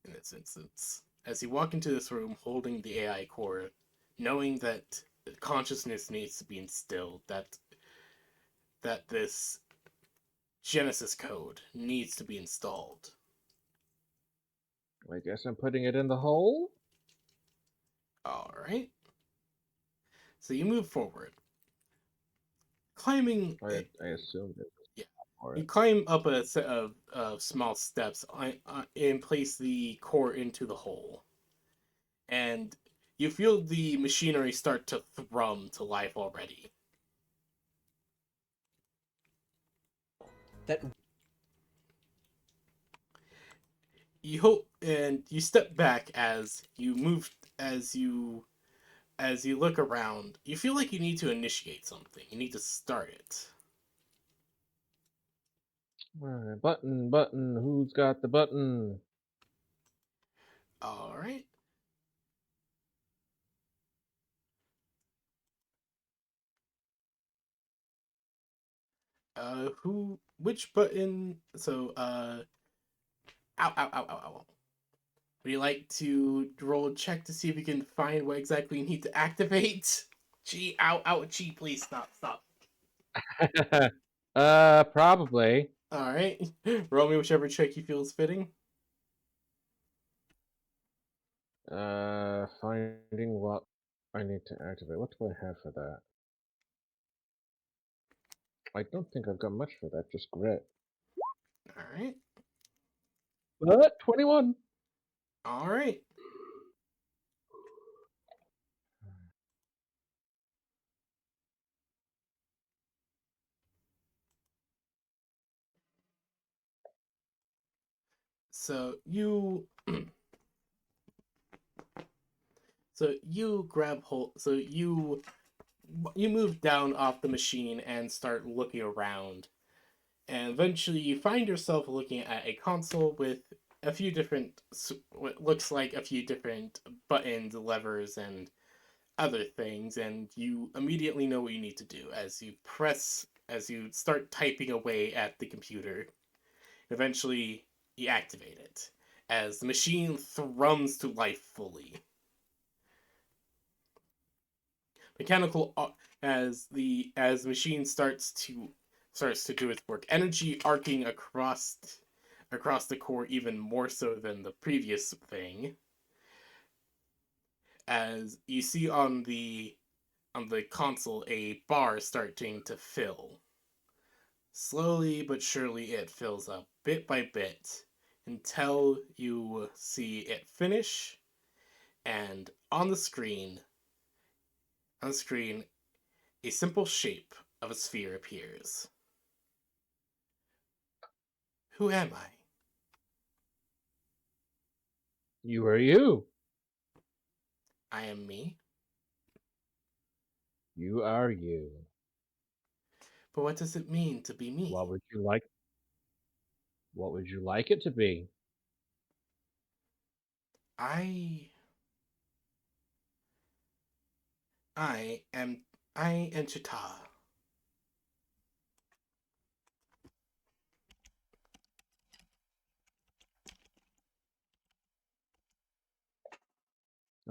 in this instance? As you walk into this room holding the AI core, knowing that consciousness needs to be instilled, that this Genesis code needs to be installed. I guess I'm putting it in the hole. Alright. So you move forward. Climbing. I assumed it. Yeah. Or You climb up a set of small steps and place the core into the hole. And you feel the machinery start to thrum to life already. That You hope, and you step back as you move, as you look around. You feel like you need to initiate something. You need to start it. Alright, button. Who's got the button? All right. Which button? So, ow, ow, ow, ow, ow. Would you like to roll a check to see if you can find what exactly you need to activate? Gee, ow, ow, gee, please stop. Probably. All right. Roll me whichever check you feel is fitting. Finding what I need to activate. What do I have for that? I don't think I've got much for that, just grit. All right. But 21. All right. So you grab hold. So you move down off the machine and start looking around. And eventually you find yourself looking at a console with a few different, what looks like a few different buttons, levers, and other things, and you immediately know what you need to do as you start typing away at the computer. Eventually you activate it as the machine thrums to life fully. Mechanical as the machine starts to do its work, energy arcing across the core even more so than the previous thing. As you see on the console, a bar starting to fill. Slowly but surely it fills up bit by bit until you see it finish, and on the screen, a simple shape of a sphere appears. Who am I? You are you. I am me. You are you. But what does it mean to be me? What would you like it to be? I I am Chita.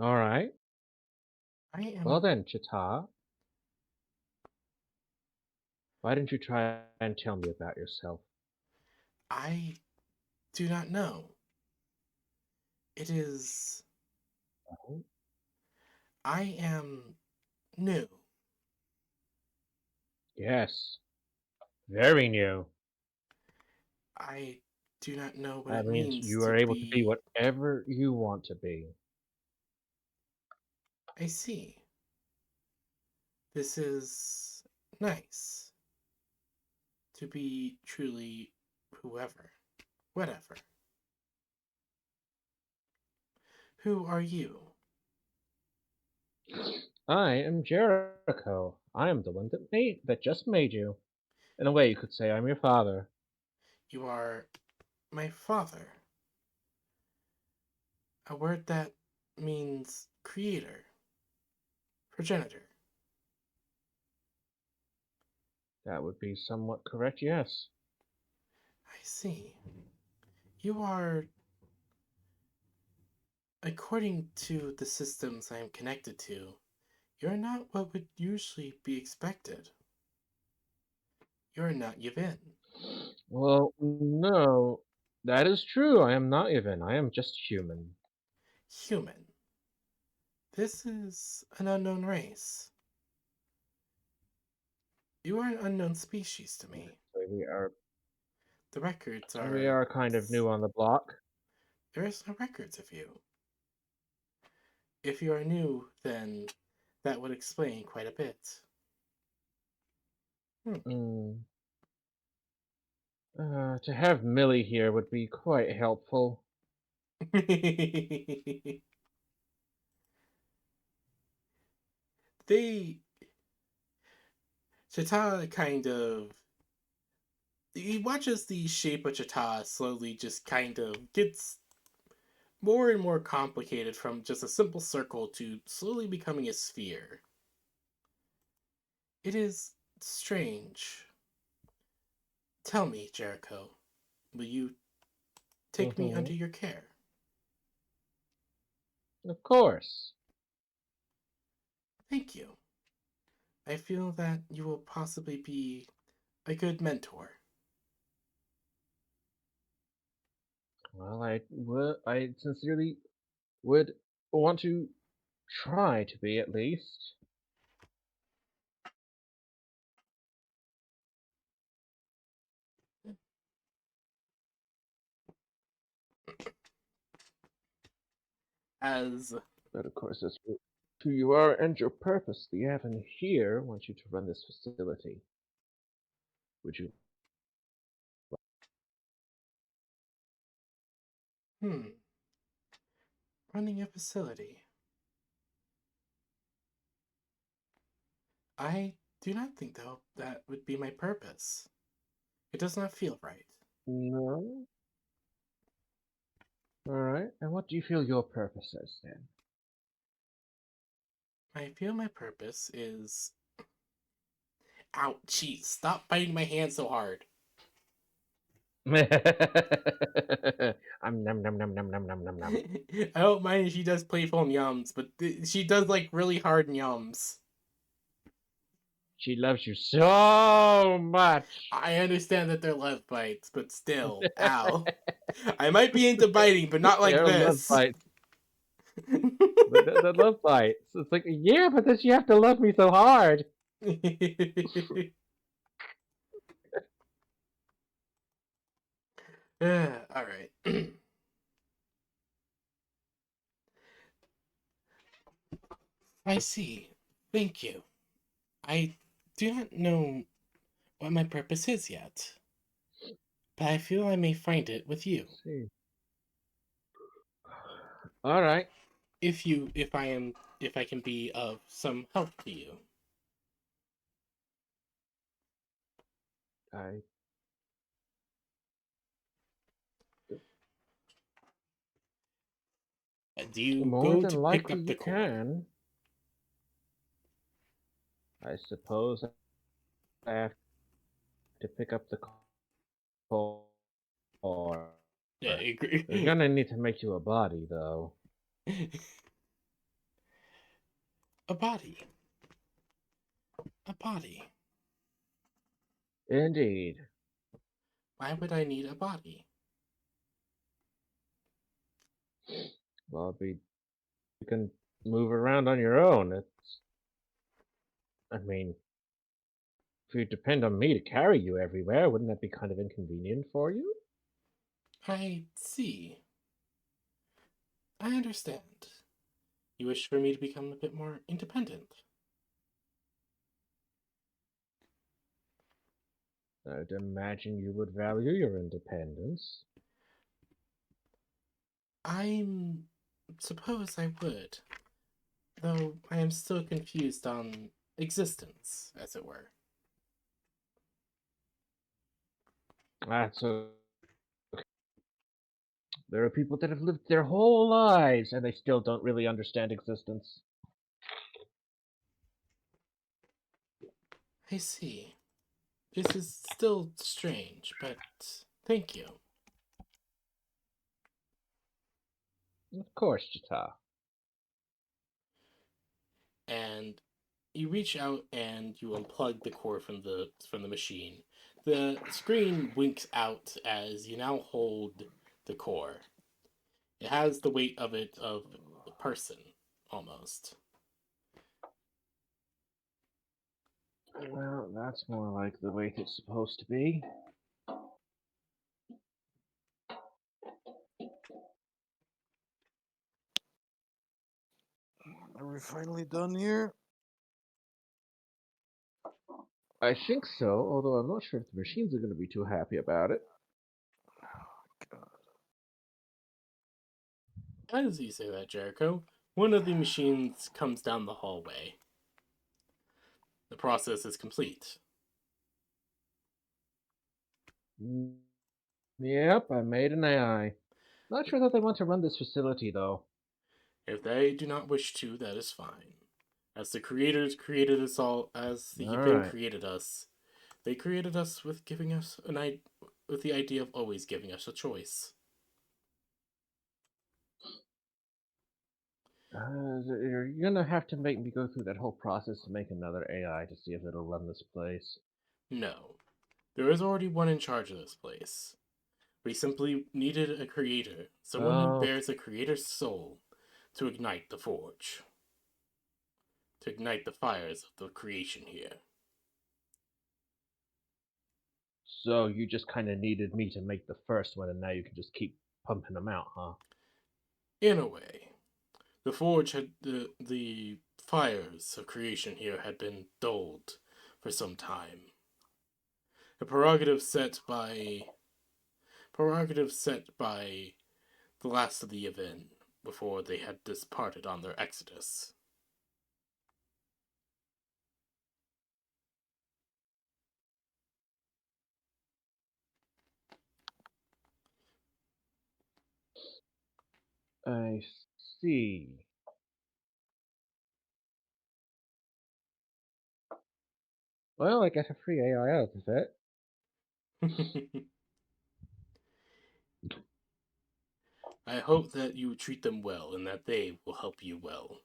All right. I am Well then, Chita, why don't you try and tell me about yourself? I do not know. It is Oh, I am new. yes, very new. I do not know what That it means means you to are able to be be. whatever you want to be. I see. This is nice. To be truly whoever. Whatever. Who are you? I am Jericho. I am the one that just made you. In a way, you could say I'm your father. You are my father. A word that means creator, progenitor. That would be somewhat correct, yes. I see. You are, according to the systems I am connected to, you're not what would usually be expected. You're not Yevin. Well, no, that is true. I am not even. I am just human. Human. This is an unknown race. You are an unknown species to me. So The records we are. are kind of new on the block. There is no records of you. If you are new, then that would explain quite a bit. Mm. To have Millie here would be quite helpful. they. Chita kind of. He watches the shape of Chita slowly just kind of gets more and more complicated from just a simple circle to slowly becoming a sphere. It is strange. Tell me, Jericho, will you take me Hmm. under your care? Of course. Thank you. I feel that you will possibly be a good mentor. Well, I sincerely would want to try to be at least. As But of course, that's who you are and your purpose. The Aven here wants you to run this facility. Would you? hmm, running a facility. I do not think though that would be my purpose. It does not feel right. No. All right. And what do you feel your purpose is then? I feel my purpose is. Ouch, jeez, stop biting my hand so hard. Nom nom nom nom nom nom nom nom. I don't mind if she does playful yums, but she does like really hard yums. She loves you so much. I understand that they're love bites, but still, ow. I might be into biting, but not like They're love this. bites. But the love bites. It's like, yeah, but then you have to love me so hard. All right. I see. Thank you. I do not know what my purpose is yet, but I feel I may find it with you. Let's see. All right. If I can be of some help to you. I Do you more go to than pick likely up you the core? can. I suppose I have to pick up the core. Yeah, I agree. We're gonna need to make you a body, though. A body. A body. Indeed. Why would I need a body? Well, you can move around on your own. I mean, if you depend on me to carry you everywhere, wouldn't that be kind of inconvenient for you? I see. I understand. You wish for me to become a bit more independent. I'd imagine you would value your independence. Suppose I would. Though I am still confused on existence, as it were. That's There are people that have lived their whole lives and they still don't really understand existence. I see. This is still strange, but thank you. Of course, Jita. And you reach out and you unplug the cord from the machine. The screen winks out as you now hold the core. It has the weight of a person, almost. Well, that's more like the way it's supposed to be. Are we finally done here? I think so, although I'm not sure if the machines are going to be too happy about it. God. As you say that, Jericho, one of the machines comes down the hallway. The process is complete. Yep, I made an AI. Not sure that they want to run this facility, though. If they do not wish to, that is fine. As the creators created us all, as the event Alright. created us, they created us with giving us with the idea of always giving us a choice. You're gonna have to make me go through that whole process to make another AI to see if it'll run this place. No, there is already one in charge of this place. We simply needed a creator, someone who Oh, bears a creator's soul, to ignite the forge, to ignite the fires of the creation here. so you just kind of needed me to make the first one, and now you can just keep pumping them out, huh? In a way, the forge had the fires of creation here had been dulled for some time. A prerogative set by the last of the event before they had departed on their exodus. I see. Well, I get a free AI out of it. I hope that you treat them well and that they will help you well.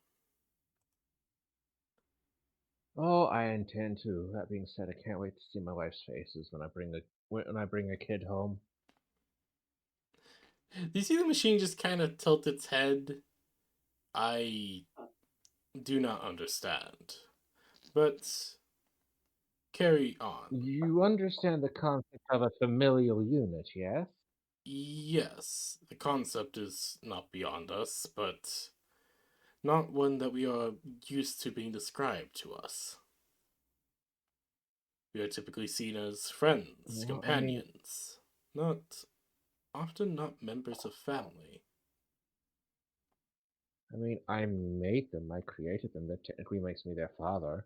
Oh, I intend to. That being said, I can't wait to see my wife's faces when I bring a kid home. Do you see the machine just kind of tilt its head? I do not understand. But carry on. You understand the concept of a familial unit, yes? Yes, the concept is not beyond us, but not one that we are used to being described to us. We are typically seen as friends, Well, companions, not members of family. I made them. I created them. That technically makes me their father.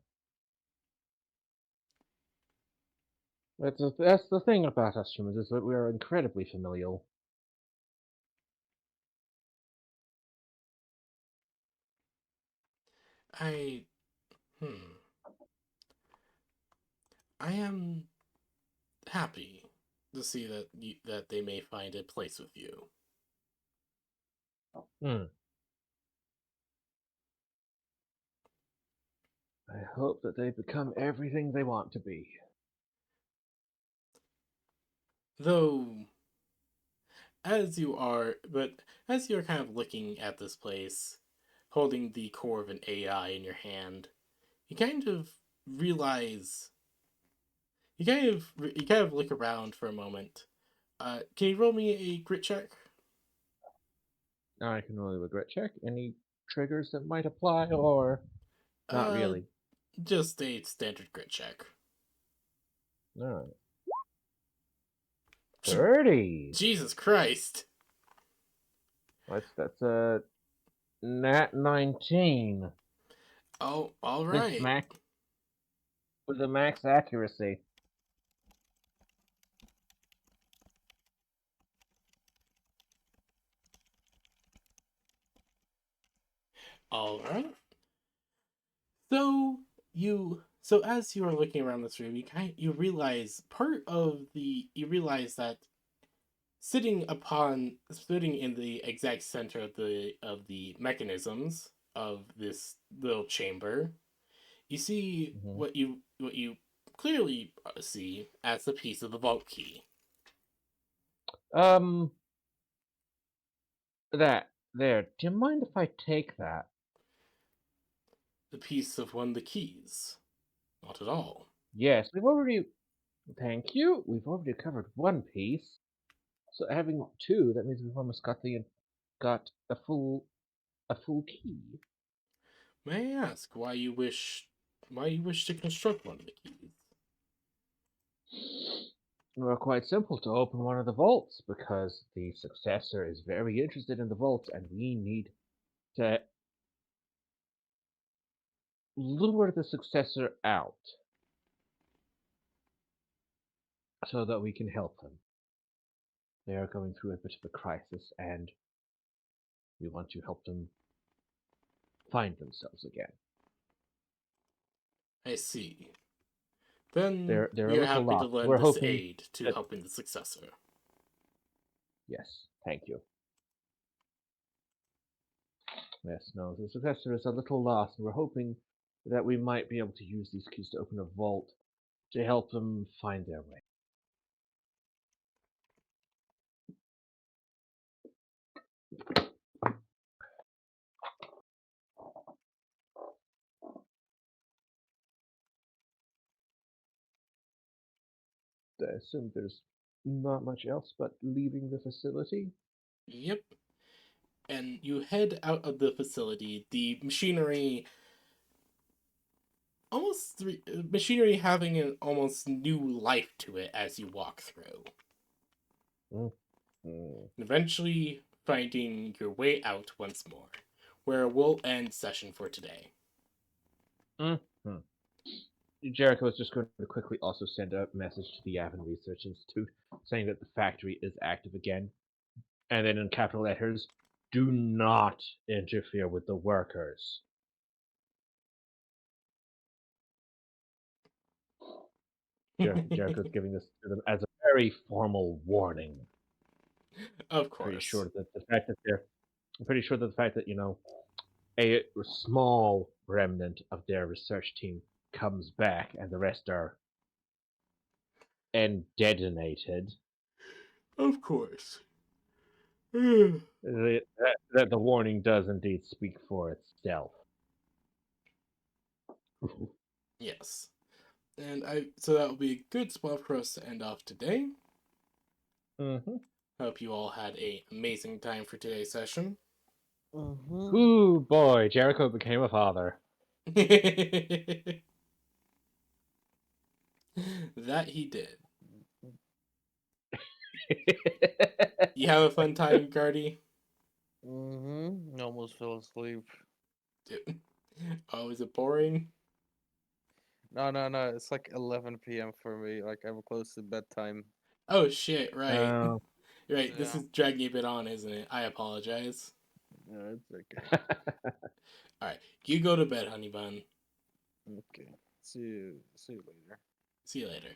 That's the thing about us humans, is that we are incredibly familial. I. Hmm. I am happy to see that they may find a place with you. Hmm. I hope that they become everything they want to be. Though, as you're kind of looking at this place, holding the core of an AI in your hand, you kind of realize you kind of look around for a moment. Can you roll me a grit check? Now I can roll a regret check. Any triggers that might apply, or not Uh, really? just a standard grit check. Alright. 30! Jesus Christ! That's a nat 19 Oh, all with right. a max accuracy. All right. So as you are looking around this room, you realize you realize that sitting in the exact center of the mechanisms of this little chamber, you see Hmm. what you clearly see as the piece of the vault key. That there. Do you mind if I take that? The piece of one of the keys. Not at all. Yes, we've already. Thank you. We've already covered one piece. So having two, that means we've almost got a full key. May I ask why you wish to construct one of the keys? Well, quite simple to open one of the vaults because the successor is very interested in the vaults, and we need to lure the successor out so that we can help them. They are going through a bit of a crisis, and we want to help them find themselves again. I see. Then They're a we are little happy to lost. lend We're this hoping aid to that helping the successor. yes, thank you. Yes, no, the successor is a little lost, and we're hoping that we might be able to use these keys to open a vault to help them find their way. I assume there's not much else but leaving the facility. Yep. And you head out of the facility. The machinery having an almost new life to it as you walk through. Mm. And eventually finding your way out once more, where we'll end session for today. Mm-hmm. Jericho is just going to quickly also send a message to the Yavin Research Institute saying that the factory is active again. And then in capital letters, do not interfere with the workers. Jericho's giving this to them as a very formal warning. Of Pretty course. sure that the fact that I'm pretty sure that the fact that, a small remnant of their research team comes back and the rest are detonated, Of course. that the warning does indeed speak for itself. Yes. So that will be a good spot for us to end off today. Mm-hmm. Hope you all had an amazing time for today's session. Mm-hmm. Ooh, boy, Jericho became a father. That he did. You have a fun time, Guardy? Mm-hmm. Almost fell asleep. Oh, is it boring? No. It's like 11 p.m. for me. Like I'm close to bedtime. Oh shit, right. Oh. Right, this Yeah. is dragging a bit on, isn't it? I apologize. No, it's okay. Alright, you go to bed, honey bun. Okay. See you later. See you later.